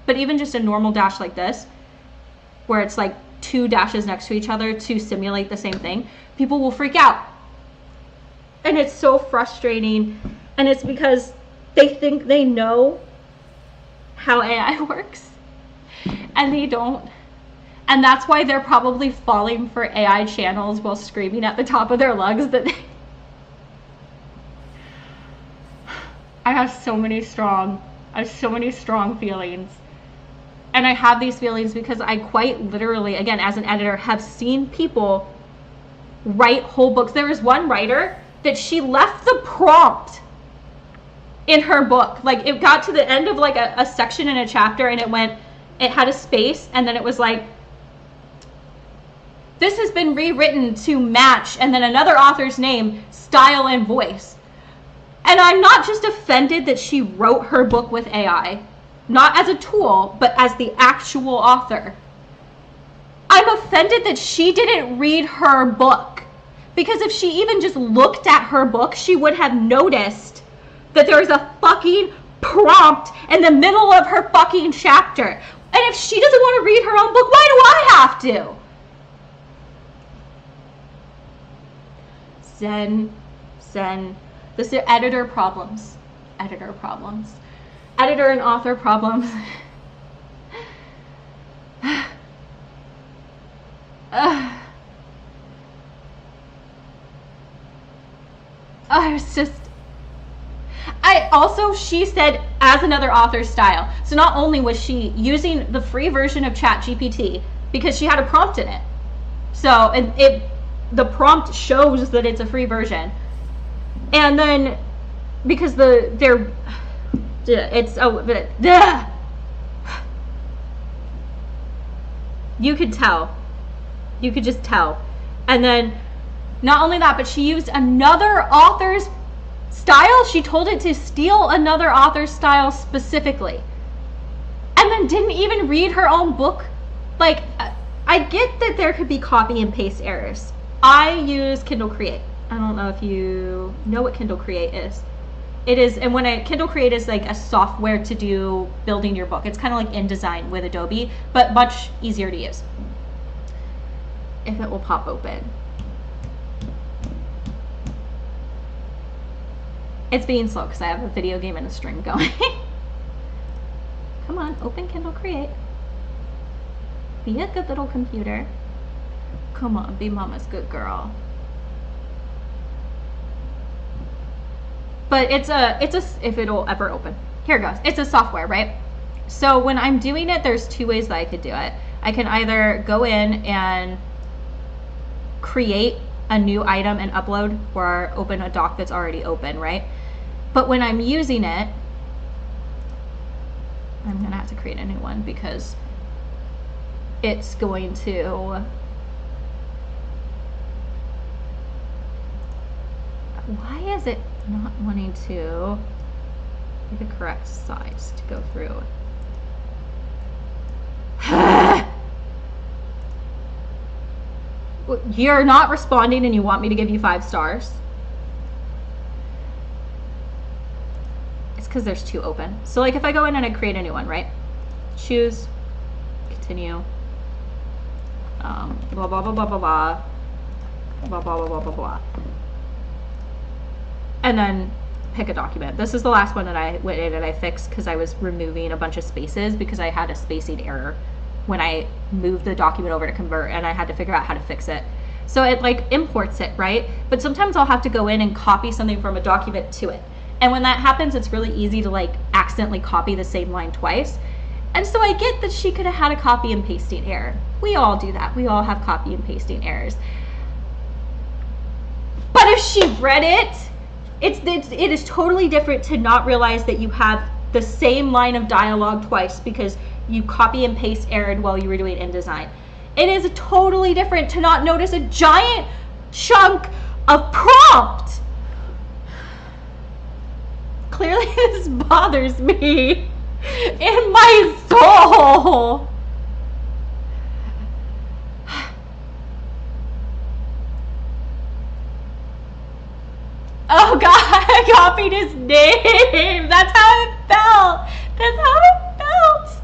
But even just a normal dash like this, where it's like two dashes next to each other to simulate the same thing, people will freak out. And it's so frustrating. And it's because they think they know how AI works. And they don't. And that's why they're probably falling for AI channels while screaming at the top of their lungs that they... I have so many strong feelings. And I have these feelings because I quite literally, again, as an editor, have seen people write whole books. There was one writer that she left the prompt in her book. Like it got to the end of like a section in a chapter and it had a space and then it was like, this has been rewritten to match, and then another author's name, style, and voice. And I'm not just offended that she wrote her book with AI, not as a tool, but as the actual author. I'm offended that she didn't read her book. Because if she even just looked at her book, she would have noticed that there was a fucking prompt in the middle of her fucking chapter. And if she doesn't want to read her own book, why do I have to? Zen. This is editor problems. Editor and author problems. she said as another author's style. So not only was she using the free version of ChatGPT because she had a prompt in it. So the prompt shows that it's a free version. And then because you could tell. You could just tell. And then not only that, but she used another author's style. She told it to steal another author's style specifically. And then didn't even read her own book. Like, I get that there could be copy and paste errors. I use Kindle Create. I don't know if you know what Kindle Create is. It is, and Kindle Create is like a software to do building your book. It's kind of like InDesign with Adobe, but much easier to use. If it will pop open. It's being slow because I have a video game and a stream going. Come on, open Kindle Create. Be a good little computer. Come on, be mama's good girl. But it's if it'll ever open. Here it goes. It's a software, right? So when I'm doing it, there's two ways that I could do it. I can either go in and create a new item and upload, or open a doc that's already open, right? But when I'm using it, I'm gonna have to create a new one because it's going to, why is it not wanting to be the correct size to go through? You're not responding and you want me to give you 5 stars? It's because there's 2 open. So like if I go in and I create a new one, right? Choose, continue, blah, blah, blah, blah, blah, blah, blah, blah, blah, blah, blah, blah. And then pick a document. This is the last one that I went in and I fixed because I was removing a bunch of spaces because I had a spacing error when I moved the document over to convert, and I had to figure out how to fix it. So it like imports it, right? But sometimes I'll have to go in and copy something from a document to it. And when that happens, it's really easy to like accidentally copy the same line twice. And so I get that she could have had a copy and pasting error. We all do that. We all have copy and pasting errors. But if she read it, it is totally different to not realize that you have the same line of dialogue twice because you copy and paste errored while you were doing InDesign. It is totally different to not notice a giant chunk of prompt. Clearly this bothers me in my soul. Oh God, I copied his name. That's how it felt. That's how it felt.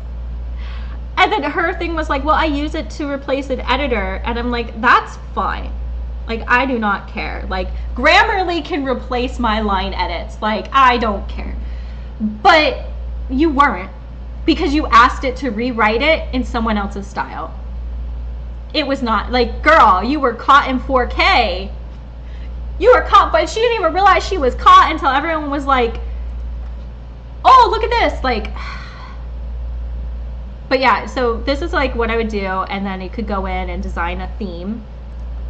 And then her thing was like, well, I use it to replace an editor. And I'm like, that's fine. Like, I do not care. Like, Grammarly can replace my line edits. Like, I don't care. But you weren't, because you asked it to rewrite it in someone else's style. It was not, like, girl, you were caught in 4K. You were caught, but she didn't even realize she was caught until everyone was like, oh, look at this. Like, but yeah, so this is like what I would do, and then you could go in and design a theme.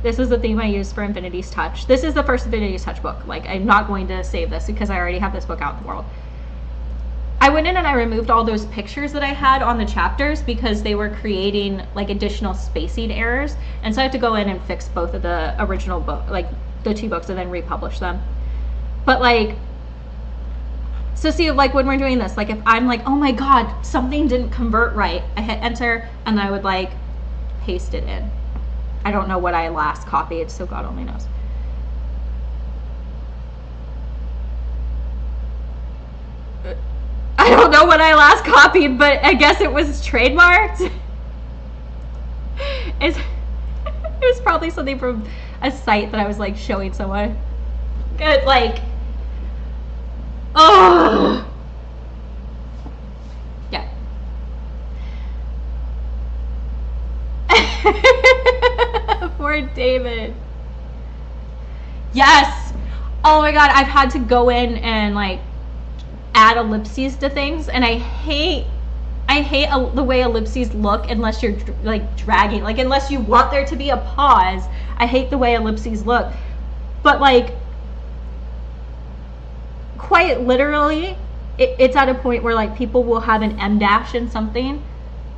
This is the theme I used for Infinity's Touch. This is the first Infinity's Touch book. Like, I'm not going to save this because I already have this book out in the world. I went in and I removed all those pictures that I had on the chapters because they were creating like additional spacing errors. And so I had to go in and fix both of the original book, like the 2 books, and then republish them. But like, so see, like when we're doing this, like if I'm like, oh my God, something didn't convert right, I hit enter and I would like paste it in. I don't know what I last copied, so God only knows. I don't know what I last copied, but I guess it was trademarked. It was probably something from a site that I was like showing someone. Good, like, oh, yeah. Poor David. Yes. Oh my God, I've had to go in and like add ellipses to things, and I hate the way ellipses look unless you're like dragging, like unless you want there to be a pause. I hate the way ellipses look, but like quite literally, it's at a point where like people will have an M dash in something,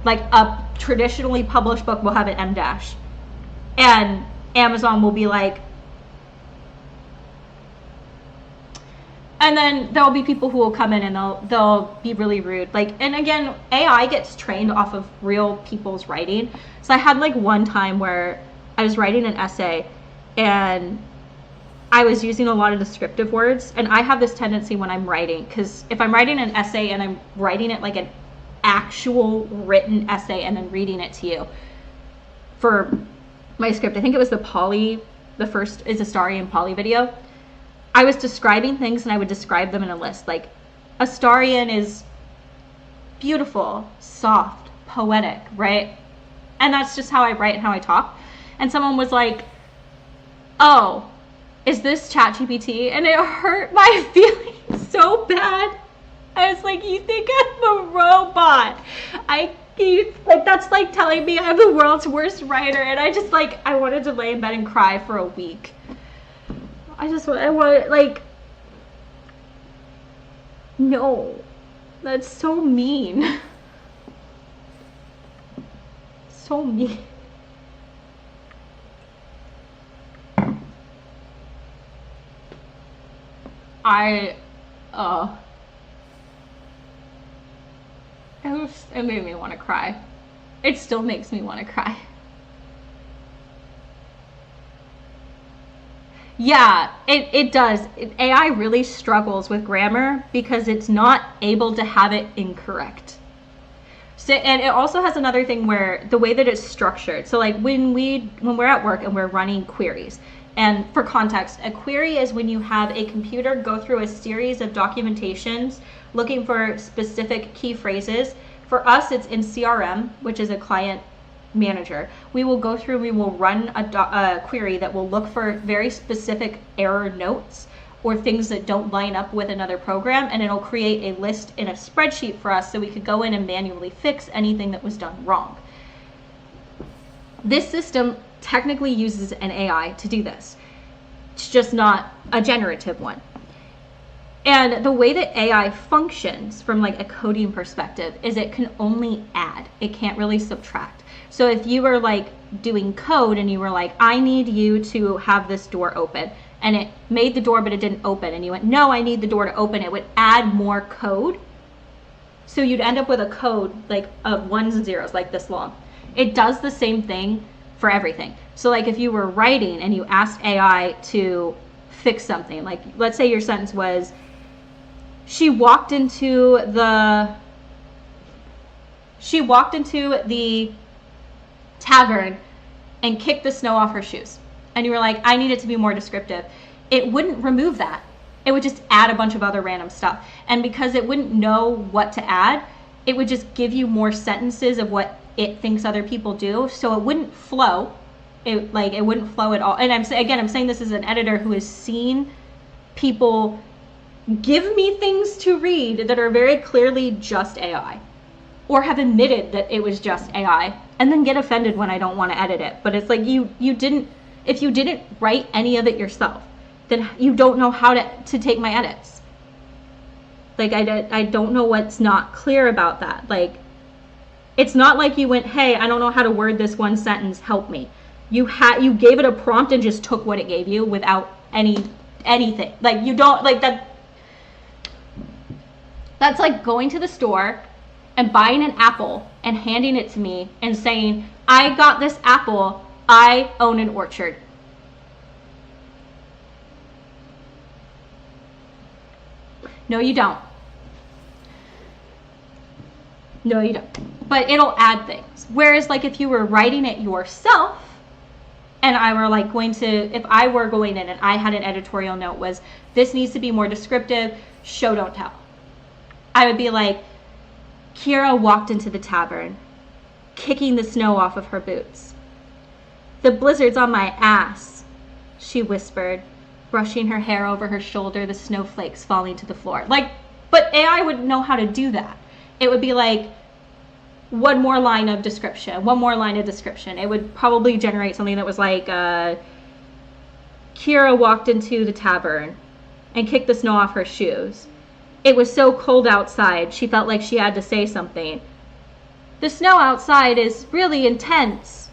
like a traditionally published book will have an M dash, and Amazon will be like, and then there'll be people who will come in and they'll be really rude. Like, and again, AI gets trained off of real people's writing. So I had like one time where I was writing an essay and I was using a lot of descriptive words. And I have this tendency when I'm writing, because if I'm writing an essay and I'm writing it like an actual written essay and then reading it to you for my script, I think it was the first is Astarion Poly video. I was describing things and I would describe them in a list. Like, Astarion is beautiful, soft, poetic, right? And that's just how I write and how I talk. And someone was like, oh, is this ChatGPT? And it hurt my feelings so bad. I was like, you think I'm a robot? That's like telling me I'm the world's worst writer. And I wanted to lay in bed and cry for a week. I want, like, no, that's so mean. So mean. It made me want to cry. It still makes me want to cry. Yeah, it does. AI really struggles with grammar because it's not able to have it incorrect. So, and it also has another thing where the way that it's structured. So like when we're at work and we're running queries, and for context, a query is when you have a computer go through a series of documentations looking for specific key phrases. For us, it's in CRM, which is a client manager. We will go through, we will run a query that will look for very specific error notes or things that don't line up with another program, and it'll create a list in a spreadsheet for us so we could go in and manually fix anything that was done wrong. This system technically uses an AI to do this. It's just not a generative one. And the way that AI functions from like a coding perspective is it can only add. It can't really subtract. So if you were like doing code and you were like, I need you to have this door open, and it made the door but it didn't open, and you went, no, I need the door to open, it would add more code. So you'd end up with a code like of ones and zeros like this long. It does the same thing for everything. So like if you were writing and you asked AI to fix something, like let's say your sentence was, she walked into the tavern and kicked the snow off her shoes. And you were like, I need it to be more descriptive. It wouldn't remove that. It would just add a bunch of other random stuff. And because it wouldn't know what to add, it would just give you more sentences of what it thinks other people do. So it wouldn't flow. It wouldn't flow at all. And I'm saying this as an editor who has seen people give me things to read that are very clearly just AI, or have admitted that it was just AI, and then get offended when I don't want to edit it. But it's like, if you didn't write any of it yourself, then you don't know how to take my edits. Like, I don't know what's not clear about that. Like, it's not like you went, hey, I don't know how to word this one sentence, help me. You gave it a prompt and just took what it gave you without anything. Like, you don't, like, that's like going to the store and buying an apple and handing it to me and saying, I got this apple, I own an orchard. No, you don't. No, you don't. But it'll add things. Whereas like if you were writing it yourself, and I were like if I were going in and I had an editorial note was, this needs to be more descriptive, show don't tell. I would be like, Kira walked into the tavern, kicking the snow off of her boots. The blizzard's on my ass, she whispered, brushing her hair over her shoulder, the snowflakes falling to the floor. Like, But AI would know how to do that. It would be like, one more line of description. It would probably generate something that was like, Kira walked into the tavern and kicked the snow off her shoes. It was so cold outside, she felt like she had to say something. The snow outside is really intense,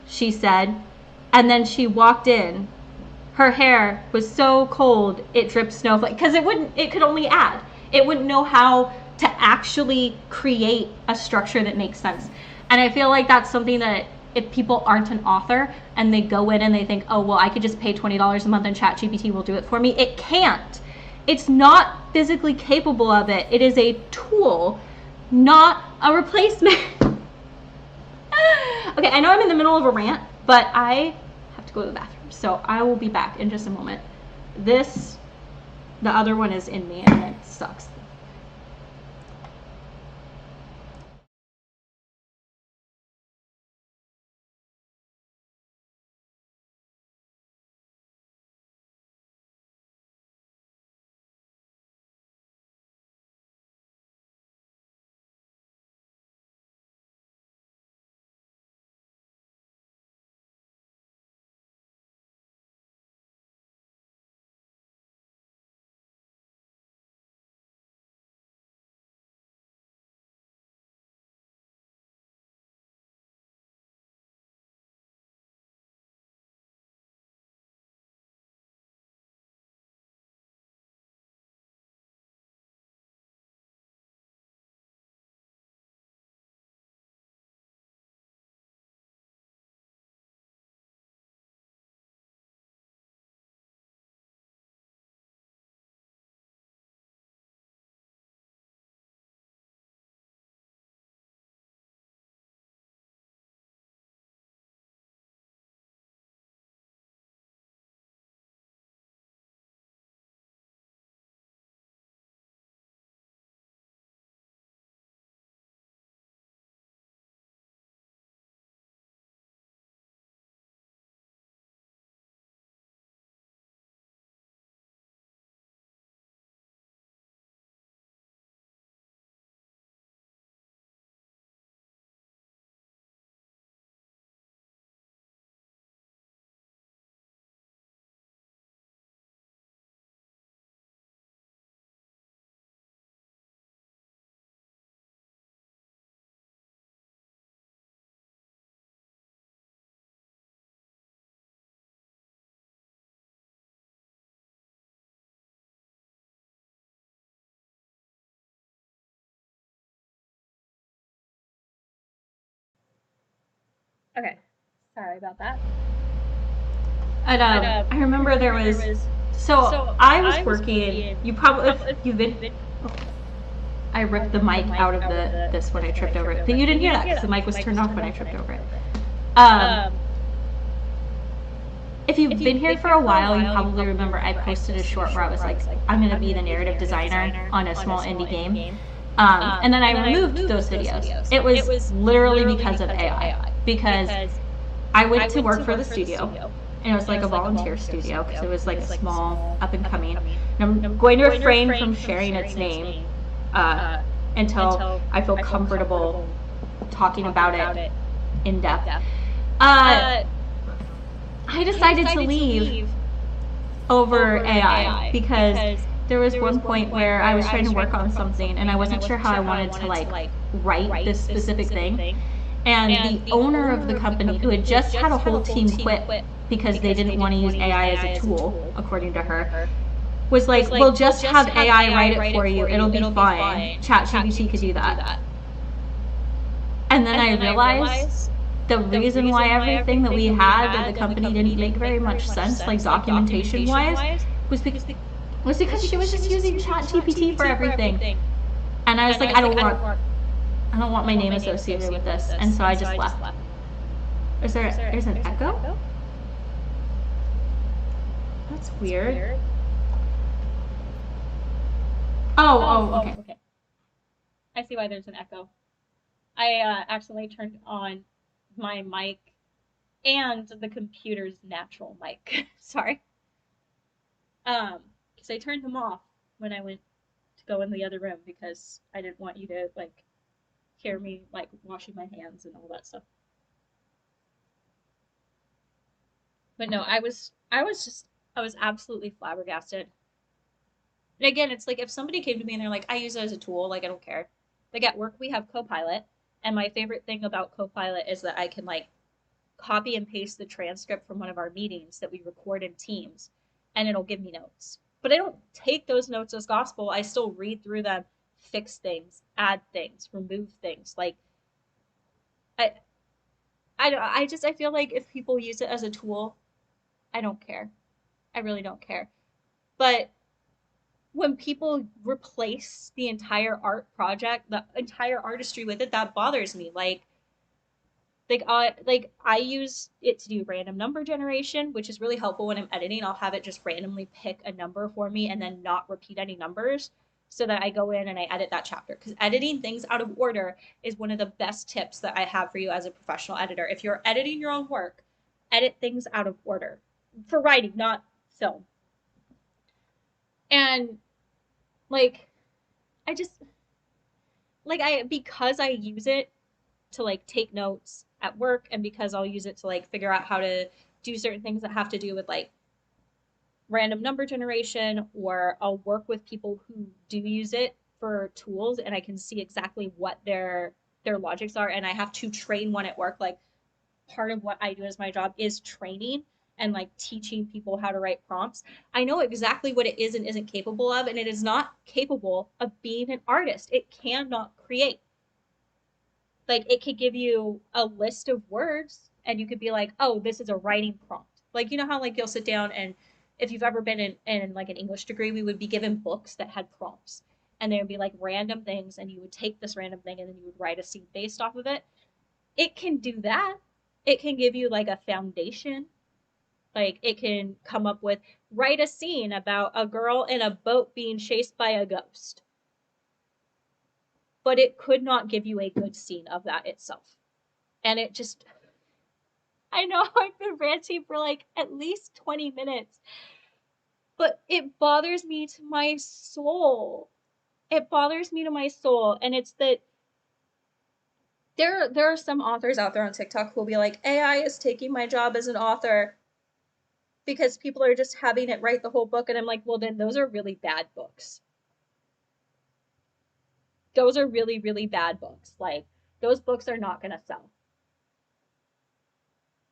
she said. And then she walked in. Her hair was so cold, it dripped snowflake. Because it could only add. It wouldn't know how to actually create a structure that makes sense. And I feel like that's something that if people aren't an author and they go in and they think, oh, well, I could just pay $20 a month and ChatGPT will do it for me. It can't. It's not physically capable of it. It is a tool, not a replacement. Okay, I know I'm in the middle of a rant, but I have to go to the bathroom. So I will be back in just a moment. The other one is in me and it sucks. Okay, sorry about that. And I remember there was. So I was working. You probably you've been. Oh, I ripped the mic out of this when I tripped over it, but you didn't hear that because the mic was turned off when I tripped over it. If you've been here for a while, you probably remember I posted a short where I was like, I'm going to be the narrative designer on a small indie game. And then I removed those videos. It was literally because of AI. Because I went to work for the studio, and it was like a volunteer studio because it was like a small up and coming. And I'm going to refrain from sharing its name until I feel comfortable talking about it in depth. I decided to leave over AI because there was one point where I was trying to work on something and I wasn't sure how I wanted to like write this specific thing. And the owner of the company, who had just had a whole team quit because they didn't want to use AI as a tool, according to her, was like, we'll just have AI write it for you. It'll be fine. ChatGPT could do that. And then I realized the reason why everything that we had at the company didn't make very much sense, like documentation-wise, was because she was just using ChatGPT for everything. And I was like, I don't want my name associated with this, and so I just left. There's an echo? That's weird. Oh, okay. I see why there's an echo. I accidentally turned on my mic and the computer's natural mic. Sorry. Because I turned them off when I went to go in the other room because I didn't want you to like hear me like washing my hands and all that stuff. But no, I was absolutely flabbergasted. And again, it's like if somebody came to me and they're like, I use it as a tool, like I don't care. Like at work we have Copilot, and my favorite thing about Copilot is that I can like copy and paste the transcript from one of our meetings that we record in Teams, and it'll give me notes. But I don't take those notes as gospel. I still read through them, fix things, add things, remove things. Like I feel like if people use it as a tool, I don't care. I really don't care. But when people replace the entire art project, the entire artistry with it, that bothers me. Like I use it to do random number generation, which is really helpful when I'm editing. I'll have it just randomly pick a number for me and then not repeat any numbers so that I go in and I edit that chapter. Because editing things out of order is one of the best tips that I have for you as a professional editor. If you're editing your own work, edit things out of order. For writing, not film. And like, because I use it to like take notes at work, and because I'll use it to like figure out how to do certain things that have to do with like random number generation, or I'll work with people who do use it for tools and I can see exactly what their logics are, and I have to train one at work. Like part of what I do as my job is training and like teaching people how to write prompts. I know exactly what it is and isn't capable of, and it is not capable of being an artist. It cannot create. Like it could give you a list of words and you could be like, oh, this is a writing prompt. Like, you know how like you'll sit down, and if you've ever been in like an English degree, we would be given books that had prompts, and there would be like random things, and you would take this random thing and then you would write a scene based off of it. It can do that. It can give you like a foundation. Like it can come up with, write a scene about a girl in a boat being chased by a ghost. But it could not give you a good scene of that itself. And it just, I know I've been ranting for like at least 20 minutes, but it bothers me to my soul. It bothers me to my soul. And it's that there are some authors out there on TikTok who will be like, AI is taking my job as an author because people are just having it write the whole book. And I'm like, well, then those are really bad books. Those are really, really bad books. Like, those books are not going to sell.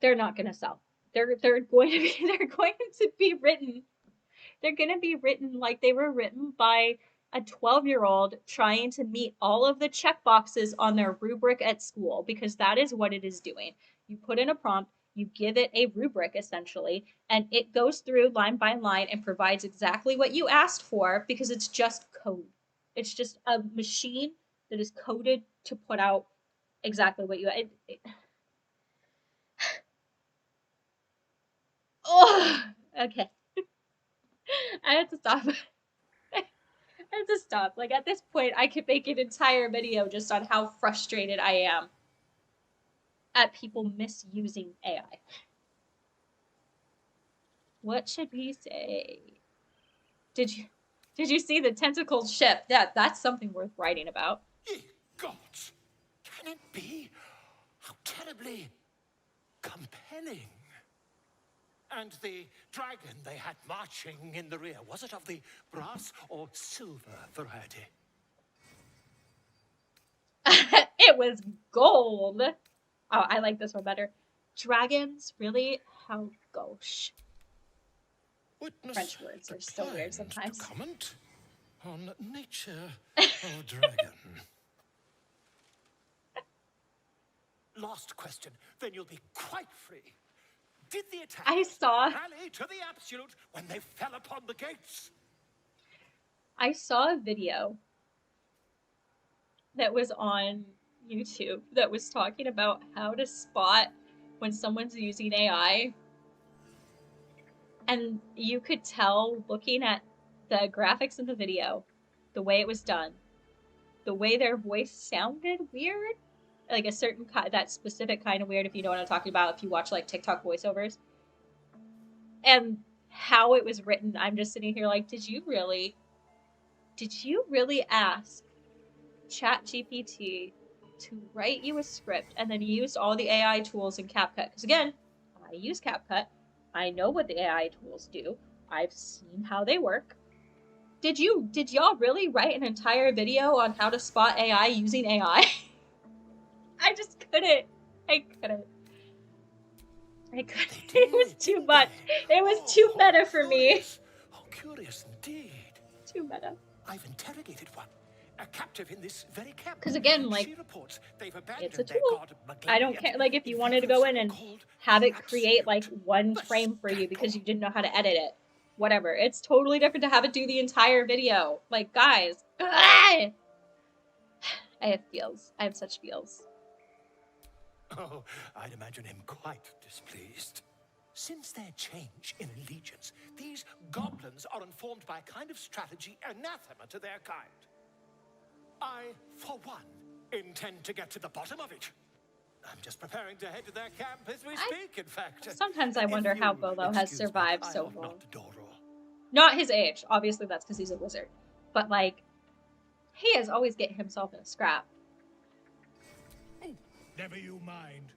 They're not going to sell. They're going to be written. They're going to be written like they were written by a 12-year-old trying to meet all of the check boxes on their rubric at school, because that is what it is doing. You put in a prompt, you give it a rubric essentially, and it goes through line by line and provides exactly what you asked for, because it's just code. It's just a machine that is coded to put out exactly what you. Oh, okay. I had to stop. I had to stop. Like at this point, I could make an entire video just on how frustrated I am at people misusing AI. What should we say? Did you see the tentacled ship? That's something worth writing about. Ye gods! Can it be? How terribly compelling. And the dragon they had marching in the rear, was it of the brass or silver variety? It was gold. Oh, I like this one better. Dragons? Really? How gauche. Witness French words are so weird sometimes. Comment on nature of dragon. Last question, then you'll be quite free. Did the attack rally to the absolute when they fell upon the gates? I saw a video that was on YouTube that was talking about how to spot when someone's using AI. And you could tell looking at the graphics in the video, the way it was done, the way their voice sounded weird, like a certain that specific kind of weird, if you know what I'm talking about, if you watch like TikTok voiceovers, and how it was written. I'm just sitting here like, did you really Did you really ask ChatGPT to write you a script and then used all the AI tools in CapCut? Because again, I use CapCut. I know what the AI tools do. I've seen how they work. Did y'all really write an entire video on how to spot AI using AI? I just couldn't. I couldn't. It was too much. It was too meta for me. Oh, curious indeed. Too meta. I've interrogated one, a captive in this very camp. Because again, like, she reports they've it's a abandoned tool. their god I don't care. Like, if you wanted to go in and have it create like one frame for you because you didn't know how to edit it, whatever. It's totally different to have it do the entire video. Like, guys, I have feels. I have such feels. Oh, I'd imagine him quite displeased. Since their change in allegiance, these goblins are informed by a kind of strategy anathema to their kind. I, for one, intend to get to the bottom of it. I'm just preparing to head to their camp as we speak, in fact. Sometimes I wonder how Bolo has survived so long. Not his age. Obviously, that's because he's a wizard. But, like, he has always get himself in a scrap. Never you mind.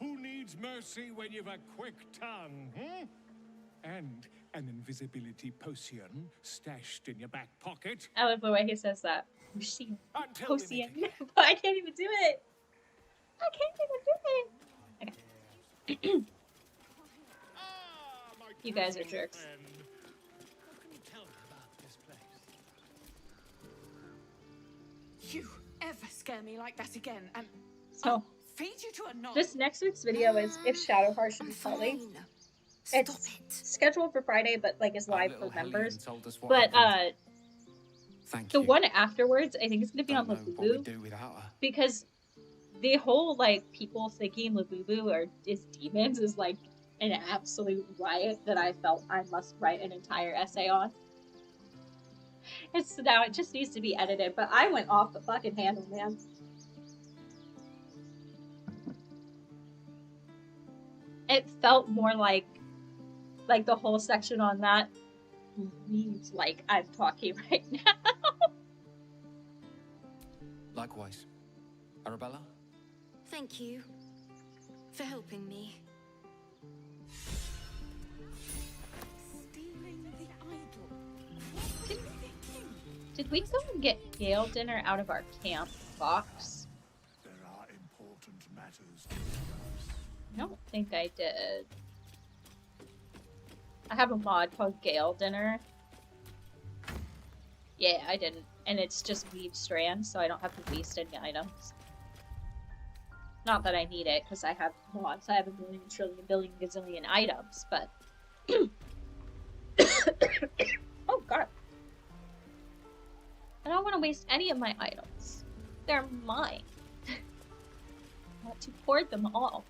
Who needs mercy when you've a quick tongue, hmm? And an invisibility potion stashed in your back pocket. I love the way he says that. Potion. But I can't even do it. I can't even do it. Okay. You guys are jerks. You ever scare me like that again, and So, feed you to a non. this next week's video is if Shadowheart should be calling. It's scheduled for Friday, but like is live for members. But the one afterwards, I think it's gonna be on Labubu because the whole like people thinking Labubu is demons is like an absolute riot that I felt I must write an entire essay on. It's now it just needs to be edited, but I went off the fucking handle, man. It felt more like the whole section on that reads like I'm talking right now. Likewise. Arabella? Thank you for helping me. Stealing the idol. What were you thinking? Did we go and get Gale dinner out of our camp box? There are important matters to discuss. I don't think I did. I have a mod called Gale Dinner. Yeah, I didn't. And it's just weave strand, so I don't have to waste any items. Not that I need it, because I have mods. I have a million, trillion, billion, gazillion items, but... Oh, God. I don't want to waste any of my items. They're mine. I want to hoard them all.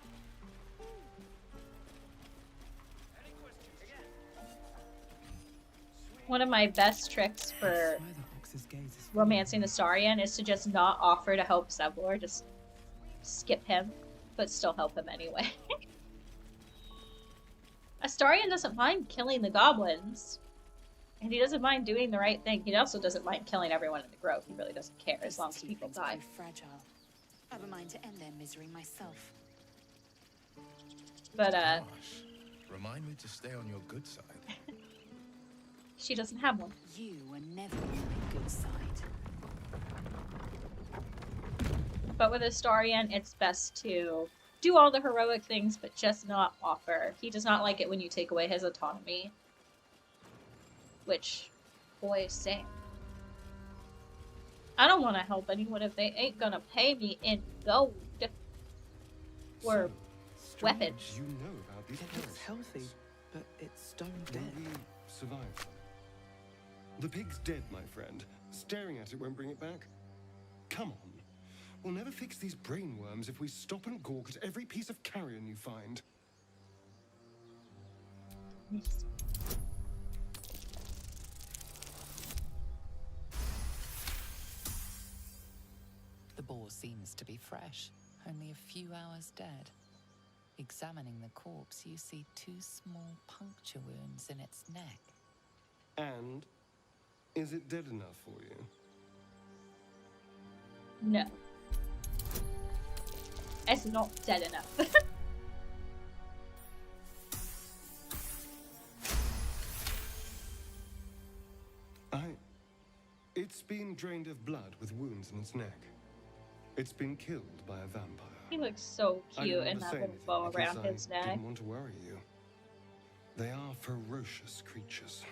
One of my best tricks for romancing Astarion is to just not offer to help Zevlor, just skip him, but still help him anyway. Astarion doesn't mind killing the goblins, and he doesn't mind doing the right thing. He also doesn't mind killing everyone in the grove. He really doesn't care as long as people die. Fragile. I've a mind to end their misery myself. But Gosh, remind me to stay on your good side. She doesn't have one. You were never on my good side. But with Astarion, it's best to do all the heroic things, but just not offer. He does not like it when you take away his autonomy. Which, boys sing. I don't want to help anyone if they ain't gonna pay me in gold. Or weapons. You know about these It's healthy, but it's stone Will dead. we survive? The pig's dead, my friend. Staring at it won't bring it back. Come on. We'll never fix these brainworms if we stop and gawk at every piece of carrion you find. Yes. The boar seems to be fresh, only a few hours dead. Examining the corpse, you see 2 small puncture wounds in its neck. And Is it dead enough for you? No. It's not dead enough. It's been drained of blood with wounds in its neck. It's been killed by a vampire. He looks so cute in that little bow around his neck. I didn't want to worry you. They are ferocious creatures.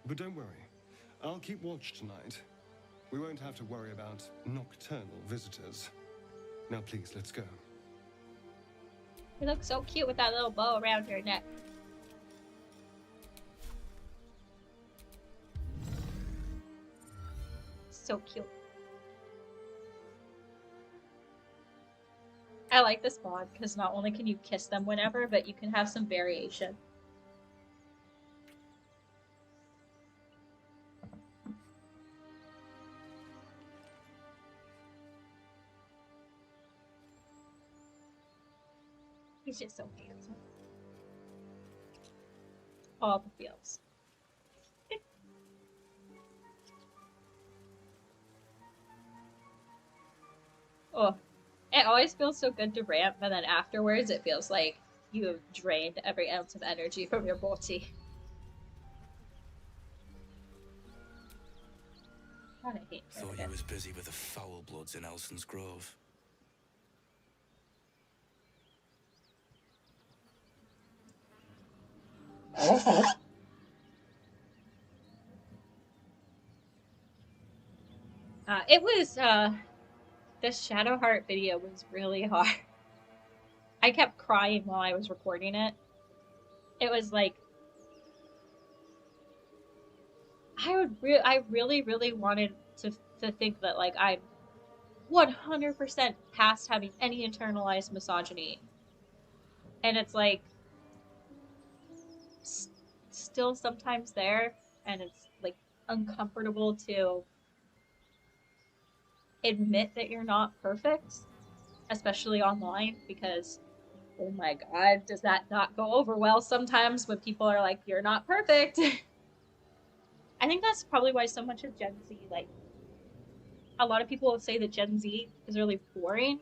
But don't worry. I'll keep watch tonight. We won't have to worry about nocturnal visitors. Now please, let's go. You look so cute with that little bow around your neck. So cute. I like this mod because not only can you kiss them whenever, but you can have some variation. He's just so handsome. All the feels. Oh, it always feels so good to rant, but then afterwards it feels like you have drained every ounce of energy from your body. God, I hate Thought you was busy with the foul bloods in Elson's Grove. It was, the Shadowheart video was really hard. I kept crying while I was recording it. It was like, I really wanted to think that, like, I'm 100% past having any internalized misogyny. And it's like, still sometimes there, and it's like uncomfortable to admit that you're not perfect, especially online, because oh my god, does that not go over well sometimes when people are like, you're not perfect. I think that's probably why so much of Gen Z, like, a lot of people will say that Gen Z is really boring.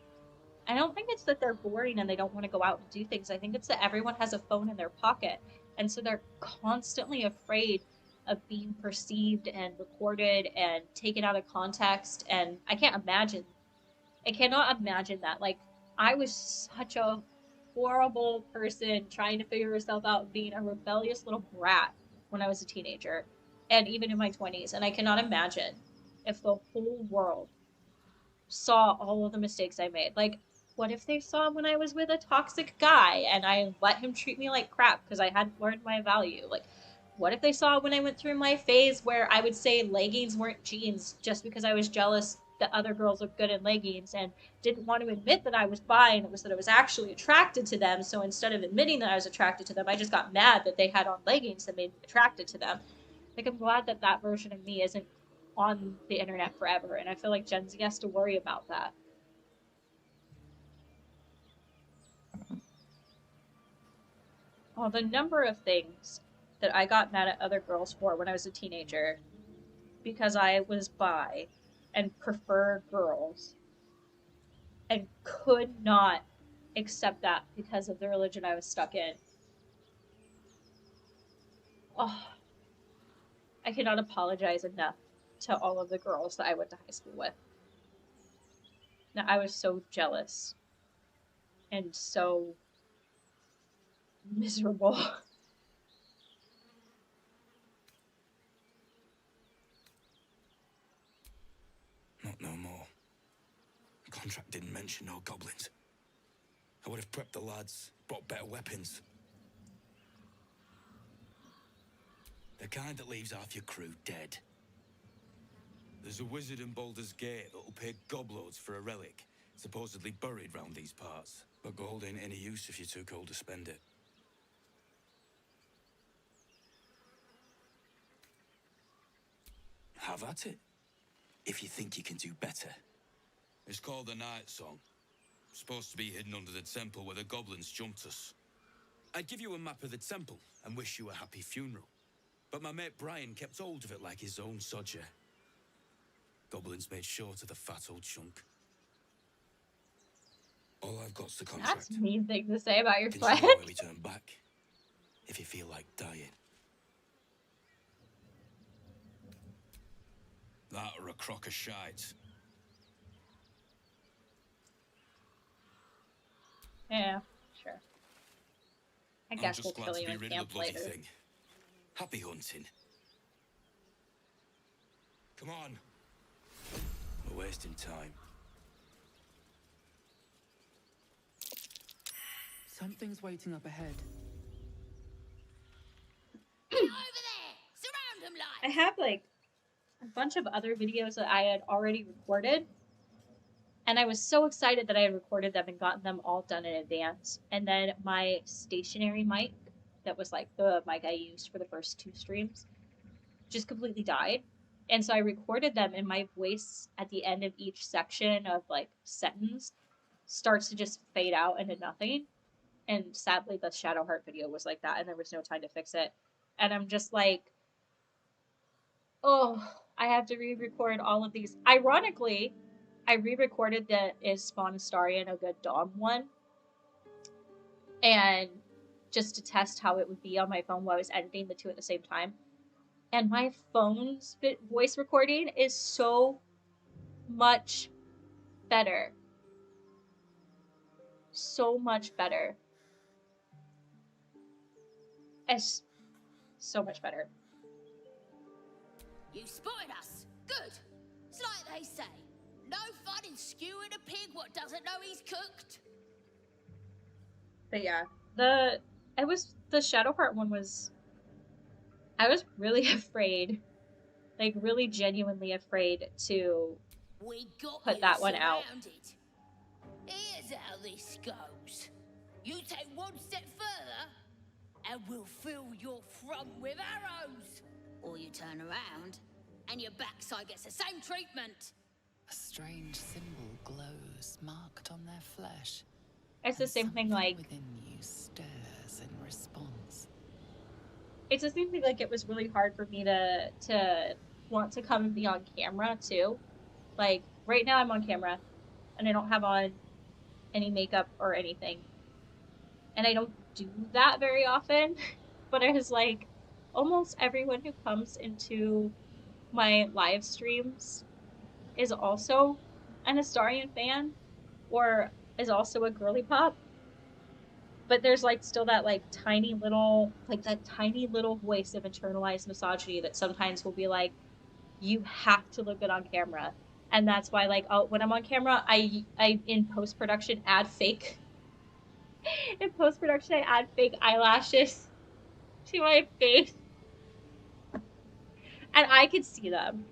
I don't think it's that they're boring and they don't want to go out and do things. I think it's that everyone has a phone in their pocket, and so they're constantly afraid of being perceived and recorded and taken out of context. And I cannot imagine that. Like, I was such a horrible person trying to figure myself out and being a rebellious little brat when I was a teenager, and even in my 20s. And I cannot imagine if the whole world saw all of the mistakes I made. Like, what if they saw when I was with a toxic guy and I let him treat me like crap because I hadn't learned my value? Like, what if they saw when I went through my phase where I would say leggings weren't jeans just because I was jealous that other girls looked good in leggings and didn't want to admit that I was bi, and it was that I was actually attracted to them. So instead of admitting that I was attracted to them, I just got mad that they had on leggings that made me attracted to them. Like, I'm glad that that version of me isn't on the internet forever, and I feel like Gen Z has to worry about that. Well, the number of things that I got mad at other girls for when I was a teenager because I was bi and preferred girls and could not accept that because of the religion I was stuck in. Oh, I cannot apologize enough to all of the girls that I went to high school with. Now, I was so jealous and so miserable. Not no more. The contract didn't mention no goblins. I would have prepped the lads, brought better weapons. The kind that leaves half your crew dead. There's a wizard in Baldur's Gate that'll pay gobloads for a relic, supposedly buried round these parts. But gold ain't any use if you're too cold to spend it. Have at it, if you think you can do better. It's called the Night Song. Supposed to be hidden under the temple where the goblins jumped us. I'd give you a map of the temple and wish you a happy funeral. But my mate Brian kept hold of it like his own sodger. Goblins made short of the fat old chunk. All I've got's the contract. That's a mean thing to say about your Can friend. show you where we turn back, if you feel like dying. That or a crock of shite. Yeah, sure. I I'm guess just we'll glad kill to you be in rid of the camp bloody later. thing. Happy hunting. Come on. We're wasting time. Something's waiting up ahead. Get over there! Surround them I like! have like a bunch of other videos that I had already recorded, and I was so excited that I had recorded them and gotten them all done in advance. And then my stationary mic, that was like the mic I used for the first 2 streams, just completely died. And so I recorded them, and my voice at the end of each section of like sentence starts to just fade out into nothing. And sadly, the Shadowheart video was like that, and there was no time to fix it. And I'm just like, oh, I have to re-record all of these. Ironically, I re-recorded the Is Spawn Astarion a Good Dog one, and just to test how it would be on my phone while I was editing the 2 at the same time. And my phone's voice recording is so much better. So much better. It's so much better. You spotted us. Good. It's like they say. No fun in skewing a pig what doesn't know he's cooked. But yeah, the Shadowheart one was, I was really afraid, like really genuinely afraid to We got put you that one out. surrounded. Here's how this goes. You take one step further, and we'll fill your front with arrows. Or you turn around, and your backside gets the same treatment. A strange symbol glows, marked on their flesh. It's the same thing, like, Within you stirs in response. it's the same thing, like, it was really hard for me to want to come and be on camera, too. Like, right now I'm on camera, and I don't have on any makeup or anything. And I don't do that very often, but I was like, almost everyone who comes into my live streams is also an Astarion fan, or is also a girly pop. But there's like still that like tiny little voice of internalized misogyny that sometimes will be like, you have to look good on camera. And that's why, like, when I'm on camera, I in post-production add fake eyelashes to my face. And I could see them.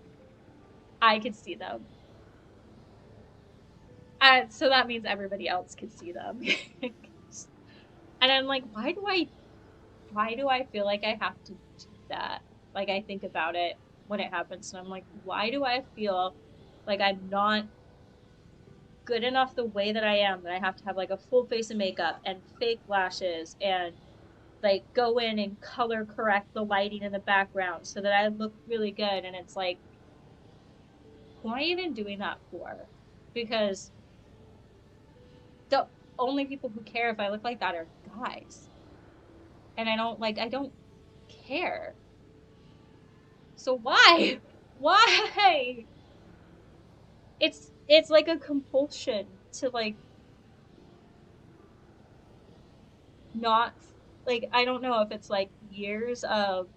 So that means everybody else can see them. And I'm like, why do I feel like I have to do that? Like, I think about it when it happens, and I'm like, why do I feel like I'm not good enough the way that I am, that I have to have like a full face of makeup and fake lashes and like go in and color correct the lighting in the background so that I look really good? And it's like, who am I even doing that for? Because the only people who care if I look like that are guys. And I don't care. So why? Why? It's like a compulsion to like not, like, I don't know if it's like years of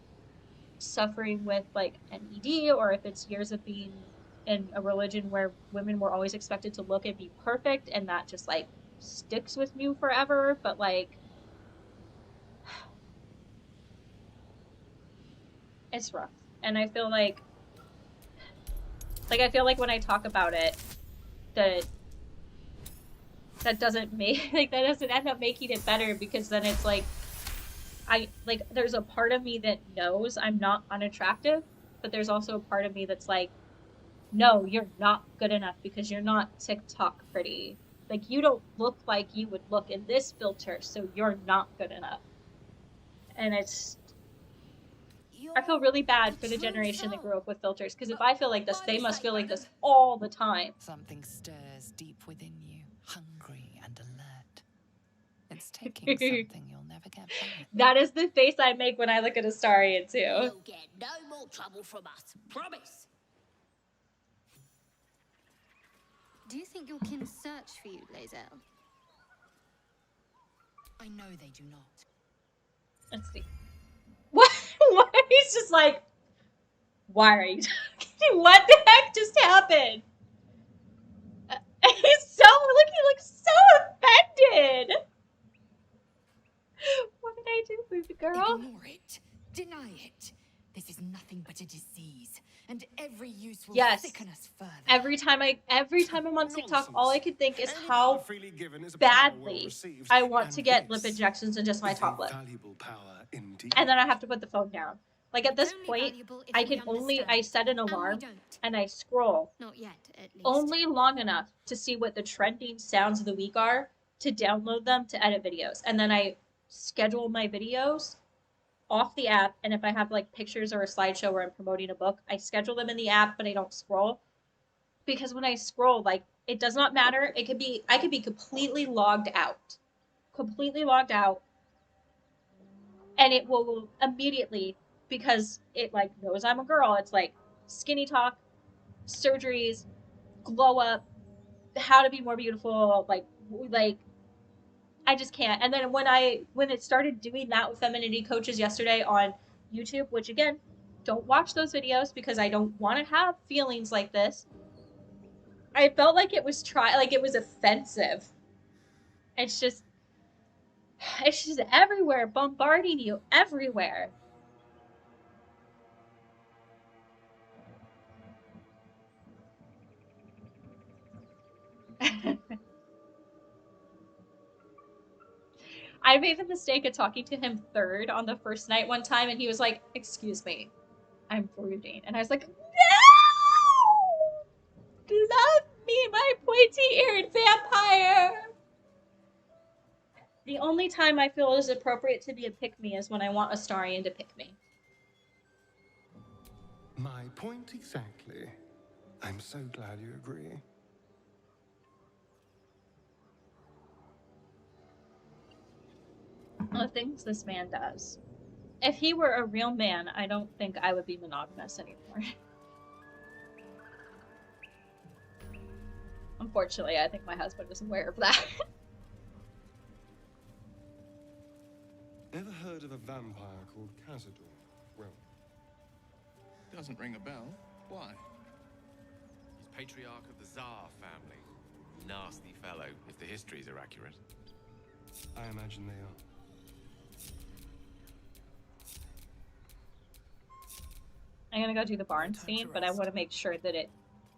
suffering with like an ED, or if it's years of being in a religion where women were always expected to look and be perfect, and that just like sticks with you forever. But like, it's rough. And I feel like when I talk about it, that doesn't make, like, that doesn't end up making it better, because then it's like, there's a part of me that knows I'm not unattractive, but there's also a part of me that's like, no, you're not good enough because you're not TikTok pretty. Like, you don't look like you would look in this filter, so you're not good enough. And it's... You're I feel really bad for the generation that grew up with filters, because if I feel like this, they must feel like this all the time. Something stirs deep within you, hungry and alert. It's taking something you'll never get back. That is the face I make when I look at Astarion, too. You'll get no more trouble from us. Promise. Do you think your kin search for you, Lae'zel? I know they do not. Let's see. What? He's just like, why are you talking? What the heck just happened? He looks so offended. What did I do, baby girl? Ignore it. Deny it. This is nothing but a disease, and every use will sicken us further. Every time I'm on TikTok, all I can think is how badly I want to get lip injections in just my top lip. And then I have to put the phone down. Like at this point, I set an alarm and I scroll. Not yet, at least. Only long enough to see what the trending sounds of the week are, to download them to edit videos. And then I schedule my videos off the app, and if I have like pictures or a slideshow where I'm promoting a book, I schedule them in the app, but I don't scroll. Because when I scroll, like, it does not matter. I could be completely logged out. And it will immediately, because it like knows I'm a girl, it's like skinny talk, surgeries, glow up, how to be more beautiful, like I just can't. And then when it started doing that with femininity coaches yesterday on YouTube, which again, don't watch those videos because I don't want to have feelings like this. I felt like it was it was offensive. It's just everywhere, bombarding you everywhere. I made the mistake of talking to him third on the first night one time, and he was like, "Excuse me, I'm brooding." And I was like, "No! Love me, my pointy-eared vampire!" The only time I feel it is appropriate to be a pick-me is when I want Astarion to pick me. My point exactly. I'm so glad you agree. The things this man does. If he were a real man, I don't think I would be monogamous anymore. Unfortunately, I think my husband is aware of that. Ever heard of a vampire called Cazador? Well, Doesn't ring a bell. Why? He's patriarch of the Tsar family. Nasty fellow, if the histories are accurate. I imagine they are. I'm gonna go do the barn scene, but I want to make sure that it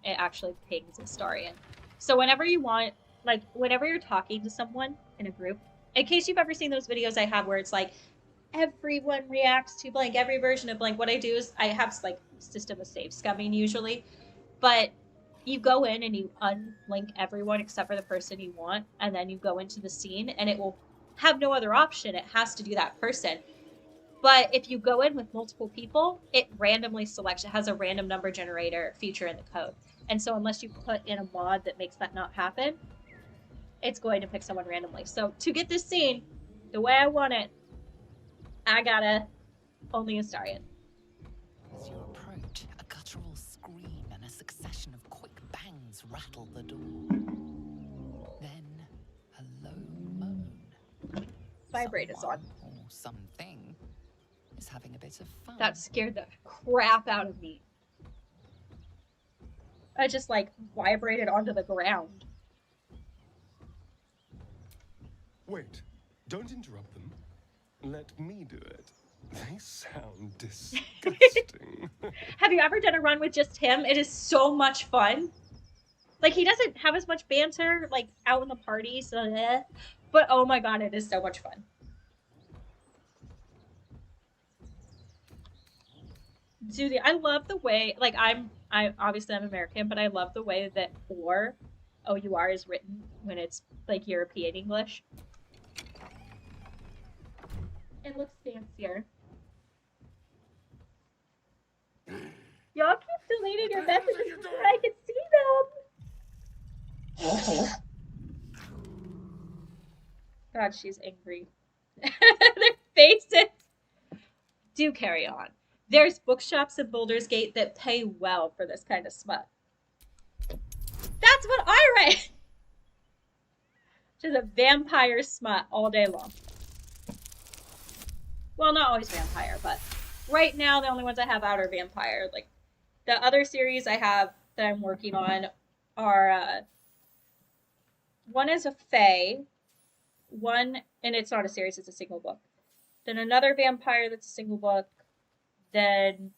actually pings Astarion. So whenever you want, like, whenever you're talking to someone in a group, in case you've ever seen those videos I have where it's like, everyone reacts to blank, every version of blank, what I do is I have, like, system of save scumming usually, but you go in and you unlink everyone except for the person you want, and then you go into the scene, and it will have no other option. It has to do that person. But if you go in with multiple people, it randomly selects. It has a random number generator feature in the code. And so unless you put in a mod that makes that not happen, it's going to pick someone randomly. So to get this scene the way I want it, I gotta only Astarion. As you approach, a guttural scream and a succession of quick bangs rattle the door. Then a low moan. Vibrate is on. Or something is having a bit of fun. That scared the crap out of me. I just, like, vibrated onto the ground. Wait, don't interrupt them. Let me do it. They sound disgusting. Have you ever done a run with just him? It is so much fun. Like, he doesn't have as much banter, like, out in the party, so but oh my god, it is so much fun. Dude, I love the way, like, I obviously I'm American, but I love the way that OUR is written when it's, like, European English. It looks fancier. Y'all keep deleting your messages so that I can see them. God, she's angry. Their faces do carry on. There's bookshops in Baldur's Gate that pay well for this kind of smut. That's what I read. Just a vampire smut all day long. Well, not always vampire, but right now the only ones I have out are vampire. Like the other series I have that I'm working on are one is a fae, one, and it's not a series, it's a single book. Then another vampire that's a single book. Then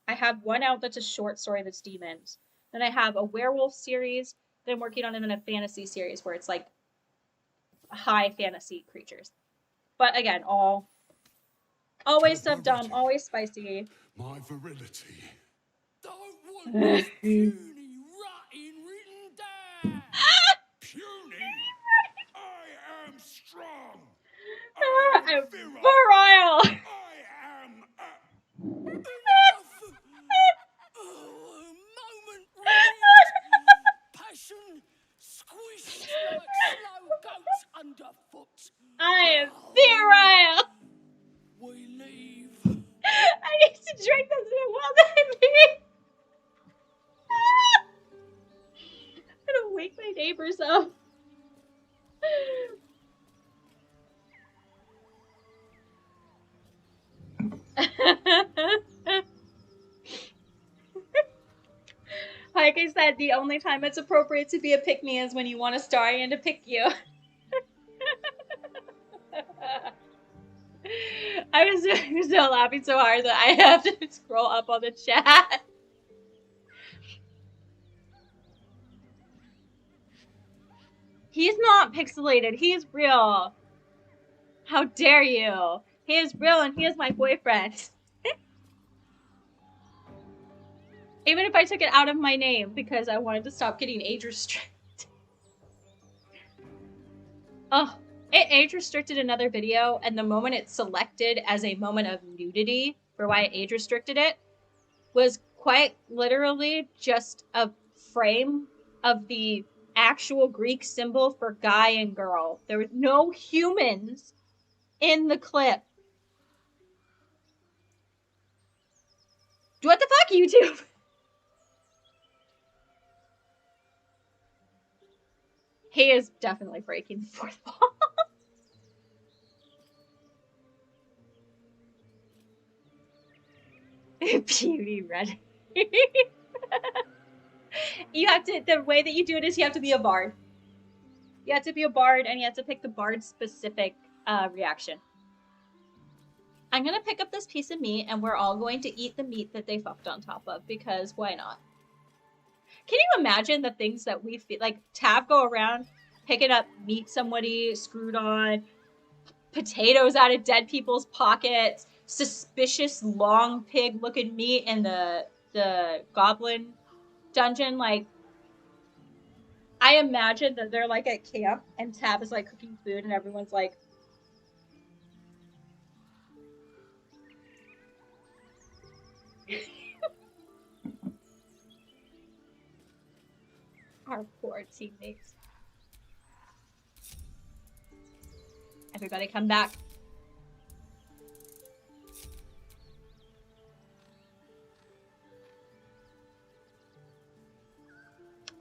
I have one out that's a short story that's demons. Then I have a werewolf series that I'm working on, and then a fantasy series where it's like high fantasy creatures. But again, always stuff dumb, always spicy. My virility. Don't want this puny rotting written down. Puny? I am strong. I'm virile. I am Moment read. Passion squished like slow goats underfoot. I am virile. We leave. I need to drink this in a well done meeting. I'm gonna wake my neighbors up. Like I said, the only time it's appropriate to be a pick-me is when you want Astarion to pick you. I was still laughing so hard that I have to scroll up on the chat. He's not pixelated. He's real. How dare you? He is real and he is my boyfriend. Even if I took it out of my name because I wanted to stop getting age restricted. Oh, it age restricted another video, and the moment it selected as a moment of nudity for why it age restricted it was quite literally just a frame of the actual Greek symbol for guy and girl. There were no humans in the clip. What the fuck, YouTube? He is definitely breaking the fourth wall. Beauty red. You have to, the way that you do it is you have to be a bard. You have to be a bard and you have to pick the bard specific reaction. I'm gonna pick up this piece of meat and we're all going to eat the meat that they fucked on top of because why not? Can you imagine the things that we feel like Tav go around picking up meat somebody screwed on, potatoes out of dead people's pockets, suspicious long pig looking meat in the goblin dungeon? Like, I imagine that they're like at camp and Tav is like cooking food and everyone's like, our poor teammates. Everybody come back.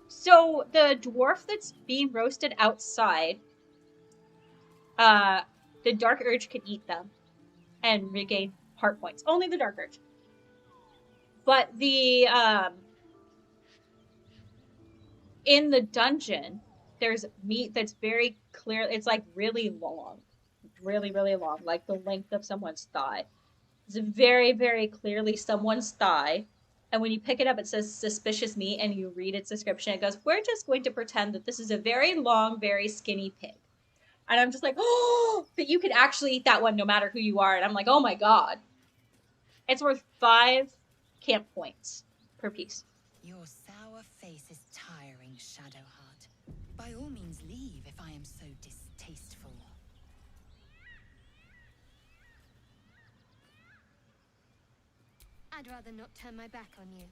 So the dwarf that's being roasted outside, the Dark Urge can eat them and regain heart points. Only the Dark Urge. But the, in the dungeon, there's meat that's very clear. It's like really long. Really, really long. Like the length of someone's thigh. It's very, very clearly someone's thigh. And when you pick it up, it says suspicious meat, and you read its description. It goes, we're just going to pretend that this is a very long, very skinny pig. And I'm just like, oh, but you could actually eat that one no matter who you are. And I'm like, oh my god. It's worth 5 camp points per piece. Your sour face is tiring, Shadowheart. By all means leave if I am so distasteful. I'd rather not turn my back on you,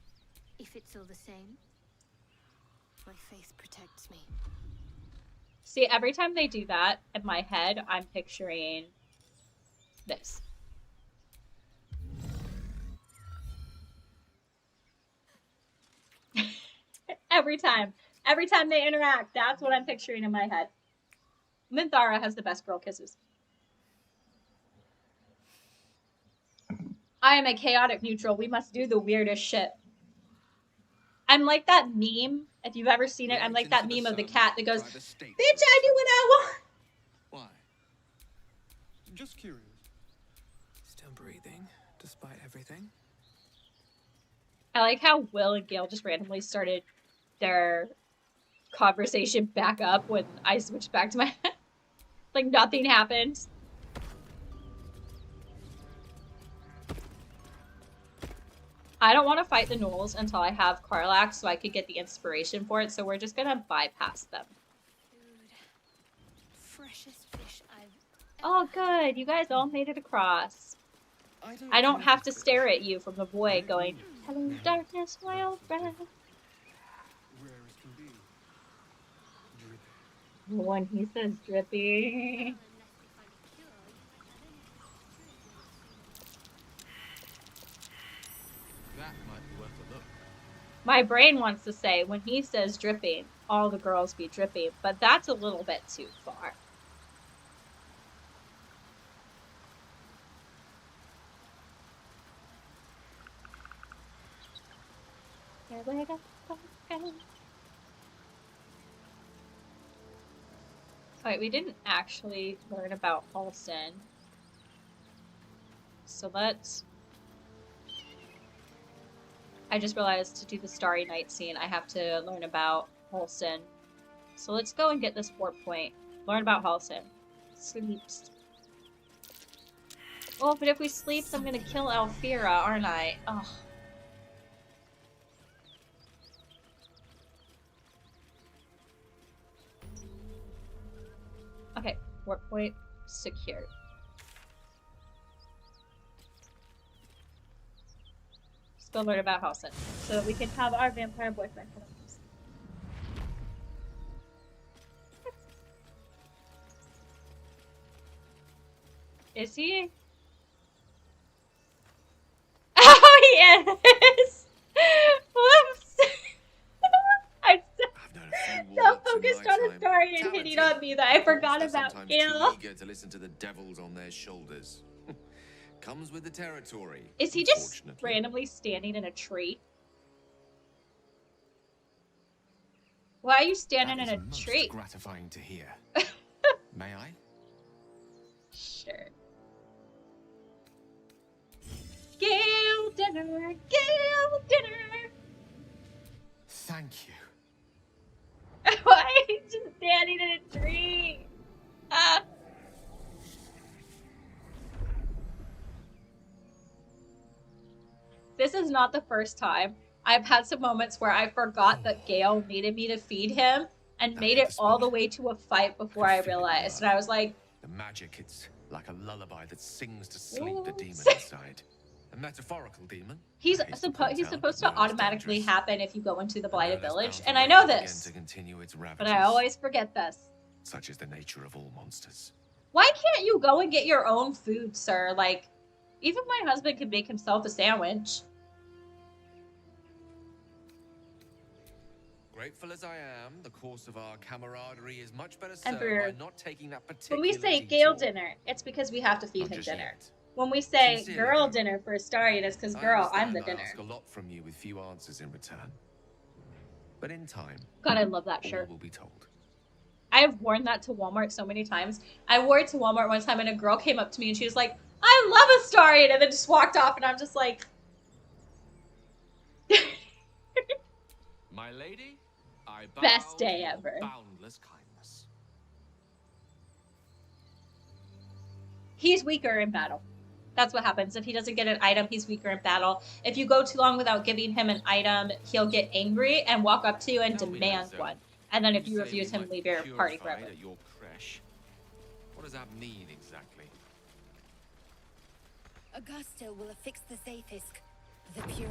if it's all the same. My faith protects me. See, every time they do that, in my head, I'm picturing this. Every time they interact, that's what I'm picturing in my head. Minthara has the best girl kisses. I am a chaotic neutral. We must do the weirdest shit. I'm like that meme, if you've ever seen it, I'm like that meme of the cat that goes, bitch, I do what I want. Why? I'm just curious. Still breathing, despite everything. I like how Will and Gale just randomly started their conversation back up when I switched back to my head. Like nothing happened. I don't want to fight the gnolls until I have Karlach so I could get the inspiration for it, so we're just gonna bypass them. Freshest fish I've Oh good, you guys all made it across. I don't have to stare at you from the void going, hello darkness, my old friend. When he says drippy. That might be worth a look. My brain wants to say, when he says dripping, all the girls be dripping, but that's a little bit too far. Alright, we didn't actually learn about Halsin. So let's... I just realized to do the Starry Night scene, I have to learn about Halsin. So let's go and get this warp point. Learn about Halsin. Sleeps. Oh, but if we sleep, I'm gonna kill Alfira, aren't I? Ugh. Okay, warp point secured. Let's go learn about Halsin so that we can have our vampire boyfriend. Is he? Oh, he is! Whoops! I'm so focused on Astarion hitting on me that I forgot about Gale. Eager to listen to the devils on their shoulders. Comes with the territory. Is he just randomly standing in a tree? Why are you standing in a tree? Gratifying to hear. May I? Sure. Gale dinner! Gale dinner! Thank you. Why are you just standing in a tree? Ah. This is not the first time. I've had some moments where I forgot that Gale needed me to feed him and made it all the way to a fight before I realized. And I was like... The magic, it's like a lullaby that sings to sleep the demon Oops. inside. A metaphorical demon. He's supposed to automatically happen if you go into the Blighted Village, and I know this. But I always forget this. Such is the nature of all monsters. Why can't you go and get your own food, sir? Like, even my husband can make himself a sandwich. Grateful as I am, the course of our camaraderie is much better And served by not taking that particular when we say Gale dinner, it's because we have to feed him dinner. When we say girl dinner for Astarion, it's because, girl, I'm the dinner. I ask a lot from you with few answers in return. But in time, God, I love that shirt. all will be told. I have worn that to Walmart so many times. I wore it to Walmart one time and a girl came up to me and she was like, I love Astarion, and then just walked off and I'm just like... My lady, I bow Best day to your ever. boundless kindness. He's weaker in battle. That's what happens. If he doesn't get an item, he's weaker in battle. If you go too long without giving him an item, he'll get angry and walk up to you and demand one. And then if you refuse him, leave your party forever. At your creche. What does that mean exactly? Augusta will affix the Zafisk. The purifier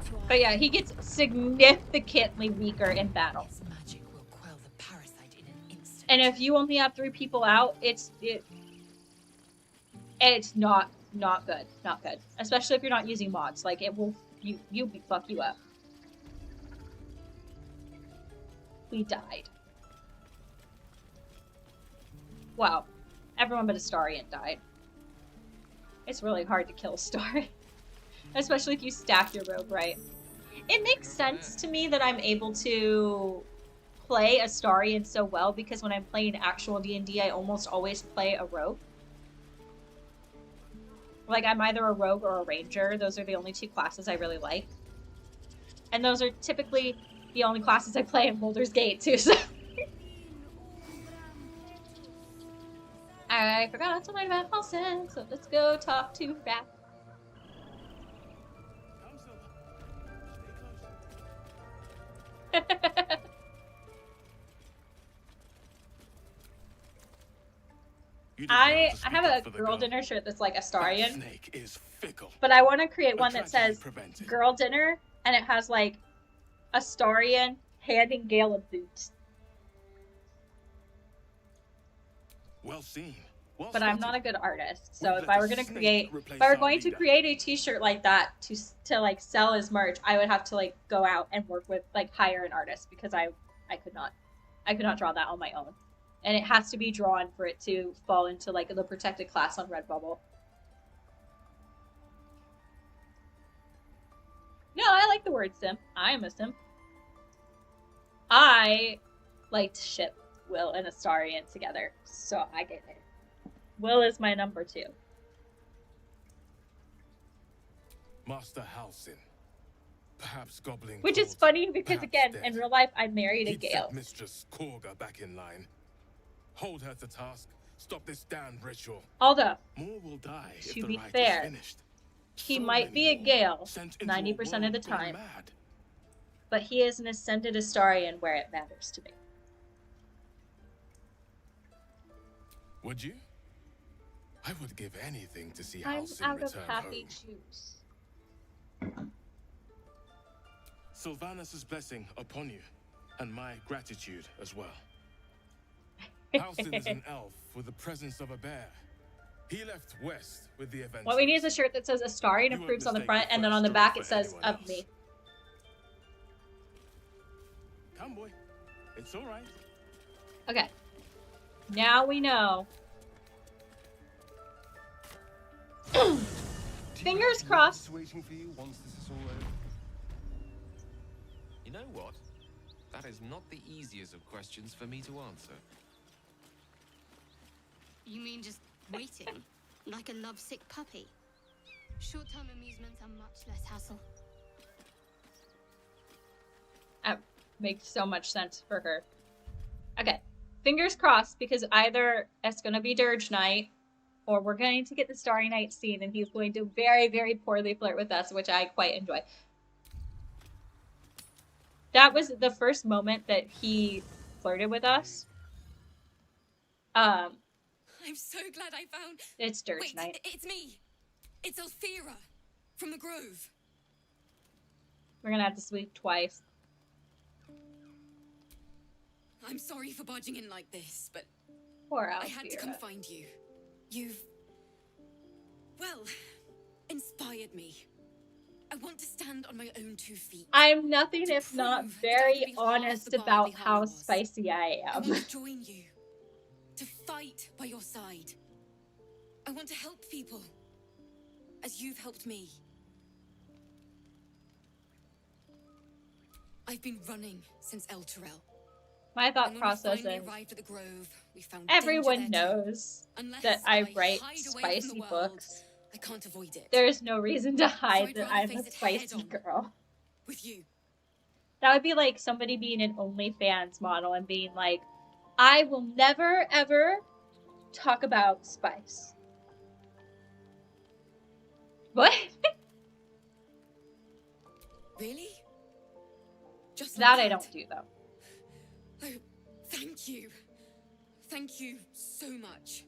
to our But yeah, he gets significantly weaker in battle. His magic will quell the parasite in an instant. And if you only have 3 people out, it's not good. Not good. Especially if you're not using mods. Like, it will fuck you up. We died. Wow. Everyone but Astarion died. It's really hard to kill Astarion. Especially if you stack your rogue right. It makes sense to me that I'm able to play Astarion so well because when I'm playing actual D&D, I almost always play a rogue. Like, I'm either a rogue or a ranger. Those are the only 2 classes I really like. And those are typically the only classes I play in Baldur's Gate, too, so... I forgot to write about Halsin, so let's go talk to Rat. I have a girl dinner shirt that's like Astarion. Snake is fickle. But I want to create one that says girl dinner, and it has like Astarion handing Gale a boot. Well seen. Well But I'm not a good artist, so if I were going to create a t-shirt like that to like sell as merch, I would have to like go out and work with like hire an artist because I could not draw that on my own. And it has to be drawn for it to fall into like the protected class on Redbubble. No, I like the word simp. I am a simp. I like to ship Will and Astarion together, so I get it. Will is my number 2. Master Halsin. Perhaps Goblin. Which is funny because again, in real life, I married a Gale. Set Mistress Korga back in line. Hold her to task. Stop this damned ritual. Although, more will die if to the be rite fair, is finished. he might be a Gale 90% of the time, but he is an ascended Astarion where it matters to me. Would you? I would give anything to see I'm Halsin out of return happy home. juice. Sylvanus' blessing upon you, and my gratitude as well. Halsin is an elf with the presence of a bear. He left west with the event. What we need is a shirt that says Astarion approves on the front, and then on the back it says of me. Come, boy. It's all right. Okay. Now we know. Fingers crossed. Waiting for you once this is all over. You know what? That is not the easiest of questions for me to answer. You mean just waiting? Like a lovesick puppy? Short-term amusements are much less hassle. That makes so much sense for her. Okay. Fingers crossed, because either it's going to be Dirge Night, or we're going to get the Starry Night scene, and he's going to very, very poorly flirt with us, which I quite enjoy. That was the first moment that he flirted with us. I'm so glad I found... It's Dirge Night. It's me. It's Althera from the Grove. We're going to have to sleep twice. I'm sorry for barging in like this, but Poor I had to come find you. You've, well, inspired me. I want to stand on my own 2 feet. I'm nothing if not very honest about how spicy I am. I want to join you, to fight by your side. I want to help people, as you've helped me. I've been running since El Terrell. My thought process is, everyone knows that I write spicy books. I can't avoid it. There is no reason to hide that I'm a spicy girl. With you. That would be like somebody being an OnlyFans model and being like, I will never ever talk about spice. What? Really? Just that like I don't do though. Oh, thank you. Thank you so much.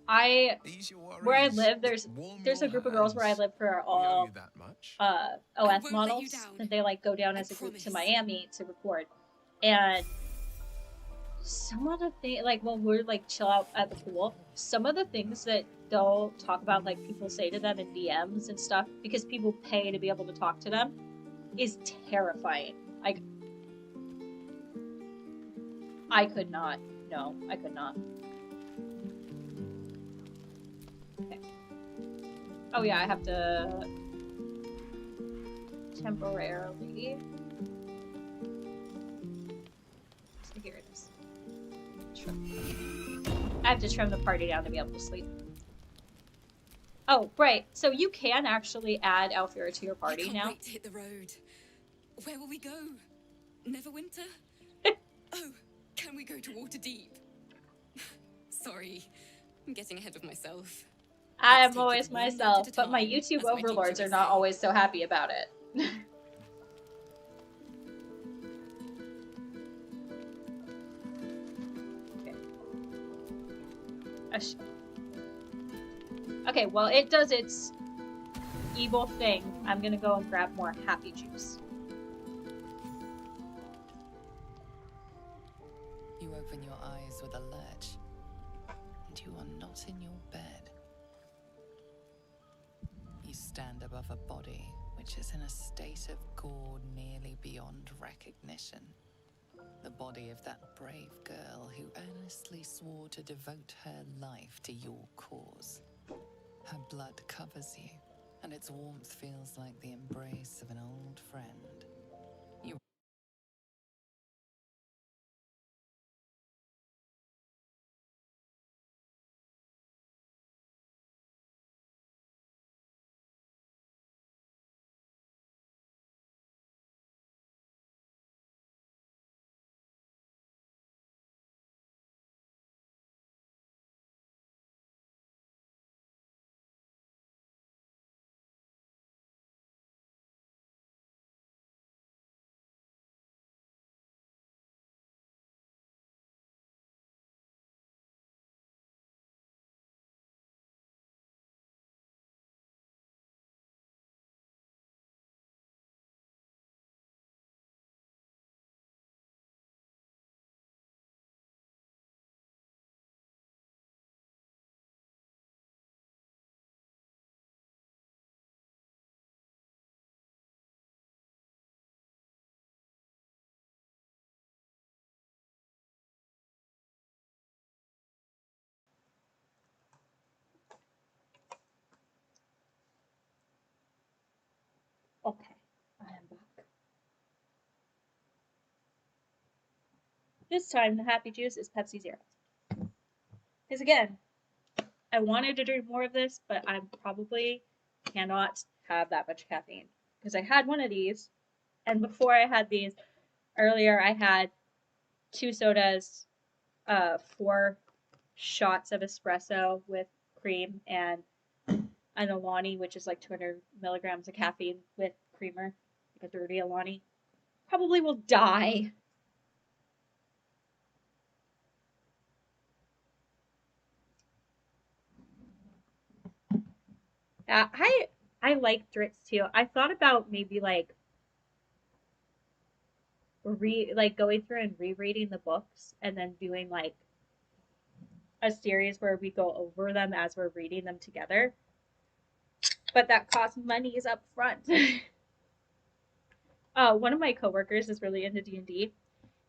Where I live, there's a group of girls where I live who are all OS models, and they like go down as a group to Miami to record. And some of the things, like when we're like chill out at the pool, some of the things that they'll talk about, like people say to them in DMs and stuff, because people pay to be able to talk to them, is terrifying. Like, I could not. No, I could not. Okay. Oh yeah, I have to temporarily. So here it is. I have to trim the party down to be able to sleep. Oh, right. So you can actually add Alfira to your party I can't now. wait to hit the road. Where will we go? Neverwinter? Oh, can we go to Waterdeep? Sorry, I'm getting ahead of myself. I am always myself, but my YouTube overlords are not always so happy about it. Okay. Okay, well, it does its evil thing. I'm gonna go and grab more happy juice. You open your eyes with a lurch, and you are not in your bed. You stand above a body which is in a state of gore nearly beyond recognition. The body of that brave girl who earnestly swore to devote her life to your cause. Her blood covers you, and its warmth feels like the embrace of an old friend. You Okay, I am back. This time, the happy juice is Pepsi Zero. Because again, I wanted to drink more of this, but I probably cannot have that much caffeine. Because I had one of these, and before I had these, earlier I had 2 sodas, 4 shots of espresso with cream, and an Alani, which is like 200 milligrams of caffeine with creamer, like a dirty Alani. Probably will die. I like Dritz too. I thought about maybe like going through and rereading the books and then doing like a series where we go over them as we're reading them together. But that costs monies up front. One of my coworkers is really into D&D,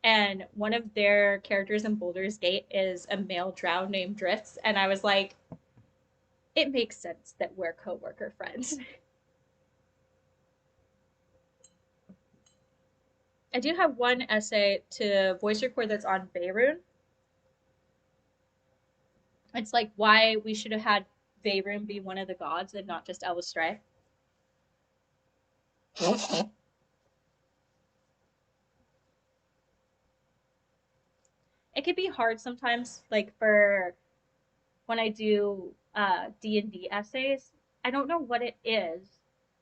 and one of their characters in Baldur's Gate is a male drow named Dritz, and I was like, it makes sense that we're coworker friends. I do have one essay to voice record that's on Faerun. It's like why we should have had Faerun be one of the gods and not just Elistray. It can be hard sometimes, like for when I do D&D essays. I don't know what it is,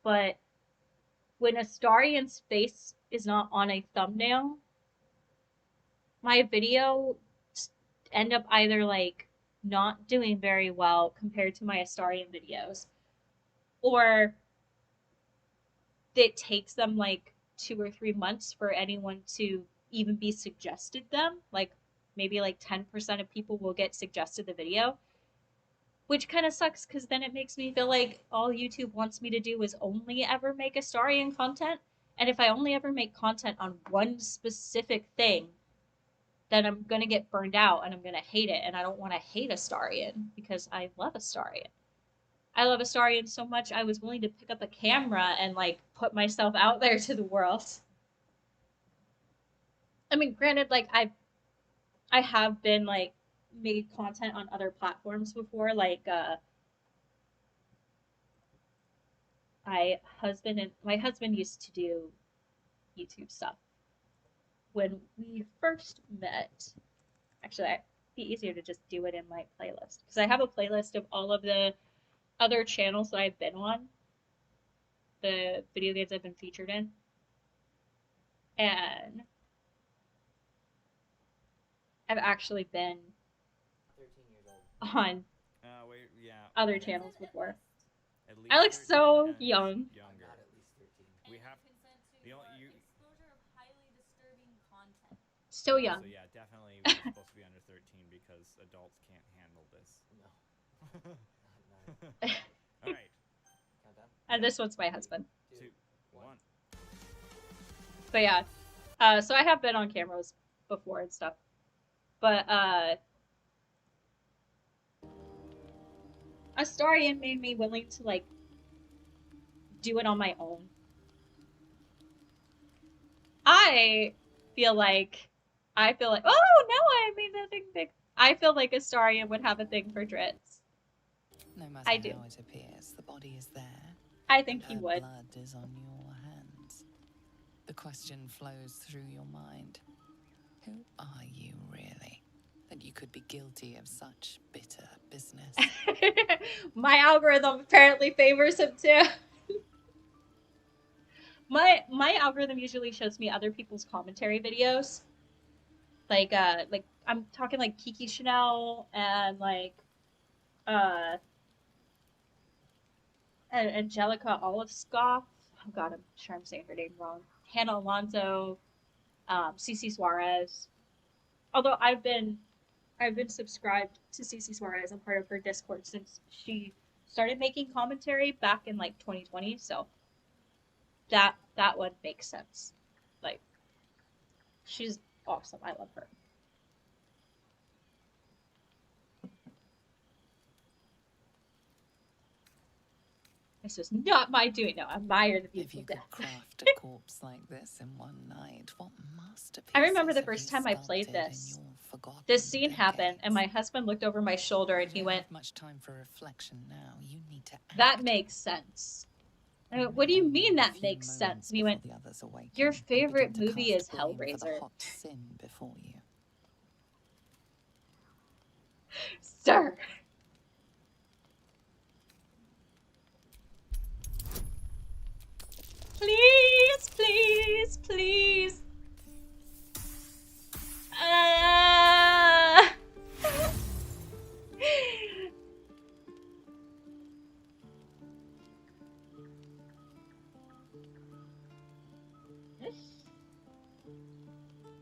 but when Astarion's face is not on a thumbnail, my video end up either like not doing very well compared to my Astarion videos, or it takes them like 2 or 3 months for anyone to even be suggested them. Like maybe like 10% of people will get suggested the video, which kind of sucks because then it makes me feel like all YouTube wants me to do is only ever make Astarion content. And if I only ever make content on one specific thing, then I'm going to get burned out and I'm going to hate it. And I don't want to hate Astarion because I love Astarion. I love Astarion so much I was willing to pick up a camera and like put myself out there to the world. I mean, granted, like I have been like made content on other platforms before, like my husband used to do YouTube stuff when we first met. Actually, it'd be easier to just do it in my playlist because I have a playlist of all of the other channels that I've been on, the video games I've been featured in, and I've actually been 13 years old. on Wait, yeah. other channels before. At least I look 13 so and young. Younger. Not at least 13. We have the only you. Exposure of highly disturbing content. So young. So yeah, definitely we're supposed to be under 13 because adults can't handle this. No. All right. Countdown. And this one's my husband. 2, 1. But yeah, so I have been on cameras before and stuff. But Astarion made me willing to like do it on my own. I feel like, oh, no, I made nothing big. I feel like Astarion would have a thing for Dritz. No matter I do. how it appears, the body is there. I think he Her would. blood is on your hands. The question flows through your mind. Who are you really? That you could be guilty of such bitter business. My algorithm apparently favors him too. My algorithm usually shows me other people's commentary videos. Like I'm talking like Kiki Chanel and like Angelica Olivscoff. Oh god, I'm sure I'm saying her name wrong. Hannah Alonso, Cece Suarez. Although I've been subscribed to Cece Suarez. I'm part of her Discord since she started making commentary back in like 2020. So that one makes sense. Like, she's awesome. I love her. This was not my doing. No, I admire the beautiful If you death. could craft a corpse like this in one night, what masterpiece? I remember the first time I played this. This scene happened, and my husband looked over my shoulder and he went, much time for reflection now. You need to "That makes sense." I went, "What do you mean that makes sense?" And he went, "Your favorite movie is Hellraiser." Sin before you. Sir. Please, please, please.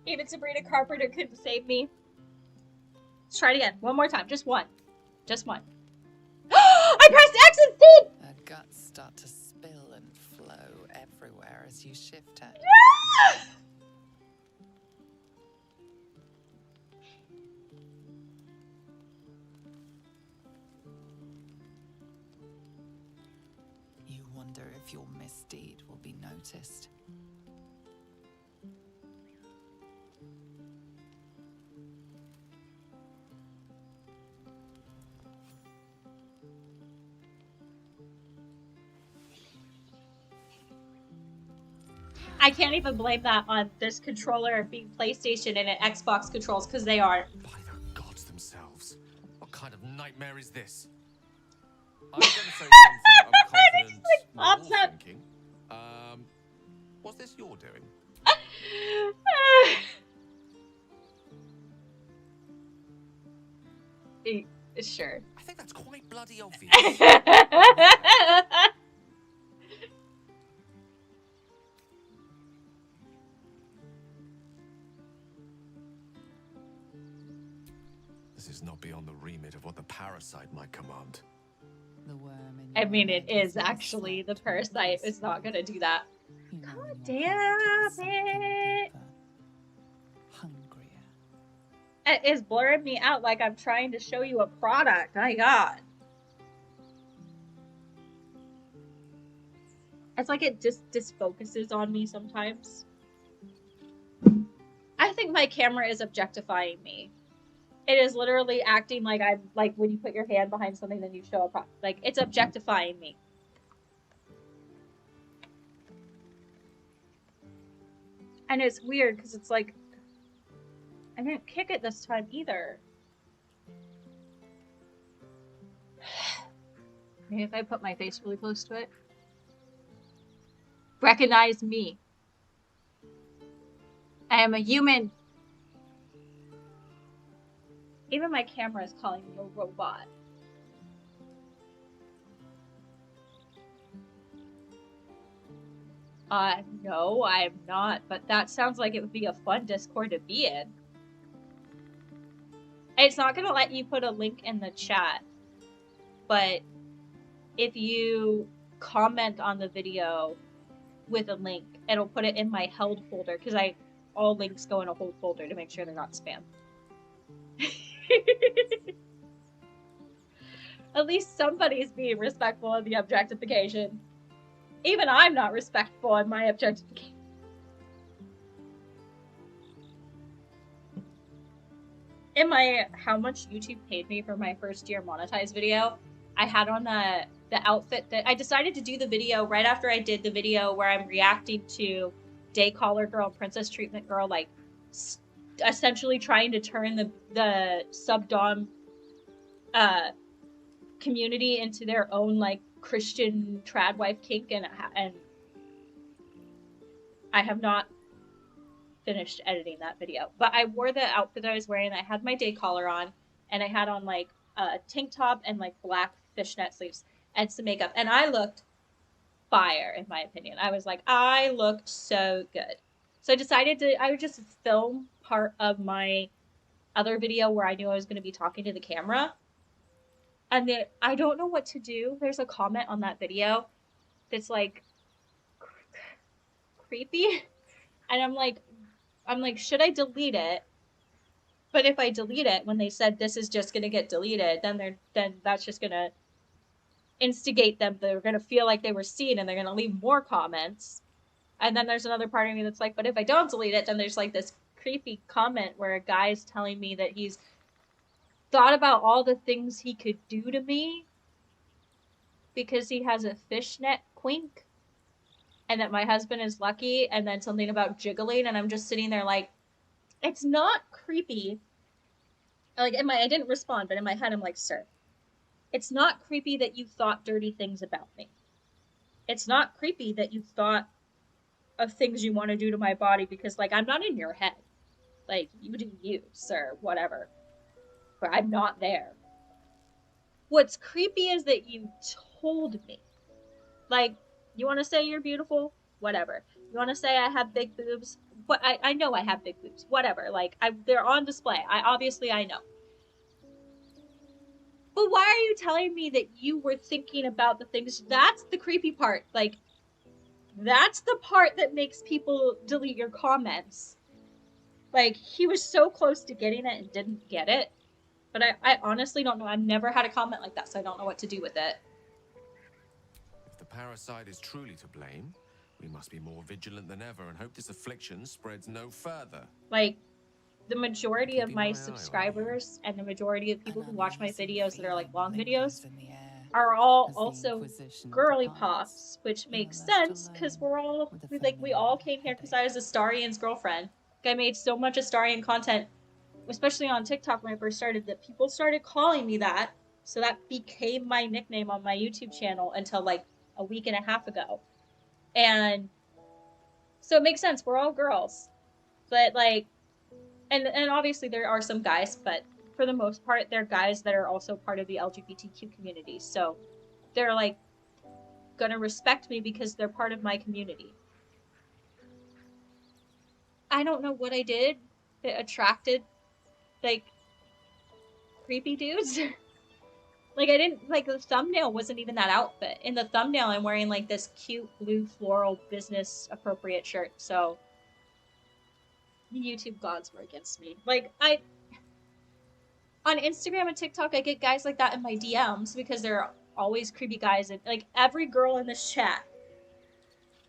Even Sabrina Carpenter couldn't save me. Let's try it again. One more time. Just one. Just one. I pressed X instead! Her guts start to spill and flow everywhere as you shift her. You wonder if your misdeed will be noticed. I can't even blame that on this controller being PlayStation and an Xbox controls, because they are. By the gods themselves. What kind of nightmare is this? I'm going to say something I'm confident pops you're up. thinking. What's this you're doing? Sure. I think that's quite bloody obvious. This is not beyond the remit of what the parasite might command. The worm in I your mean, it head is has never actually. The slept parasite is not gonna do that. You know God in your heart damn it's something it! deeper, hungrier. It is blurring me out like I'm trying to show you a product. My God. It's like it just disfocuses on me sometimes. I think my camera is objectifying me. It is literally acting like I'm like when you put your hand behind something, then you show a product. Like it's objectifying me. And it's weird because it's like I didn't kick it this time either. Maybe if I put my face really close to it. Recognize me. I am a human. Even my camera is calling me a robot. No, I'm not, but that sounds like it would be a fun Discord to be in. It's not gonna let you put a link in the chat, but if you comment on the video with a link, it'll put it in my held folder, because all links go in a hold folder to make sure they're not spam. At least somebody's being respectful of the objectification. Even I'm not respectful in my objectification. In my how much YouTube paid me for my first year monetized video, I had on the outfit that I decided to do the video right after I did the video where I'm reacting to Day Caller Girl, Princess Treatment Girl, like essentially trying to turn the sub-dom community into their own like Christian trad wife kink, and I have not finished editing that video. But I wore the outfit that I was wearing. I had my day collar on, and I had on like a tank top and like black fishnet sleeves and some makeup, and I looked fire in my opinion. I was like, I looked so good. So I would just film part of my other video where I knew I was going to be talking to the camera. And then I don't know what to do. There's a comment on that video that's like creepy. And I'm like, should I delete it? But if I delete it, when they said this is just gonna get deleted, then that's just gonna instigate them. They're gonna feel like they were seen, and they're gonna leave more comments. And then there's another part of me that's like, but if I don't delete it, then there's like this creepy comment where a guy's telling me that he's thought about all the things he could do to me because he has a fishnet quink, and that my husband is lucky, and then something about jiggling, and I'm just sitting there like, it's not creepy. Like, I didn't respond, but in my head I'm like, sir, it's not creepy that you thought dirty things about me. It's not creepy that you thought of things you want to do to my body, because, like, I'm not in your head. Like, you do you, sir, whatever. But I'm not there. What's creepy is that you told me. Like, you want to say you're beautiful? Whatever. You want to say I have big boobs? But I know I have big boobs. Whatever. Like, they're on display. I know. But why are you telling me that you were thinking about the things? That's the creepy part. Like, that's the part that makes people delete your comments. Like, he was so close to getting it and didn't get it. But I honestly don't know. I've never had a comment like that, so I don't know what to do with it. If the parasite is truly to blame, we must be more vigilant than ever and hope this affliction spreads no further. Like, the majority of my subscribers and the majority of people who watch my videos that are like long videos are all also girly pops, which makes sense because we all came here because I was Astarion's girlfriend. Like, I made so much Astarion content, especially on TikTok when I first started, that people started calling me that. So that became my nickname on my YouTube channel until like a week and a half ago. And so it makes sense. We're all girls. But like, and obviously there are some guys, but for the most part, they're guys that are also part of the LGBTQ community. So they're like gonna respect me because they're part of my community. I don't know what I did that attracted like creepy dudes. Like I didn't like the thumbnail wasn't even that outfit. In the thumbnail I'm wearing like this cute blue floral business appropriate shirt. So the YouTube gods were against me. Like on Instagram and TikTok I get guys like that in my DMs because they're always creepy guys, and like every girl in this chat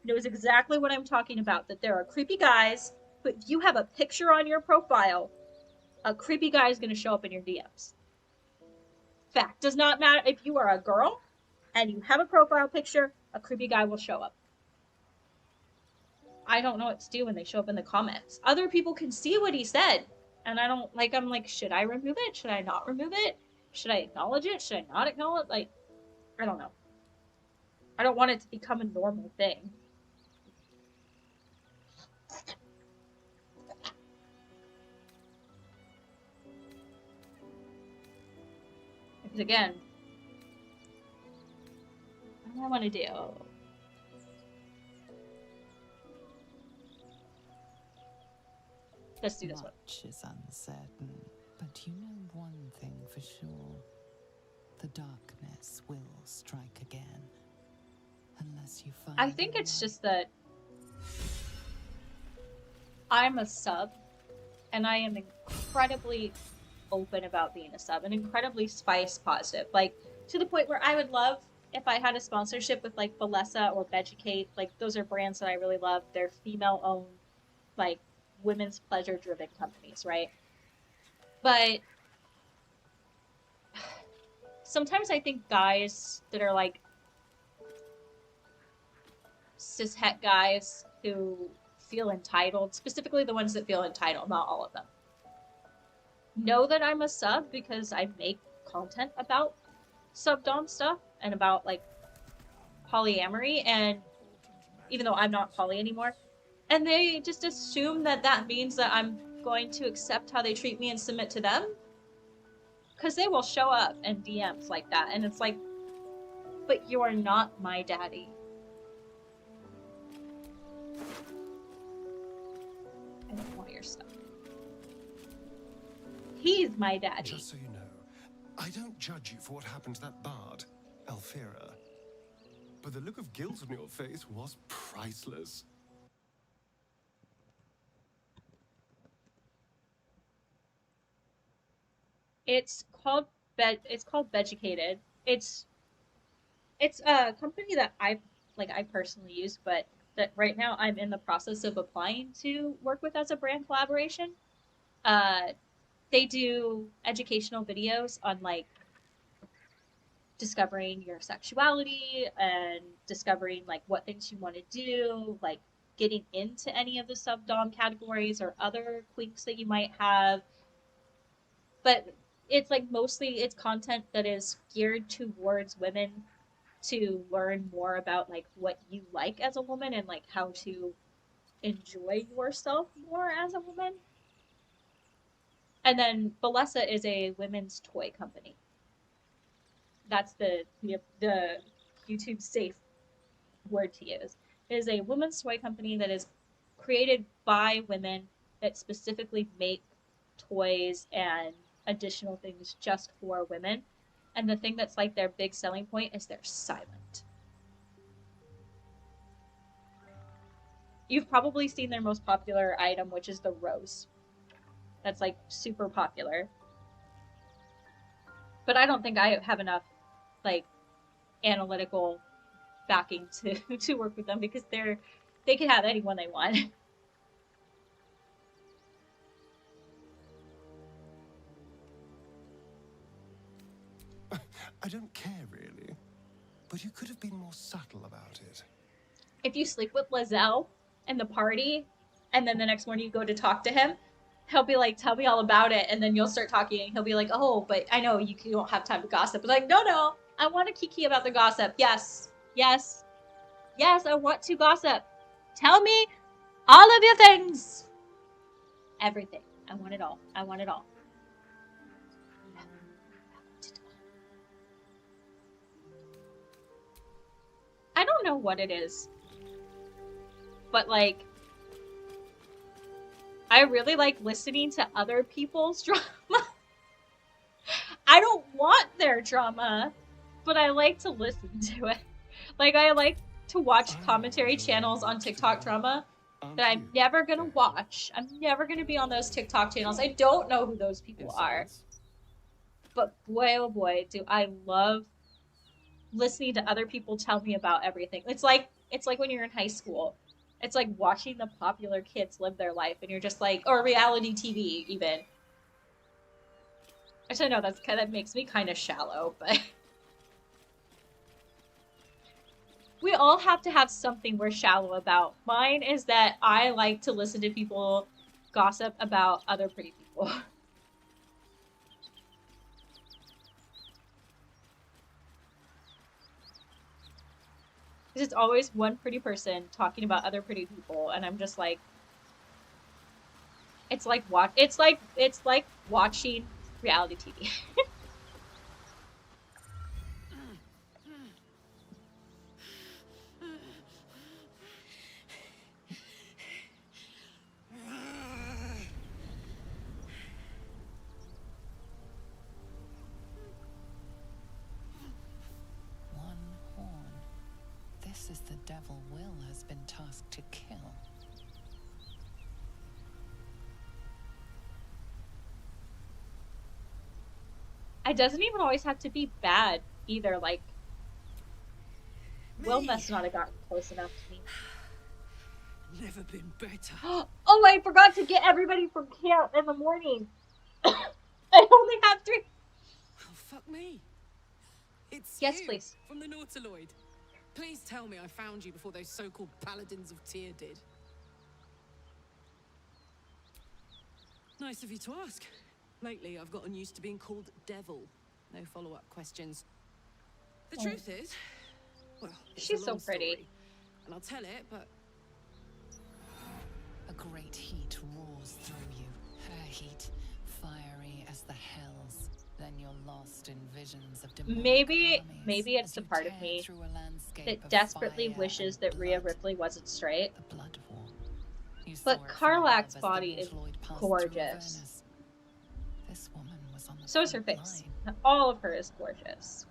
knows exactly what I'm talking about, that there are creepy guys, but if you have a picture on your profile, a creepy guy is going to show up in your DMs. Fact. Does not matter if you are a girl and you have a profile picture, a creepy guy will show up. I don't know what to do when they show up in the comments. Other people can see what he said, and I'm like, should I remove it? Should I not remove it? Should I acknowledge it? Should I not acknowledge it? Like, I don't know. I don't want it to become a normal thing. Because again, what do I want to do? Let's do this one. Much is uncertain, but you know one thing for sure. The darkness will strike again. Unless you find... I think it's just that I'm a sub, and I am incredibly open about being a sub, and incredibly spice positive. Like, to the point where I would love if I had a sponsorship with, like, Bellessa or Vegucate. Like, those are brands that I really love. They're female-owned, like, women's pleasure-driven companies, right? But sometimes I think guys that are, like, cishet guys who feel entitled, specifically the ones that feel entitled, not all of them, know that I'm a sub because I make content about subdom stuff and about, like, polyamory, and even though I'm not poly anymore, and they just assume that that means that I'm going to accept how they treat me and submit to them, because they will show up in DMs like that, and it's like, but you're not my daddy. I don't want your stuff. He's my daddy. Just so you know, I don't judge you for what happened to that bard, Alfira. But the look of guilt on your face was priceless. It's called Vegucated. It's a company that I personally use, but that right now I'm in the process of applying to work with as a brand collaboration. They do educational videos on, like, discovering your sexuality and discovering, like, what things you want to do, like getting into any of the subdom categories or other quinks that you might have. But it's like mostly it's content that is geared towards women to learn more about, like, what you like as a woman and, like, how to enjoy yourself more as a woman. And then Bellessa is a women's toy company. That's the YouTube safe word to use. It is a women's toy company that is created by women that specifically make toys and additional things just for women. And the thing that's, like, their big selling point is they're silent. You've probably seen their most popular item, which is the rose. That's, like, super popular. But I don't think I have enough, like, analytical backing to work with them, because they can have anyone they want. I don't care, really. But you could have been more subtle about it. If you sleep with Lizelle in the party, and then the next morning you go to talk to him, he'll be like, tell me all about it, and then you'll start talking, and he'll be like, oh, but I know you don't have time to gossip. But, like, no, I want to kiki about the gossip. Yes, I want to gossip. Tell me all of your things. Everything. I want it all. don't know what it is, but like, I really like listening to other people's drama. I don't want their drama, but I like to listen to it. Like, I like to watch commentary channels on TikTok drama that I'm never gonna watch. I'm never gonna be on those TikTok channels. I don't know who those people are. But boy, oh boy, do I love listening to other people tell me about everything. It's like when you're in high school. It's like watching the popular kids live their life, and you're just like, or reality TV even. Which I know that makes me kind of shallow, but we all have to have something we're shallow about. Mine is that I like to listen to people gossip about other pretty people. Because it's always one pretty person talking about other pretty people, and I'm just like, it's like watching reality TV. One horn. This is the devil Will has been tasked to kill. It doesn't even always have to be bad either. Like, Will must not have gotten close enough to me. Never been better. Oh, I forgot to get everybody from camp in the morning. I only have 3. Oh, fuck me. It's Yes, you, please. from the Nautiloid. Please tell me I found you before those so-called paladins of Tyr did. Nice of you to ask. Lately, I've gotten used to being called Devil. No follow-up questions. The truth is, well, she's so pretty. Story, and I'll tell it, but a great heat roars through you. Her heat, fiery as the hells. Then you're lost in visions of demonic Maybe armies it's as the you part of tear me through a landscape that of desperately fire wishes and that Rhea blood. Ripley wasn't straight. The blood war. You saw But it from above Karlak's as the body is Nautiloid passed through gorgeous. Avernus. This woman was on the So is her front face. line. All of her is gorgeous.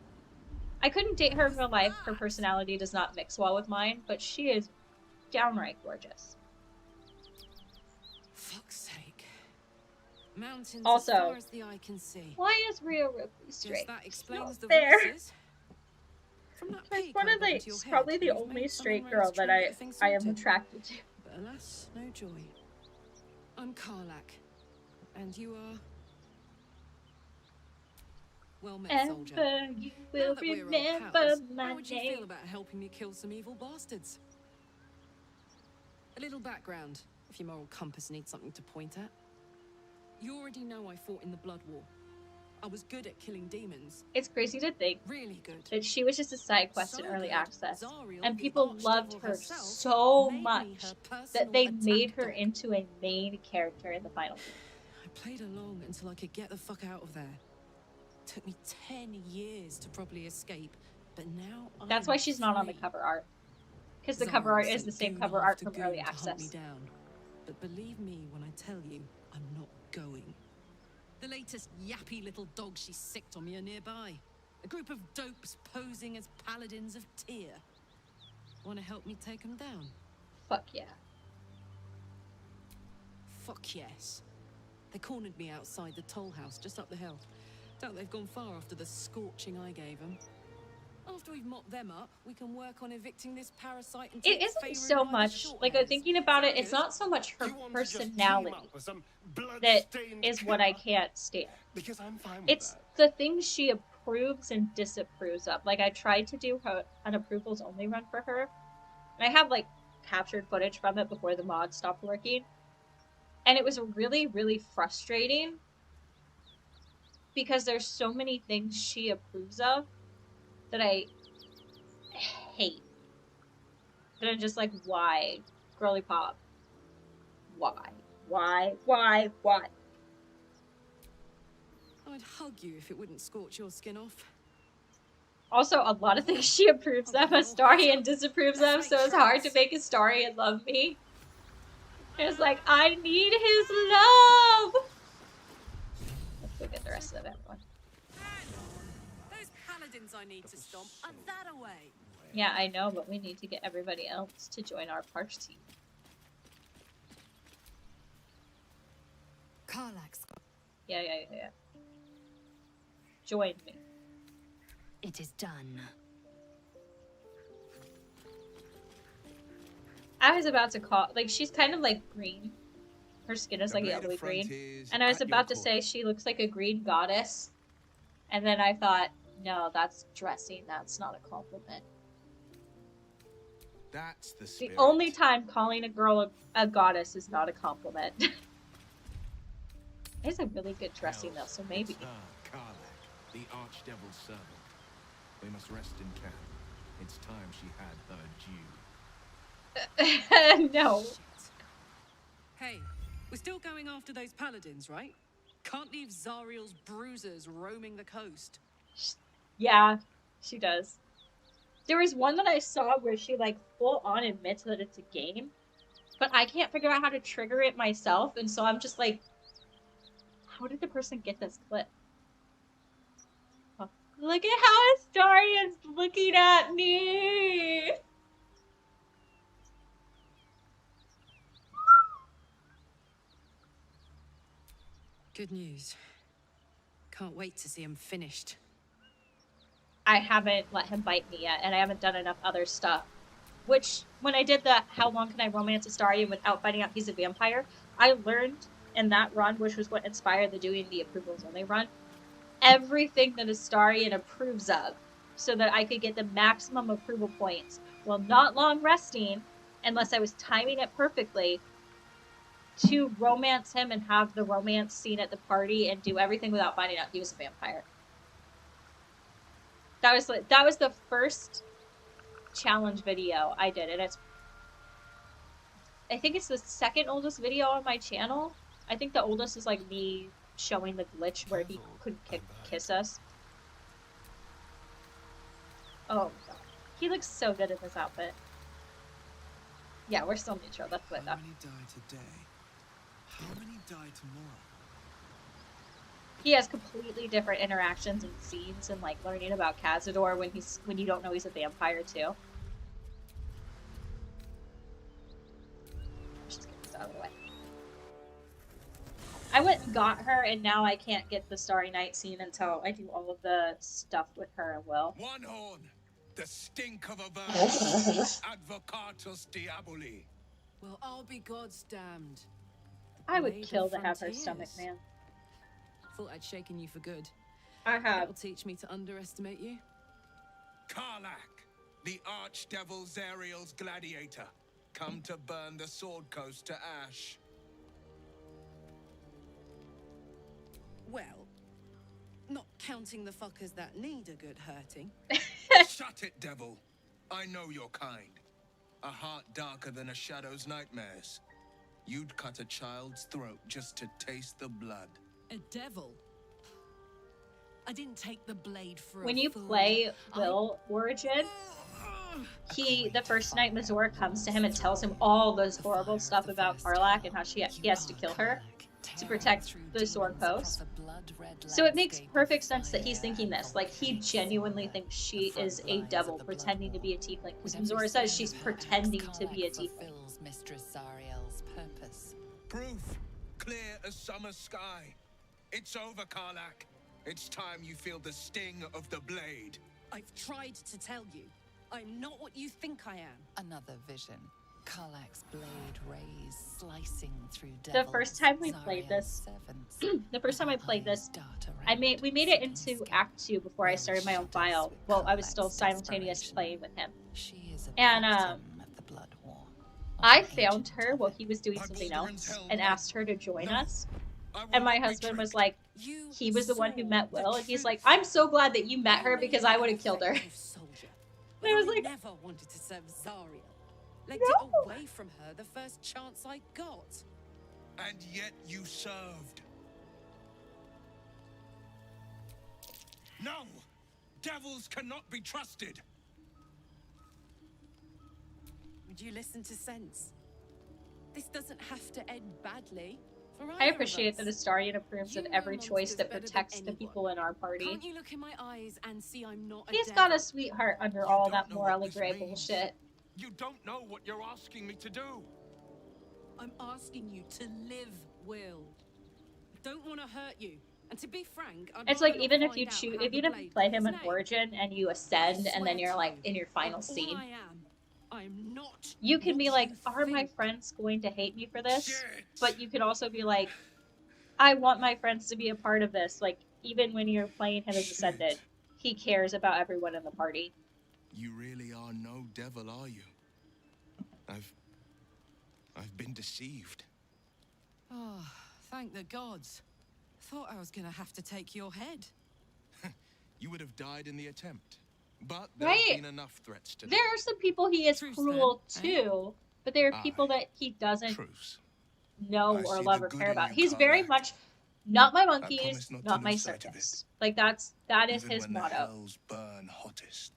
I couldn't date her in real life. Her personality does not mix well with mine, but she is downright gorgeous. fuck's sake. Mountains Also, as far as the eye can see. why is Rhea Ripley straight? Guess that explains the fair. voices. From that She's peak one I of got the, into your she's head, probably the you've only made straight someone girl else that try and get things I am sorted. attracted to. But alas, no joy. I'm Karlak, and you are... Well met, soldier. Ever you Now will that we're old remember pals, my how would you name. feel about helping me kill some evil bastards? A little background, if your moral compass needs something to point at. You already know I fought in the Blood War. I was good at killing demons. It's crazy to think Really good. that she was just a side quest in So early good, access, Zariel, and the people Archdevil loved her herself, so made me much her that personal they attack made her dog. into a main character in the final game. I played along until I could get the fuck out of there. Took me 10 years to properly escape, but now That's I'm why she's not on the free. cover art. Because the Zariel cover art is sent the same goon cover after art from goon early to hunt me access. down. But believe me when I tell you, I'm not going. The latest yappy little dogs she sicked on me are nearby. A group of dopes posing as paladins of Tyr. Want to help me take them down? Fuck yeah. Fuck yes. They cornered me outside the toll house just up the hill. Doubt they've gone far after the scorching I gave them. After we've mopped them up, we can work on evicting this parasite and It take isn't Feyre so by the much, short like, hairs. thinking about it, Sound it's good? not so much her Do you want to just team personality up with some that blood-stained is what I killer? can't stand. Because I'm fine with It's that. the things she approves and disapproves of. Like, I tried to do an approvals only run for her, and I have, like, captured footage from it before the mod stopped working. And it was really, really frustrating because there's so many things she approves of that I hate. That I'm just like, why? Girly pop. Why? Why? I'd hug you if it wouldn't scorch your skin off. Also, a lot of things she approves of, Astarion disapproves of, so it's hard to make Astarion love me. It's like, I need his love! Let's go get the rest of everyone. Those paladins I need to stomp are that away. Yeah, I know, but we need to get everybody else to join our party. Karlak's. Yeah. Join me. It is done. I was about to call, like, she's kind of like green. Her skin is like yellowy green. And I was about to say she looks like a green goddess. And then I thought, no, that's dressing. That's not a compliment. That's the spirit. The only time calling a girl a goddess is not a compliment. It's a really good dressing though, so maybe. Karlak, the archdevil's servant. We must rest in camp. It's time she had her due. No. Hey, we're still going after those paladins, right? Can't leave Zariel's bruisers roaming the coast. Yeah, she does. There was one that I saw where she like full on admits that it's a game, but I can't figure out how to trigger it myself, and so I'm just like, how did the person get this clip? Oh, look at how Astarion's looking at me! Good news. Can't wait to see him finished. I haven't let him bite me yet, and I haven't done enough other stuff. Which, when I did the how long can I romance Astarion without finding out he's a vampire, I learned in that run, which was what inspired the doing the approvals only run, everything that Astarion approves of, so that I could get the maximum approval points while not long resting, unless I was timing it perfectly, to romance him and have the romance scene at the party and do everything without finding out he was a vampire. That was the first challenge video I did, and I think it's the second oldest video on my channel. I think the oldest is like me showing the glitch where he couldn't kiss us. Oh god. He looks so good in this outfit. Yeah, we're still neutral, that's what How many die today? How many die tomorrow? He has completely different interactions and scenes, and like learning about Cazador when you don't know he's a vampire too. Just get this out of the way. I went and got her, and now I can't get the Starry Night scene until I do all of the stuff with her and Will. One horn, the stink of a bird. Advocatus diaboli. Well, I'll be God's damned. I would kill to have her stomach, man. Thought I'd shaken you for good. I have. That'll teach me to underestimate you. Karlak, the archdevil Zariel's gladiator, come to burn the Sword Coast to ash. Well, not counting the fuckers that need a good hurting. Shut it, devil. I know your kind. A heart darker than a shadow's nightmares. You'd cut a child's throat just to taste the blood. A devil? I didn't take the blade for When a you fool. play Will Origin, the first night Mazora comes to him and tells him all this horrible stuff about Karlak and how he has to kill her to protect the Sword Coast. So it makes perfect sense that he's thinking this. Like, he genuinely thinks she is a devil pretending to be a tiefling. Because Mazora says she's pretending to be a tiefling. Mistress Zariel's purpose. Proof, clear as summer sky. It's over, Karlak. It's time you feel the sting of the blade. I've tried to tell you. I'm not what you think I am. Another vision. Karlak's blade rays slicing through The first time we played this, we made it into Act 2 before I started my own file. Well, I was still simultaneous playing with him. And I found her while he was doing something else and asked her to join us. And my husband was like, he was the one who met Will, and he's like, I'm so glad that you met her because I would have killed her. And I was like, never wanted to serve Zariel. Legged it away from her the first chance I got. And yet you served. No! Devils cannot be trusted. Would you listen to sense? This doesn't have to end badly. For I either appreciate of that us. Astarion approves of You know every choice monsters that better than protects the anyone. people in our party. Can't you look in my eyes and see I'm not a He's devil? got a sweetheart under all that morally gray bullshit. You don't know what you're asking me to do. I'm asking you to live, Will. I don't want to hurt you. And to be frank, I'd It's rather like not even if find you out choose, how the even if you blade play got him its in name. Origin and you ascend, and then you're like in your final All scene, I am not. you can what be like, you "Are my think." friends going to hate me for this?" But you could also be like, "I want my friends to be a part of this." Like even when you're playing him as Ascended, he cares about everyone in the party. You really are no devil, are you? I've been deceived. Oh, thank the gods. Thought I was gonna have to take your head. You would have died in the attempt. But there Right? have been enough threats to There are some people he is cruel to, but there are people that he doesn't know or love or care about. He's very much not my monkeys, not my circus. Like that is even his when the motto. hells burn hottest.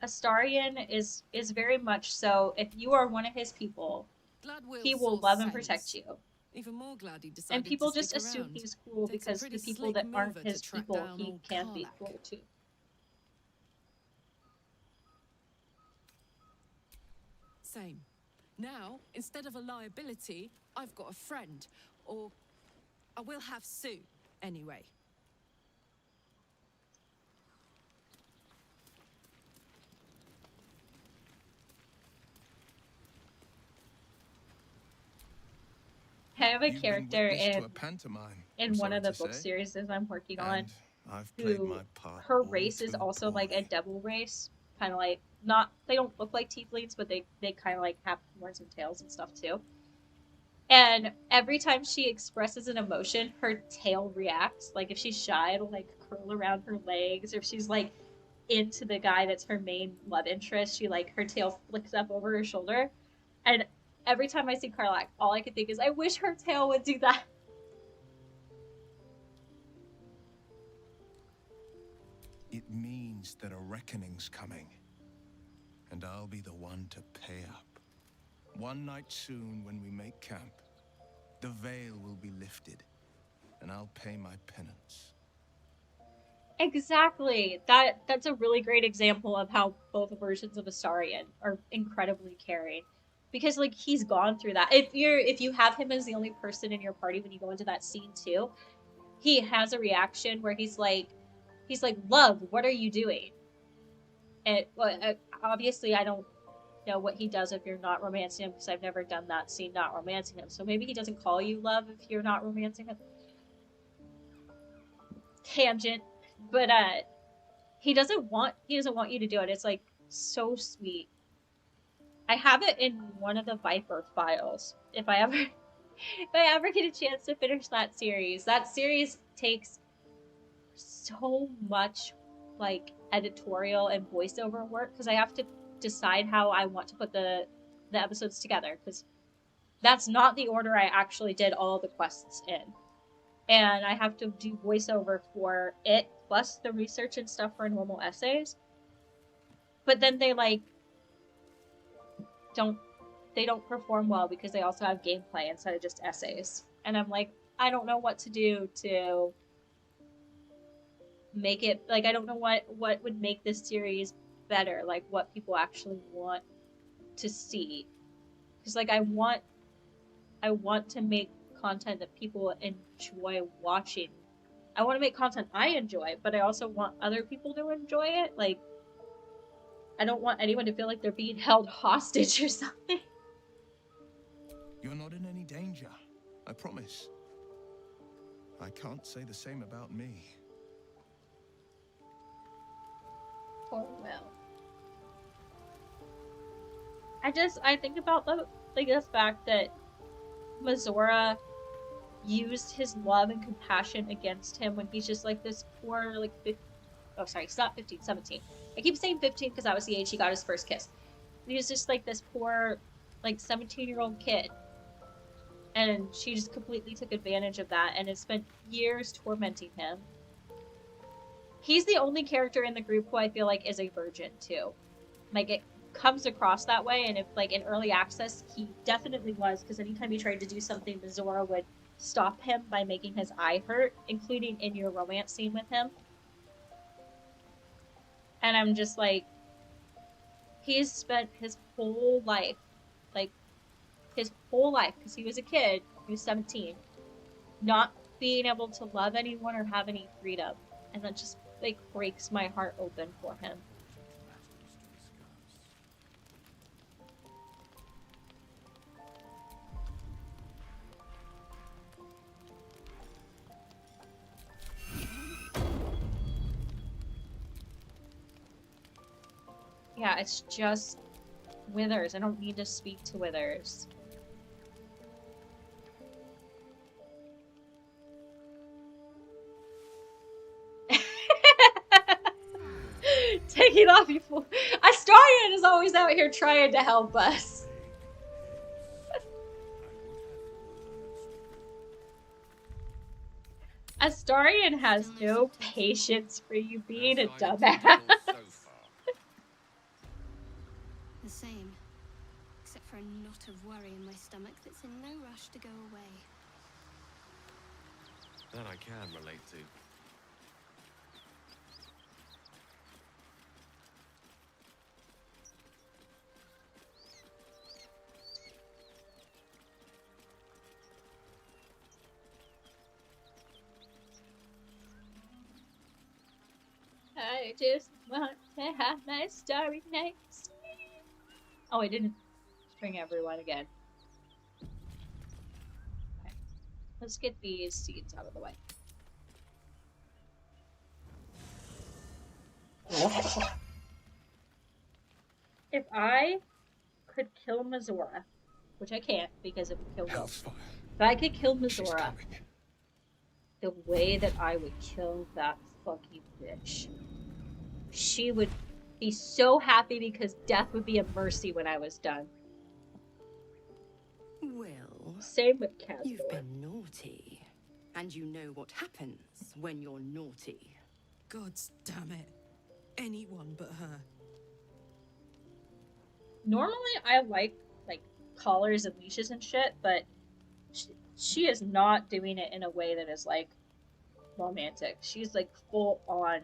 Astarion is very much so. If you are one of his people, Glad Will he will saw love and sense. protect you. Even more glad he decided And people to just stick assume around. he's cruel Takes a because pretty the people slick that aren't mover to his track people, down he old can be Karlach. cruel to. Same. Now, instead of a liability, I've got a friend. Or I will have soon, anyway. I have a You've been character witness to a pantomime, in I'm one of sorry the to book say. series that I'm working on. And I've played Who my part her all race is too also like a devil race, kind of like not they don't look like tieflings, but they kind of like have horns and tails and stuff too. And every time she expresses an emotion, her tail reacts. Like if she's shy, it'll like curl around her legs. Or if she's like into the guy that's her main love interest, she like her tail flicks up over her shoulder. And every time I see Karlach, all I can think is, I wish her tail would do that. It means that a reckoning's coming. And I'll be the one to pay up. One night soon when we make camp, the veil will be lifted, and I'll pay my penance. Exactly. That's a really great example of how both versions of Astarion are incredibly caring. Because like he's gone through that. If you have him as the only person in your party when you go into that scene too, he has a reaction where he's like, "Love, what are you doing?" And obviously I don't know what he does if you're not romancing him, because I've never done that scene not romancing him. So maybe he doesn't call you love if you're not romancing him. Tangent. But he doesn't want you to do it. It's like so sweet. I have it in one of the Viper files. If I ever get a chance to finish that series takes so much like editorial and voiceover work, because I have to decide how I want to put the episodes together, because that's not the order I actually did all the quests in. And I have to do voiceover for it, plus the research and stuff for normal essays. But then they like don't perform well because they also have gameplay instead of just essays. And I'm like, I don't know what to do to make it, like, I don't know what would make this series better, like what people actually want to see. Because like I want to make content that people enjoy watching. I want to make content I enjoy, but I also want other people to enjoy it. Like, I don't want anyone to feel like they're being held hostage or something. You're not in any danger, I promise. I can't say the same about me. Poor Will. I think about the fact that Mazora used his love and compassion against him when he's just like this poor, like, he's not 15, 17. I keep saying 15 because that was the age he got his first kiss. He was just like this poor, like, 17-year-old kid. And And she just completely took advantage of that and has spent years tormenting him. He's the only character in the group who I feel like is a virgin, too. Like, it comes across that way, and if, like, in early access, he definitely was, because anytime he tried to do something, Mizora would stop him by making his eye hurt, including in your romance scene with him. And I'm just like, he's spent his whole life, like, his whole life, because he was a kid, he was 17, not being able to love anyone or have any freedom. And that just, like, breaks my heart open for him. Yeah, it's just Withers. I don't need to speak to Withers. Take it off, you fool. Astarion is always out here trying to help us. Astarion has no patience for you being a dumbass. The same. Except for a knot of worry in my stomach that's in no rush to go away. That I can relate to. I just want to have my starry nights. Oh, I didn't bring everyone again. Okay. Let's get these seeds out of the way. If I could kill Mizora, which I can't because it would kill Will. If I could kill Mizora, the way that I would kill that fucking bitch, she would be so happy because death would be a mercy when I was done. Will, same with Cat. You've been naughty, and you know what happens when you're naughty. God damn it. Anyone but her. Normally, I like collars and leashes and shit, but she is not doing it in a way that is, like, romantic. She's, like, full on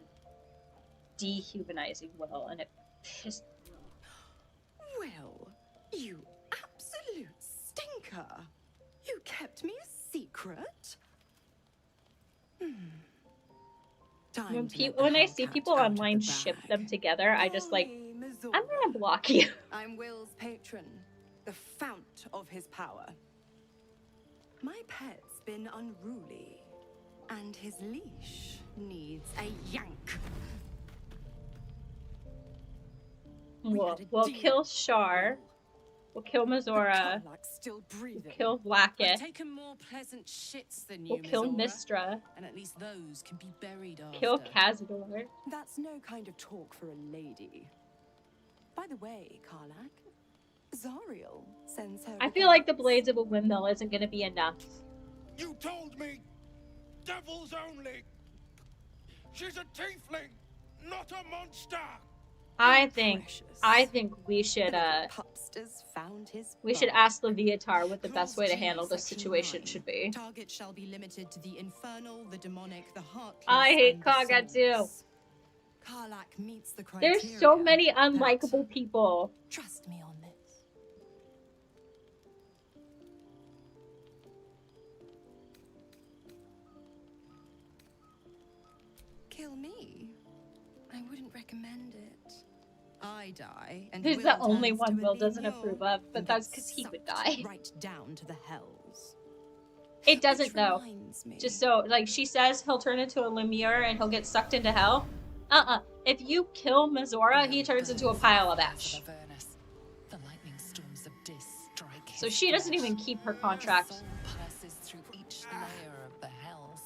dehumanizing Will, and it pissed me off. Will, you absolute stinker. You kept me a secret? When I see people online ship them together, I just, like, I'm gonna block you. I'm Will's patron, the fount of his power. My pet's been unruly, and his leash needs a yank. We'll kill Shar. We'll kill Mizora. We'll kill Blackett. I've taken more pleasant shits than you, We'll kill Mizora, Mistra. and at least those can be buried after. Kill Cazador. That's no kind of talk for a lady. By the way, Karlak, Zariel sends her. I feel like the blades of a windmill isn't going to be enough. You told me, devils only. She's a tiefling, not a monster. I think we should ask Leviatar what the best way to handle this situation should be. Target shall be limited to the infernal, the demonic, the heartless. I hate and Kaga too. Karlak meets the criteria. There's so many unlikable people. Trust me on this. Kill me. I wouldn't recommend it. I die, and He's Will the only turns one to a Will doesn't Lemuel approve of, but and that's gets because he would sucked die. right down to the hells. It doesn't Which though. reminds me. Just so, like, she says he'll turn into a Lemure and he'll get sucked into hell. If you kill Mizora, he turns into a pile of ash. The lightning storms of Dis strike So she doesn't even keep her contract. The soul passes through each layer of the hells,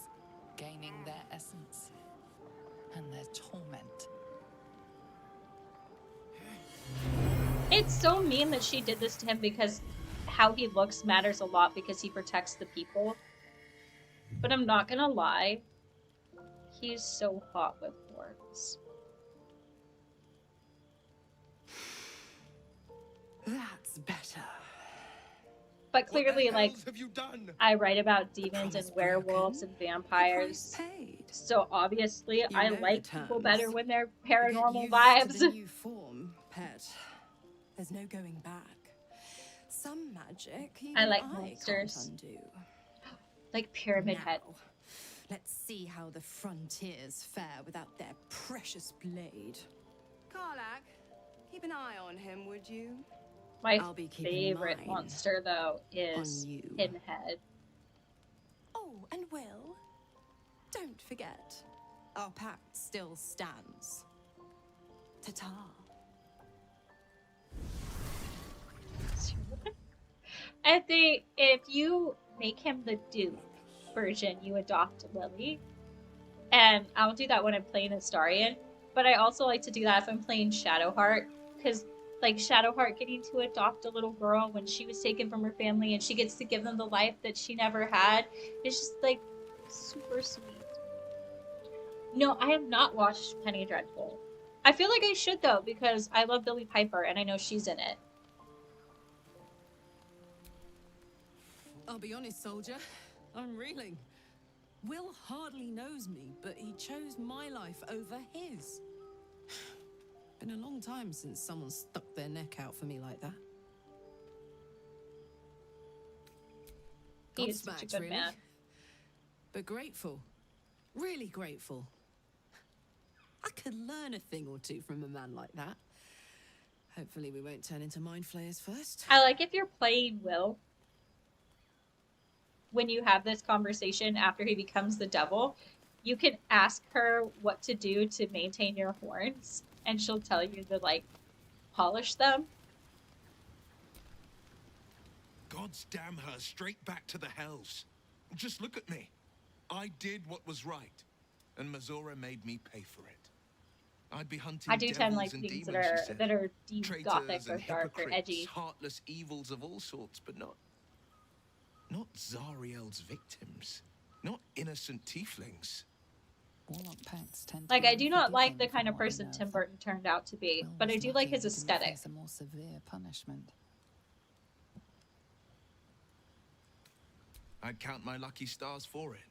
gaining their essence and their torment. It's so mean that she did this to him because how he looks matters a lot because he protects the people. But I'm not gonna lie, he's so hot with horns. That's better. But clearly, like, I write about demons and werewolves and vampires. So obviously, I like people better when they're paranormal vibes. To the new form, pet. There's no going back. Some magic even I like can't monsters. undo. Like Pyramid Head. Let's see how the frontiers fare without their precious blade. Karlak, keep an eye on him, would you? My I'll be keeping favorite mine monster, though, is Pinhead. Oh, and Will, don't forget, our pact still stands. Ta-ta. I think if you make him the Duke version, you adopt Lily. And I'll do that when I'm playing Astarion. But I also like to do that if I'm playing Shadowheart. Because, like, Shadowheart getting to adopt a little girl when she was taken from her family and she gets to give them the life that she never had. It's just, like, super sweet. No, I have not watched Penny Dreadful. I feel like I should, though, because I love Billie Piper and I know she's in it. I'll be honest, soldier. I'm reeling. Will hardly knows me, but he chose my life over his. Been a long time since someone stuck their neck out for me like that. He is such a good really. man. But grateful. Really grateful. I could learn a thing or two from a man like that. Hopefully we won't turn into mind flayers first. I like if you're playing Will, when you have this conversation after he becomes the devil, you can ask her what to do to maintain your horns, and she'll tell you to, like, polish them. God's damn her, straight back to the hells. Just look at me. I did what was right, and Mazora made me pay for it. I'd be hunting I do tend devils like and things demons, that are deep traitors gothic or and dark or hypocrites, edgy. heartless evils of all sorts, but not Zariel's victims, not innocent tieflings. Warlock pacts tend to Like, be I do not like unforgiving the kind from of what we person know. Tim Burton turned out to be, Will but I was do like lucky his he didn't aesthetic. face a more severe punishment. I'd count my lucky stars for it,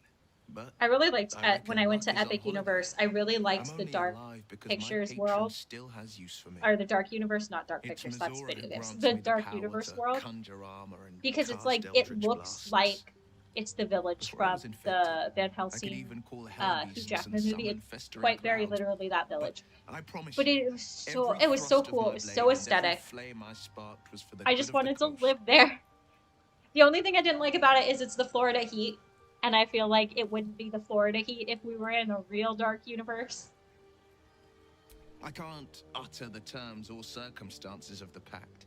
but I really liked I when I went to reckon luck is Epic on Universe. I really I'm liked the only Dark alive because Pictures my patron world, still has use for me. or the Dark Universe, not Dark It's Pictures. That's Mazora video who games. grants The me Dark power Universe to world, conjure armor and because it's cast like it eldritch looks blasts. like it's the village Before I from was the infected, Van I could Helsing even call Hugh hell beasts Jackman and movie. summon It's festering quite very clouds. literally that village. I promise But you, it was so every so thrust of cool. my It was blade so and every aesthetic. flame I sparked was for the I good just of the wanted to coast. live there. The only thing I didn't like about it is it's the Florida heat, and I feel like it wouldn't be the Florida heat if we were in a real dark universe. I can't utter the terms or circumstances of the pact.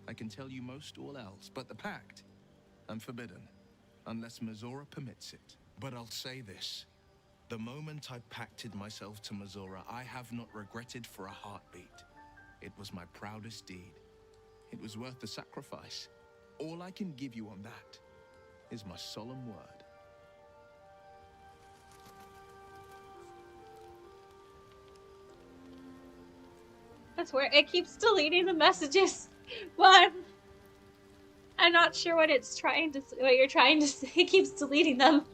I can tell you most all else, but the pact, I'm forbidden, unless Mazora permits it. But I'll say this. The moment I pacted myself to Mazora, I have not regretted for a heartbeat. It was my proudest deed. It was worth the sacrifice. All I can give you on that is my solemn word. That's where it keeps deleting the messages. Well, I'm not sure what you're trying to say. It keeps deleting them.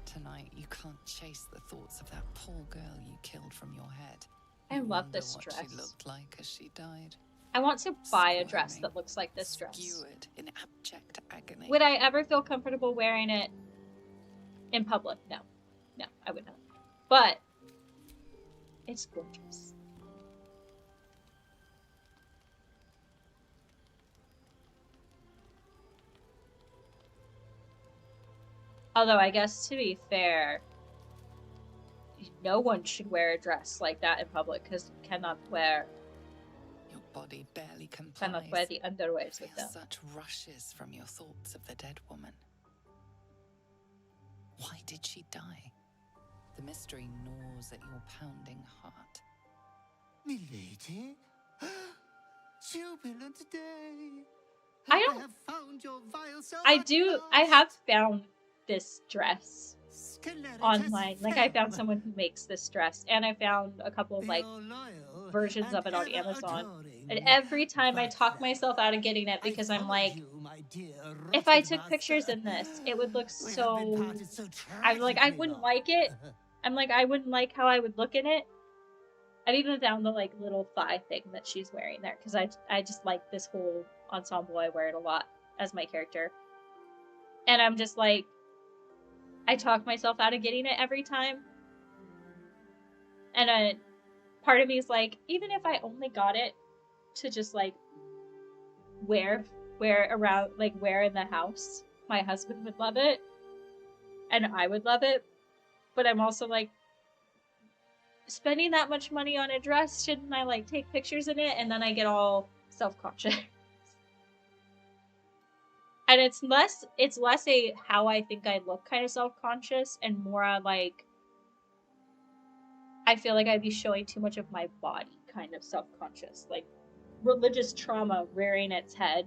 Tonight, you can't chase the thoughts of that poor girl you killed from your head. I love Wonder this what dress. she looked like as she died. I want to buy a dress that looks like this dress. Skewered in abject agony. Would I ever feel comfortable wearing it in public? No. No, I would not. But it's gorgeous. Although I guess to be fair, no one should wear a dress like that in public because you cannot wear body barely Cannot complies. wear the underwears with Feel them. such rushes from your thoughts of the dead woman. Why did she die? The mystery gnaws at your pounding heart. Milady? Jubilant day! I don't. have found your vial so I have found this dress online. Like, I found someone who makes this dress, and I found a couple of like versions of it on Amazon. And every time I talk myself out of getting it because I'm like, if I took pictures in this, it would look so. I'm like, I wouldn't like it. I'm like, I wouldn't like how I would look in it. I've even found the like little thigh thing that she's wearing there because I just like this whole ensemble. I wear it a lot as my character, and I'm just like, I talk myself out of getting it every time. And a part of me is like, even if I only got it to just like wear around, like wear in the house, my husband would love it, and I would love it. But I'm also like, spending that much money on a dress, shouldn't I like take pictures in it? And then I get all self-conscious. And it's less a how I think I look kind of self-conscious, and more like I feel like I'd be showing too much of my body kind of self-conscious, like religious trauma rearing its head.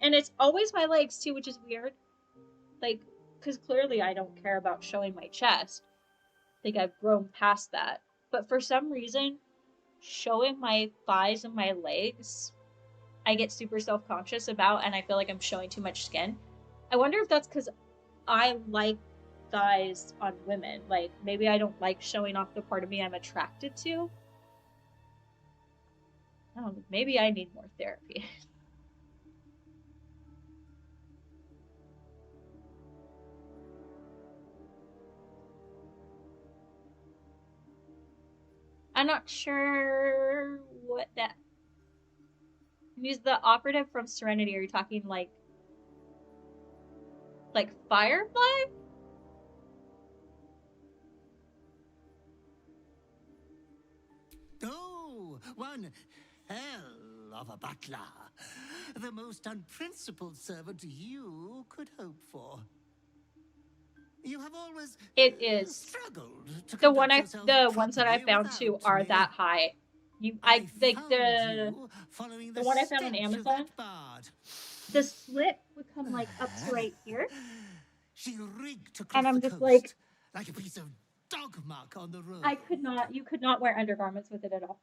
And it's always my legs too, which is weird, like, because clearly I don't care about showing my chest. Like, I've grown past that. But for some reason, showing my thighs and my legs, I get super self-conscious about, and I feel like I'm showing too much skin. I wonder if that's because I like thighs on women. Like, maybe I don't like showing off the part of me I'm attracted to. I don't know, maybe I need more therapy. I'm not sure what that... He's the operative from Serenity. Are you talking like Firefly? Oh, one hell of a butler. The most unprincipled servant you could hope for. You have always It is struggled to the ones that I found too are that high. I like the one I found on Amazon. The slit would come like up to right here, She rigged across and I'm the just coast, like a piece of dog muck on the road. you could not wear undergarments with it at all.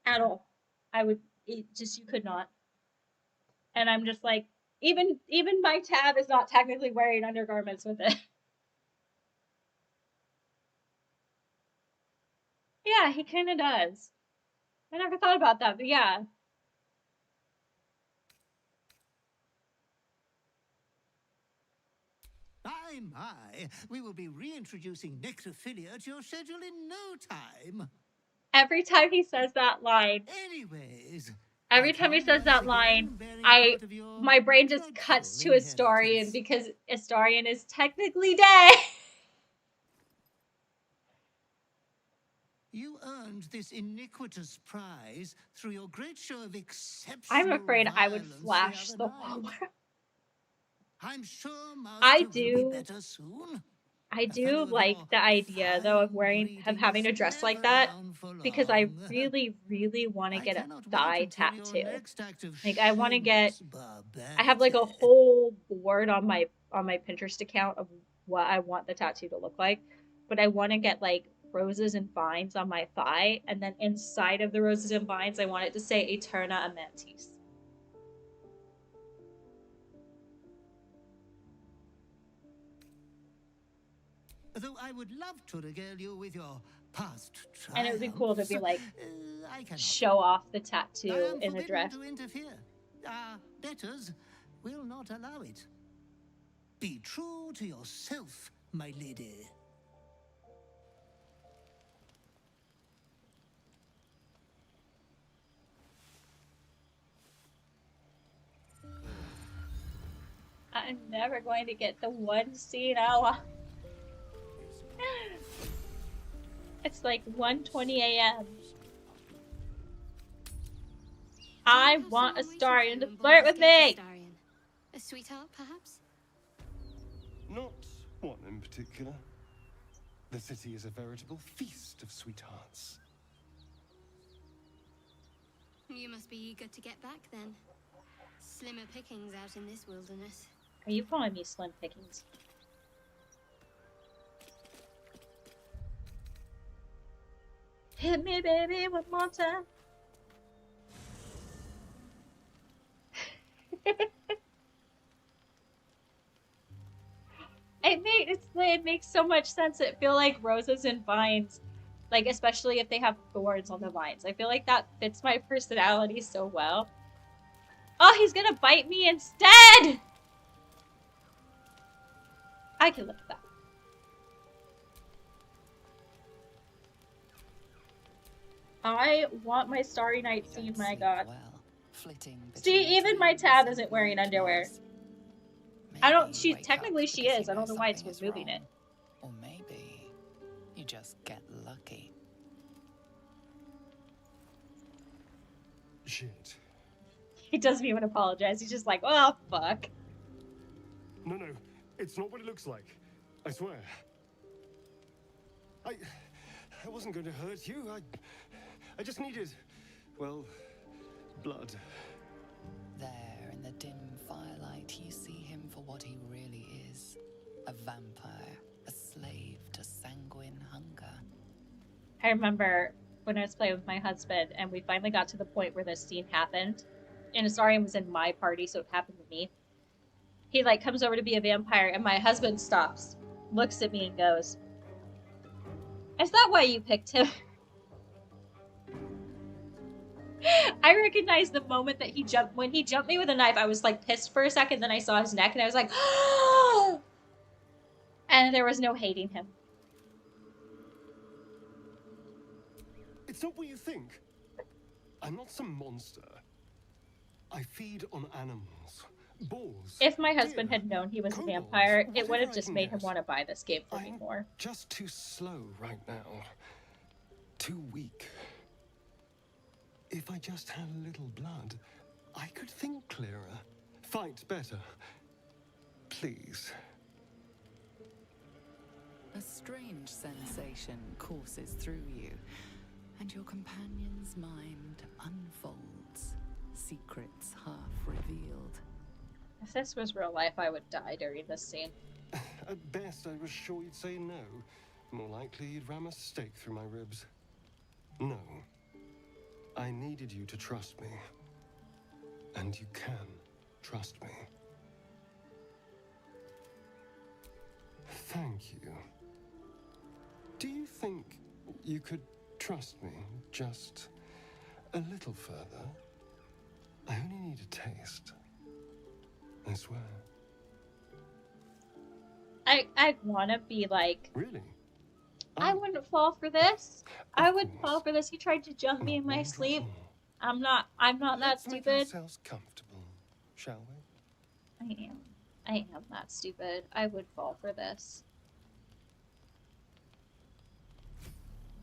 At all. You could not. And I'm just like, even my tab is not technically wearing undergarments with it. Yeah, he kind of does. I never thought about that, but yeah. My, we will be reintroducing necrophilia to your schedule in no time. Every time he says that line, my brain just cuts to Astarion because Astarion is technically dead. You earned this iniquitous prize through your great show of exceptional I'm afraid I would violence flash the the other whole night. world. I'm sure I Master will be better soon. I do like the idea though of having a dress like that, because I really, really want to get a thigh tattoo. Like, I want to get. I have like a whole board on my Pinterest account of what I want the tattoo to look like, but I want to get like roses and vines on my thigh, and then inside of the roses and vines, I want it to say Eterna Amantis. Though I would love to regale you with your past triumphs, And it would be cool to be like, I cannot. show off the I tattoo am in a forbidden dress. to interfere. Our betters will not allow it. Be true to yourself, my lady. I'm never going to get the one scene I want. It's like 1:20 a.m. I want Astarion to flirt with me! Astarion. A sweetheart, perhaps? Not one in particular. The city is a veritable feast of sweethearts. You must be eager to get back then. Slimmer pickings out in this wilderness. Are you calling me slim pickings? Hit me, baby, one more time. It makes so much sense. It feel like roses and vines, like especially if they have thorns on the vines. I feel like that fits my personality so well. Oh, he's gonna bite me instead! I can live with that. I want my Starry Night scene, my god. See, even my tab isn't wearing underwear. I don't, technically she is. I don't know why it's removing it. Or maybe you just get lucky. Shit. He doesn't even apologize. He's just like, oh, fuck. No, it's not what it looks like. I swear. I wasn't going to hurt you. I just needed, well, blood. There, in the dim firelight, you see him for what he really is. A vampire, a slave to sanguine hunger. I remember when I was playing with my husband, and we finally got to the point where this scene happened. And Astarion was in my party, so it happened to me. He, like, comes over to be a vampire, and my husband stops, looks at me, and goes, "Is that why you picked him?" I recognized the moment that he jumped. When he jumped me with a knife, I was, like, pissed for a second, then I saw his neck, and I was like, oh! And there was no hating him. It's not what you think. I'm not some monster. I feed on animals. Boars. If my husband had known he was a vampire, it would have just made him want to buy this game for me more. Just too slow right now. Too weak. If I just had a little blood, I could think clearer. Fight better. Please. A strange sensation courses through you, and your companion's mind unfolds, secrets half revealed. If this was real life, I would die during this scene. At best, I was sure you'd say no. More likely, you'd ram a stake through my ribs. No. I needed you to trust me. And you can trust me. Thank you. Do you think you could trust me just a little further? I only need a taste. I swear. I'd want to be like... Really? I wouldn't fall for this. I wouldn't fall for this. He tried to jump me in my sleep. I'm not that stupid. Make ourselves comfortable, shall we? I am that stupid. I would fall for this.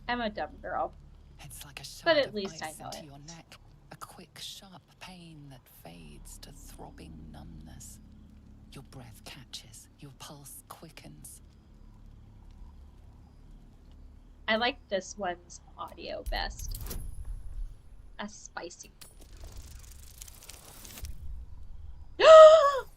I'm a dumb girl. It's like a shot but at of least I ice know into it. your neck, a quick, sharp pain that fades to throbbing numbness. Your breath catches, your pulse quickens. I like this one's audio best. A spicy. Oh.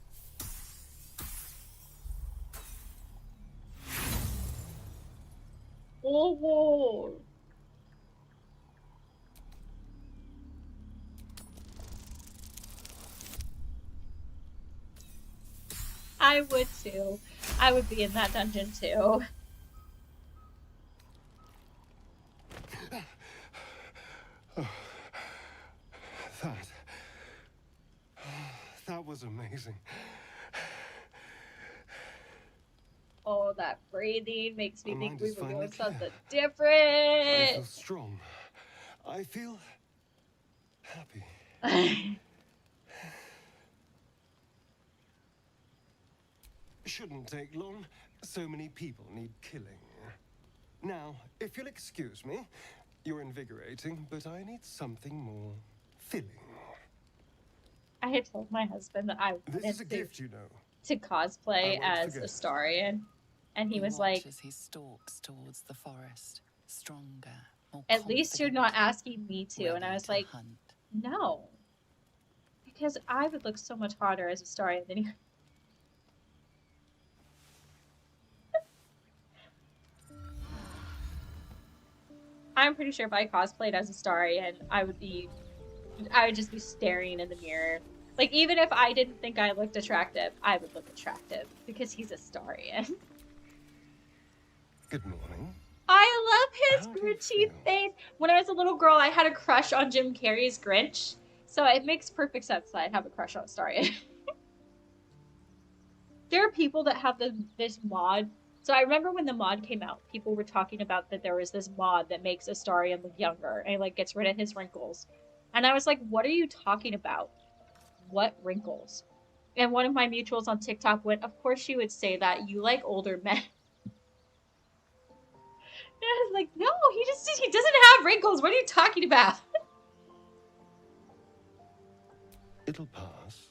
I would too. I would be in that dungeon too. That was amazing. Oh, that breathing makes me think we were doing clear. something I different. feel strong. I feel happy. Shouldn't take long. So many people need killing. Now, if you'll excuse me, you're invigorating, but I need something more filling. I had told my husband that I This wanted is a gift, you know. to cosplay as forget. Astarion, and he was watch like, as he stalks towards the forest, stronger, more at least you're not asking me to. And I ready was to like, hunt. no. Because I would look so much hotter as Astarion than you. I'm pretty sure if I cosplayed as Astarion, I would just be staring in the mirror. Like, even if I didn't think I looked attractive, I would look attractive because he's Astarion. Good morning. I love his Grinchy face. When I was a little girl, I had a crush on Jim Carrey's Grinch, so it makes perfect sense that I'd have a crush on Astarion. There are people that have this mod. So I remember when the mod came out, people were talking about that there was this mod that makes Astarion look younger and like gets rid of his wrinkles. And I was like, what are you talking about? What wrinkles? And one of my mutuals on TikTok went, of course you would say that. You like older men. And I was like, no, he doesn't have wrinkles. What are you talking about? It'll pass.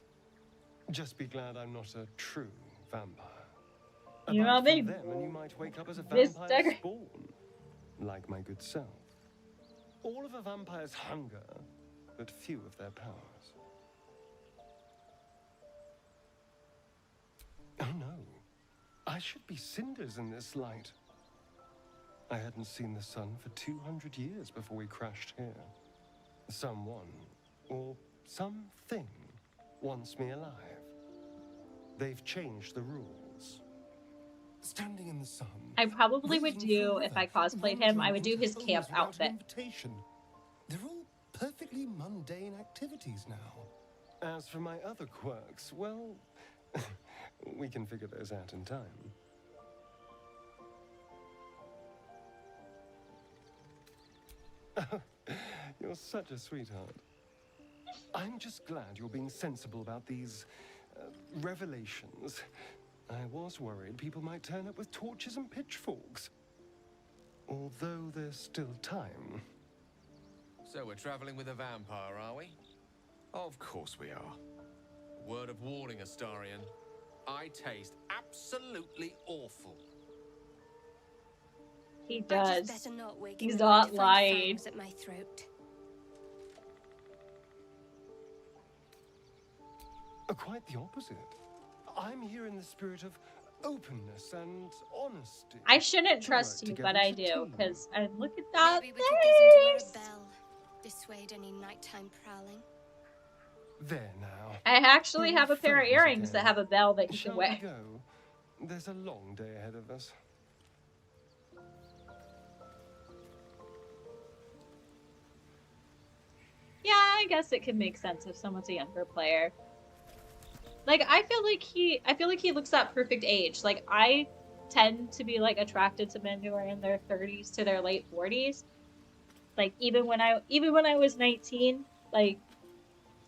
Just be glad I'm not a true vampire. You know, them, and you might wake up as a vampire spawn, like my good self. All of a vampire's hunger, but few of their powers. Oh no, I should be cinders in this light. I hadn't seen the sun for 200 years before we crashed here. Someone, or something, wants me alive. They've changed the rules. Standing in the sun. I probably would do, if I cosplayed him, I would do his camp outfit. They're all perfectly mundane activities now. As for my other quirks, well, we can figure those out in time. You're such a sweetheart. I'm just glad you're being sensible about these revelations. I was worried people might turn up with torches and pitchforks. Although there's still time. So we're traveling with a vampire, are we? Of course we are. Word of warning, Astarion. I taste absolutely awful. He does. Better not waking He's up not to find lying. fangs at my throat. Quite the opposite. I'm here in the spirit of openness and honesty. I shouldn't trust you, but I do, because look at that Maybe we could get him to wear a bell. Dissuade any nighttime prowling. There now. I actually have a pair of earrings that have a bell that you can wear. Shall we go? There's a long day ahead of us. Yeah, I guess it can make sense if someone's a younger player. Like, I feel like he looks that perfect age. Like, I tend to be like attracted to men who are in their 30s to their late 40s. Like, even when I was 19, like,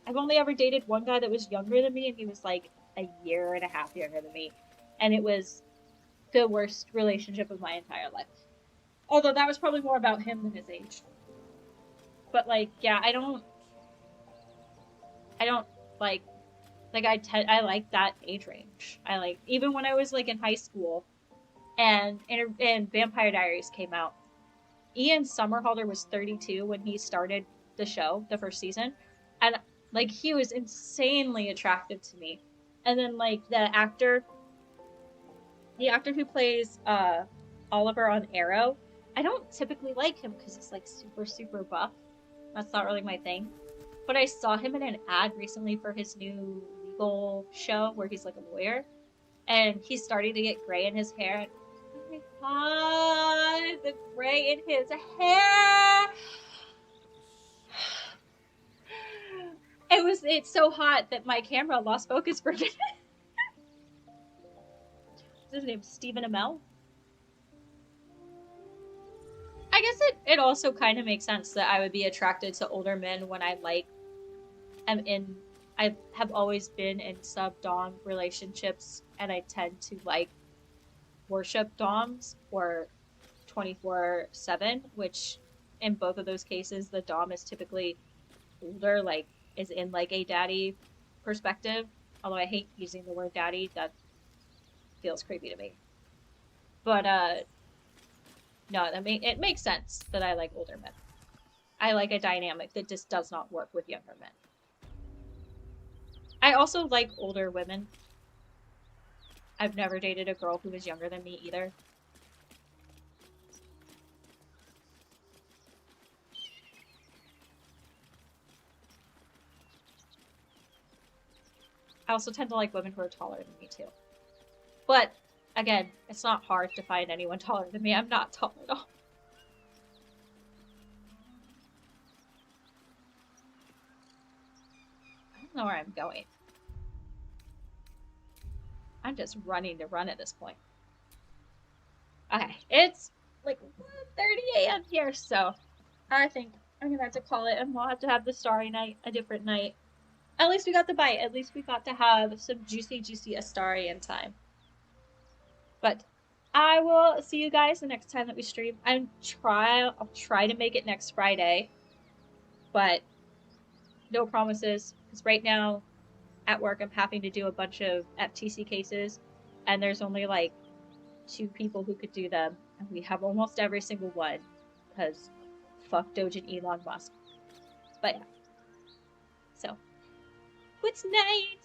I've only ever dated one guy that was younger than me, and he was like a year and a half younger than me, and it was the worst relationship of my entire life. Although that was probably more about him than his age. But like, yeah, I don't like I like that age range. I like, even when I was like in high school and Vampire Diaries came out, Ian Somerhalder was 32 when he started the show, the first season, and like he was insanely attractive to me. And then like the actor who plays Oliver on Arrow, I don't typically like him because he's like super buff. That's not really my thing. But I saw him in an ad recently for his new legal show where he's like a lawyer, and he's starting to get gray in his hair. Oh my god, the gray in his hair! It's so hot that my camera lost focus for a minute. What's his name? Stephen Amell? I guess it also kind of makes sense that I would be attracted to older men when I have always been in sub-dom relationships, and I tend to like worship doms or 24/7, which in both of those cases the dom is typically older, like is in like a daddy perspective, although I hate using the word daddy, that feels creepy to me. But no, it makes sense that I like older men. I like a dynamic that just does not work with younger men. I also like older women. I've never dated a girl who was younger than me either. I also tend to like women who are taller than me too. But, again, it's not hard to find anyone taller than me. I'm not tall at all. I don't know where I'm going. I'm just running to run at this point. Okay, it's like 1:30 a.m. here, so I think I'm gonna have to call it, and we'll have to have the Starry Night a different night. At least we got the bite. At least we got to have some juicy Astarion time. But I will see you guys the next time that we stream. I'll try to make it next Friday, but no promises, because right now at work I'm having to do a bunch of FTC cases, and there's only like 2 people who could do them, and we have almost every single one, because fuck Doge and Elon Musk. But yeah. So, good night!